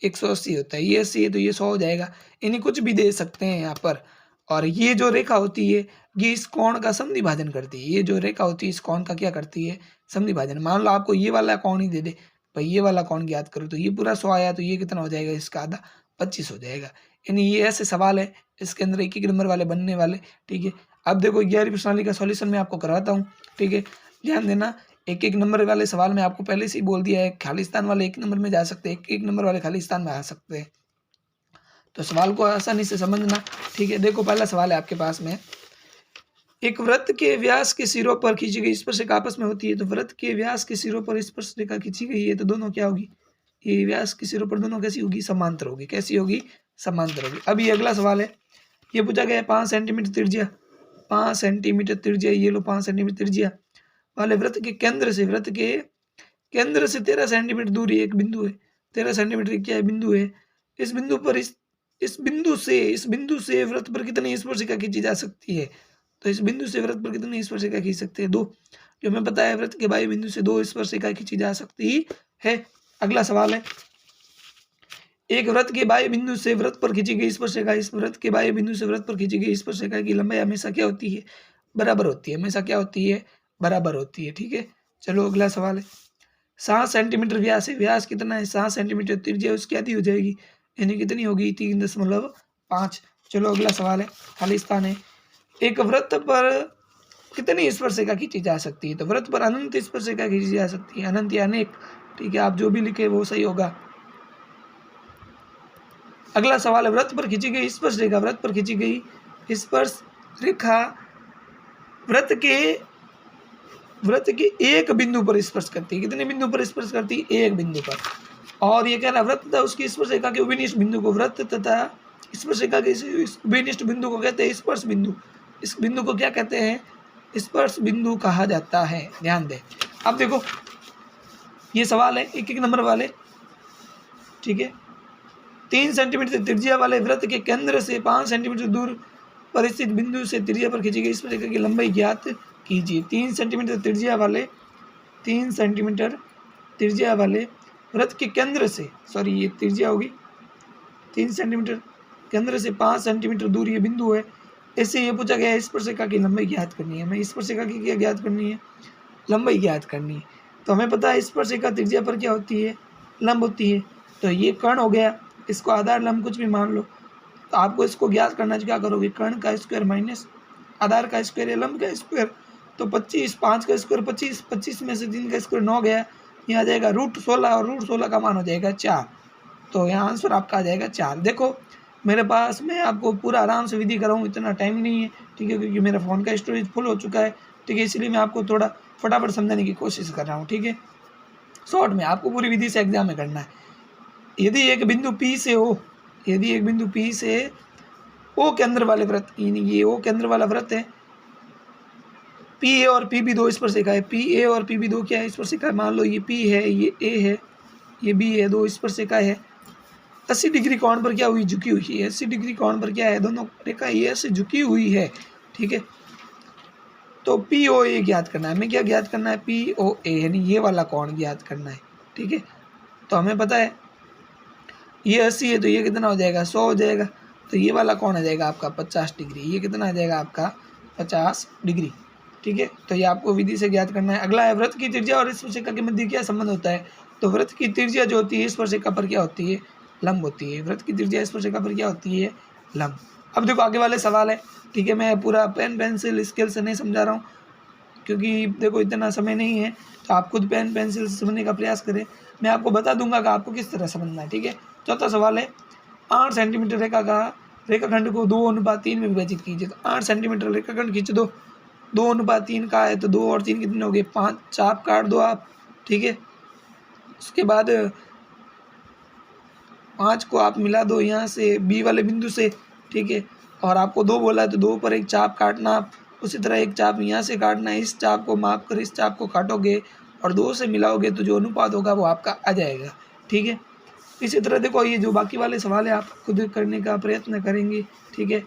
180 होता है। ये 80 है तो ये 100 हो जाएगा, यानी कुछ भी दे सकते हैं यहाँ पर। और ये जो रेखा होती है ये इस कोण का समद्विभाजन करती है, ये जो रेखा होती है इस कोण का क्या करती है, समद्विभाजन। मान लो आपको ये वाला कोण ही दे दे, भाई ये वाला कोण ज्ञात करो, तो ये पूरा 100 आया, तो ये कितना हो जाएगा, इसका आधा 25 हो जाएगा। यानी ये ऐसे सवाल है, इसके अंदर एक नंबर वाले बनने वाले। ठीक है, अब देखो 11वीं प्रश्नावली का सॉल्यूशन मैं आपको करवाता हूँ। ठीक है, ध्यान देना, एक नंबर वाले सवाल में आपको पहले से ही बोल दिया है, खालिस्तान वाले 1 नंबर में जा सकते हैं, 1 नंबर वाले खालिस्तान में आ सकते हैं। तो सवाल को आसानी से समझना। ठीक है, देखो पहला सवाल है आपके पास में, एक वृत्त के व्यास के सिरों पर खींची गई स्पर्शिका आपस में होती है। तो वृत्त के व्यास के सिरों पर स्पर्शिका खींची गई है, तो दोनों क्या होगी, ये व्यास के सिरों पर दोनों कैसी होगी, समांतर होगी। कैसी होगी, समांतर होगी। अब ये अगला सवाल है, ये पूछा गया है 5 सेंटीमीटर त्रिज्या, 5 सेंटीमीटर त्रिज्या, ये लो 5 सेंटीमीटर त्रिज्या वाले वृत्त के केंद्र से 13 सेंटीमीटर दूरी एक बिंदु है, 13 सेंटीमीटर क्या है, बिंदु है। इस बिंदु पर इस बिंदु से वृत्त पर कितनी स्पर्शिका खींची जा सकती है। तो इस बिंदु से वृत्त पर कितनी स्पर्शिका खींच सकते हैं, 2। जो हमें पता है वृत्त के बाह्य बिंदु से 2 स्पर्शिका खींची जा सकती है। अगला सवाल है, एक वृत्त के बाह्य बिंदु से वृत्त पर खींची गई स्पर्शिका, इस वृत्त के बाह्य बिंदु से वृत्त पर खींची गई स्पर्शिका की लंबाई हमेशा क्या होती है, बराबर होती है। हमेशा क्या होती है, बराबर होती है। ठीक है, चलो अगला सवाल है, 7 सेंटीमीटर व्यास है, व्यास कितना है 7 सेंटीमीटर, त्रिज्या उसकी आधी हो जाएगी, यानी कितनी होगी 3.5। चलो अगला सवाल है, खालिस्तान है, एक वृत्त पर कितनी स्पर्शिका खींची जा सकती है। तो वृत्त पर अनंत स्पर्शिका खींची जा सकती है, अनंत या अनेक। ठीक है, आप जो भी लिखे वो सही होगा। अगला सवाल है, वृत्त पर खींची गई स्पर्श रेखा, वृत्त पर खींची गई स्पर्श रेखा वृत्त के एक बिंदु पर स्पर्श करती है। कितने बिंदु पर स्पर्श करती है, एक बिंदु पर। और ये कहना वृत्त तथा उसकी स्पर्श रेखा के उभयनिष्ठ बिंदु को, वृत्त तथा स्पर्श रेखा के उभयनिष्ठ बिंदु को कहते हैं स्पर्श बिंदु। इस बिंदु को क्या कहते हैं, स्पर्श बिंदु कहा जाता है। ध्यान दें, अब देखो ये सवाल है 1 नंबर वाले। ठीक है, 3 सेंटीमीटर त्रिज्या वाले वृत्त के केंद्र से 5 सेंटीमीटर दूर पर स्थित बिंदु से त्रिज्या पर खींची गई स्पर्शिका की लंबाई ज्ञात कीजिए। 3 सेंटीमीटर त्रिज्या वाले वृत्त के केंद्र से, सॉरी ये त्रिज्या होगी, 3 सेंटीमीटर केंद्र से 5 सेंटीमीटर दूर ये बिंदु है। इससे ये पूछा गया है स्पर्शिका की लंबाई ज्ञात करनी है। हमें स्पर्शिका की क्या ज्ञात करनी है, लंबाई ज्ञात करनी है। तो हमें पता है स्पर्शिका त्रिज्या पर क्या होती है, लंब होती है। तो ये कर्ण हो गया, इसको आधार लंब कुछ भी मान लो। तो आपको इसको ज्ञात करना है, क्या करोगे, कर्ण का स्क्वायर माइनस आधार का स्क्वायर या लंब का स्क्वायर। तो 25, 5 का स्क्वायर 25, 25 में से 3 का स्क्वायर 9 गया, यहाँ आ जाएगा √16 और √16 का मान हो जाएगा 4। तो यहाँ आंसर आपका आ जाएगा 4। देखो मेरे पास, मैं आपको पूरा आराम से विधि कराऊँ इतना टाइम नहीं है, ठीक है, क्योंकि मेरा फ़ोन का स्टोरेज फुल हो चुका है, ठीक है, इसलिए मैं आपको थोड़ा फटाफट समझाने की कोशिश कर रहा हूँ, ठीक है। शॉर्ट में आपको पूरी विधि से एग्जाम में करना है। यदि एक बिंदु P से O, यदि एक बिंदु P से O के अंदर वाले वृत्त, ये O के अंदर वाला वृत्त है, पी ए और पी बी दो स्पर्शिका है, पी ए और पी बी दो क्या है, स्पर्शिका है। मान लो ये P है, ये A है, ये B है, दो स्पर्शिका है। 80 डिग्री कोण पर क्या हुई, झुकी हुई है। 80 डिग्री कोण पर क्या है, दोनों रेखा ये ऐसे झुकी हुई है, ठीक है। तो पी ओ ए ज्ञात करना है, हमें क्या ज्ञात करना है, पी ओ ए, यानी ये वाला कोण ज्ञात करना है, ठीक है। तो हमें पता है ये 80 है, तो ये कितना हो जाएगा, 100 हो जाएगा। तो ये वाला कोण आ जाएगा आपका 50 डिग्री, ये कितना आ जाएगा आपका 50 डिग्री, ठीक है। तो ये आपको विधि से ज्ञात करना है। अगला है वृत्त की त्रिज्या और स्पर्शिका के मध्य क्या संबंध होता है। तो वृत्त की त्रिज्या जो होती है स्पर्शिका पर क्या होती है, लंब होती है। वृत्त की त्रिज्या स्पर्शिका पर क्या होती है, लंब। अब देखो आगे वाले सवाल है, ठीक है। मैं पूरा पेन पेंसिल स्केल से नहीं समझा रहा हूँ, क्योंकि देखो इतना समय नहीं है, तो आप खुद पेन पेंसिल से समझने का प्रयास करें। मैं आपको बता दूंगा कि आपको किस तरह समझना है, ठीक है। चौथा सवाल है, 8 सेंटीमीटर रेखाखंड को 2:3 में विभाजित कीजिए। तो 8 सेंटीमीटर रेखाखंड खींच दो, 2:3 का है, तो 2 और 3 कितने हो गए, 5, चाप काट दो आप, ठीक है। उसके बाद 5 को आप मिला दो यहाँ से बी वाले बिंदु से, ठीक है। और आपको 2 बोला है, तो 2 पर एक चाप काटना आप, उसी तरह एक चाप यहाँ से काटना है। इस चाप को माप कर इस चाप को काटोगे और 2 से मिलाओगे, तो जो अनुपात होगा वो आपका आ जाएगा, ठीक है। इसी तरह देखो ये जो बाकी वाले सवाल है आप खुद करने का प्रयत्न करेंगे, ठीक है।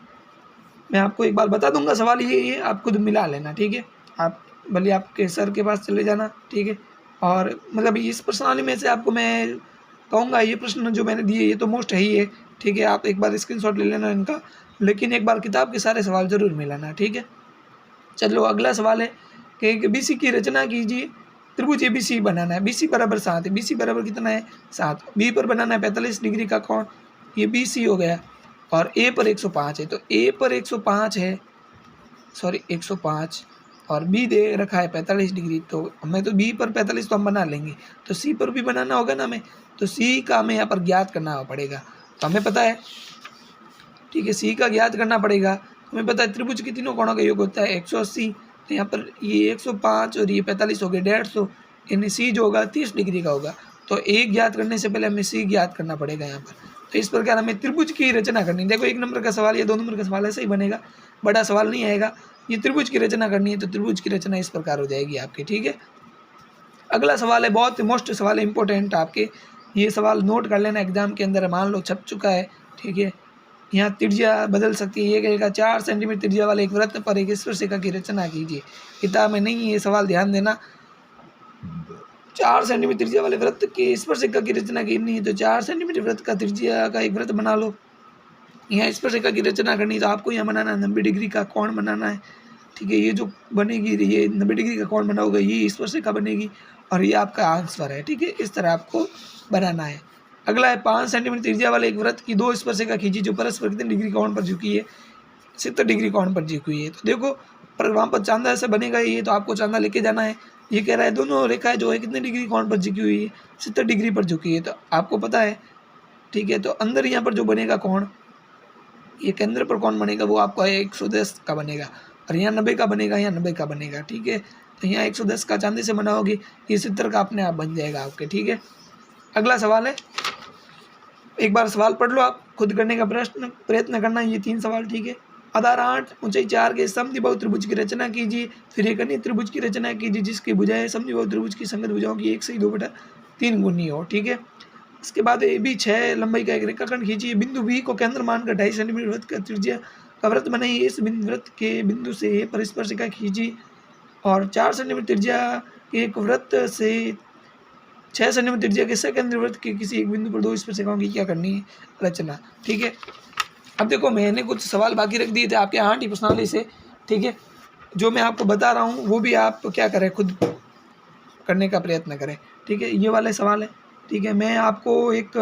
मैं आपको एक बार बता दूंगा सवाल ये आप खुद मिला लेना, ठीक है। आप भले आपके सर के पास चले जाना, ठीक है। और मतलब इस प्रश्नावली में से आपको मैं कहूँगा ये प्रश्न जो मैंने दिए ये तो मोस्ट है ही है, ठीक है। आप एक बार स्क्रीनशॉट ले लेना इनका, लेकिन एक बार किताब के सारे सवाल जरूर मिलाना, ठीक है। चलो अगला सवाल है कि BC की रचना कीजिए। त्रिभुज ABC बनाना है, BC बराबर 7 है। BC बराबर कितना है, 7। B पर बनाना है 45 डिग्री का कोण, ये BC हो गया। और A पर 105 है, तो A पर 105 है, सॉरी 105, और B दे रखा है 45 डिग्री। तो हमें तो B पर 45 तो हम बना लेंगे, तो C पर भी बनाना होगा ना हमें, तो C का हमें यहाँ पर ज्ञात करना पड़ेगा। तो हमें पता है, ठीक है, C का ज्ञात करना पड़ेगा। हमें पता है त्रिभुज के तीनों कोणों का योग होता है 180, तो यहाँ पर ये 105 और ये 45 हो गए 150, यानी C जो होगा 30 डिग्री का होगा। तो A ज्ञात करने से पहले हमें C ज्ञात करना पड़ेगा यहाँ पर। तो इस प्रकार हमें त्रिभुज की रचना करनी है। देखो 1 नंबर का सवाल या 2 नंबर का सवाल ऐसे ही बनेगा, बड़ा सवाल नहीं आएगा। ये त्रिभुज की रचना करनी है, तो त्रिभुज की रचना इस प्रकार हो जाएगी आपकी, ठीक है। अगला सवाल है, बहुत मोस्ट सवाल है, इंपॉर्टेंट आपके, ये सवाल नोट कर लेना एग्जाम के अंदर, मान लो छप चुका है, ठीक है। यहाँ त्रिज्या बदल सकती है। ये कहेगा 4 सेंटीमीटर त्रिज्या वाले एक वृत्त पर एक स्पर्शिका की रचना कीजिए। किताब में नहीं है ये सवाल, ध्यान देना। 4 सेंटीमीटर त्रिज्या वाले वृत्त की स्पर्शिका की रचना करनी है, तो 4 सेंटीमीटर वृत्त का त्रिज्या का एक वृत्त बना लो। यहाँ स्पर्शिका की रचना करनी है, तो आपको यहाँ बनाना है 90 डिग्री का कोण बनाना है, ठीक है। ये जो बनेगी, ये 90 डिग्री का कोण बना होगा, ये स्पर्शिका बनेगी और ये आपका आंसर है, ठीक है। इस तरह आपको बनाना है। अगला है 5 सेंटीमीटर त्रिज्या वाले एक वृत्त की 2 स्पर्शिका खींची जो परस्पर कितने डिग्री कोण पर झुकी है, 70 डिग्री कोण पर झुकी हुई है। तो देखो पर वहाँ पर चांदा ऐसे बनेगा, ये तो आपको चांदा लेके जाना है। ये कह रहा है दोनों रेखाएं जो है कितने डिग्री कोण पर झुकी हुई है, 70 डिग्री पर झुकी है। तो आपको पता है, ठीक है। तो अंदर यहाँ पर जो बनेगा कोण, ये केंद्र पर कोण बनेगा वो आपको 110 का बनेगा, और यहाँ 90 का बनेगा, यहाँ 90 का बनेगा, ठीक है। तो यहाँ 110 का चांदी से बनाओगे, ये 70 का अपने आप बन जाएगा आपके, ठीक है। अगला सवाल है, एक बार सवाल पढ़ लो, आप खुद करने का प्रयत्न करना। ये 3 सवाल, ठीक है। आधार 8 ऊंचाई 4 के समद्विबाहु त्रिभुज की रचना कीजिए। फिर एक अन्य त्रिभुज की रचना कीजिए जिसकी भुजाएं समद्विबाहु त्रिभुज की संगत भुजाओं की 1 से 2/3 गुनी हो, ठीक है। इसके बाद AB 6 लंबाई का एक रेखाखंड खींचिए। बिंदु B को केंद्र मानकर 2.5 सेंटीमीटर वृत्त का त्रिज्या का वृत्त बनाइए। इस वृत्त के बिंदु से A पर स्पर्शिका खींचिए और 4 सेंटीमीटर त्रिज्या के एक वृत्त से 6 सेंटीमीटर त्रिज्या के सकेंद्र वृत्त के किसी एक बिंदु पर 2 स्पर्शिकाओं की क्या करनी है, रचना, ठीक है। अब देखो मैंने कुछ सवाल बाकी रख दिए थे आपके 8 ही प्रश्नावली से, ठीक है। जो मैं आपको बता रहा हूँ वो भी आप क्या करें, खुद करने का प्रयत्न करें, ठीक है। ये वाले सवाल है, ठीक है। मैं आपको एक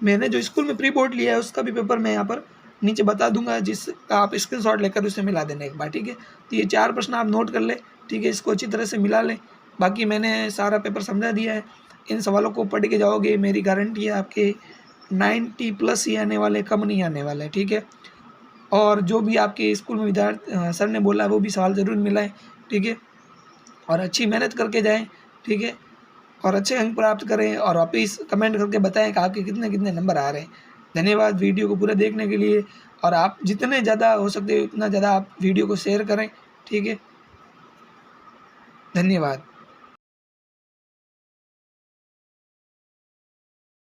मैंने जो स्कूल में प्री बोर्ड लिया है उसका भी पेपर मैं यहाँ पर नीचे बता दूंगा, जिसका आप स्क्रीनशॉट लेकर उसे मिला देना एक बार, ठीक है। तो ये 4 प्रश्न आप नोट कर लें, ठीक है। इसको अच्छी तरह से मिला लें। बाकी मैंने सारा पेपर समझा दिया है। इन सवालों को पढ़ के जाओगे, मेरी गारंटी है आपके 90 प्लस ही आने वाले, कम नहीं आने वाले, ठीक है। और जो भी आपके स्कूल में विद्यार्थी सर ने बोला वो भी सवाल ज़रूर मिलाएं, ठीक है। और अच्छी मेहनत करके जाएं, ठीक है, और अच्छे अंक प्राप्त करें और वापिस कमेंट करके बताएं कि आपके कितने कितने नंबर आ रहे हैं। धन्यवाद वीडियो को पूरा देखने के लिए, और आप जितने ज़्यादा हो सकते उतना ज़्यादा आप वीडियो को शेयर करें, ठीक है। धन्यवाद।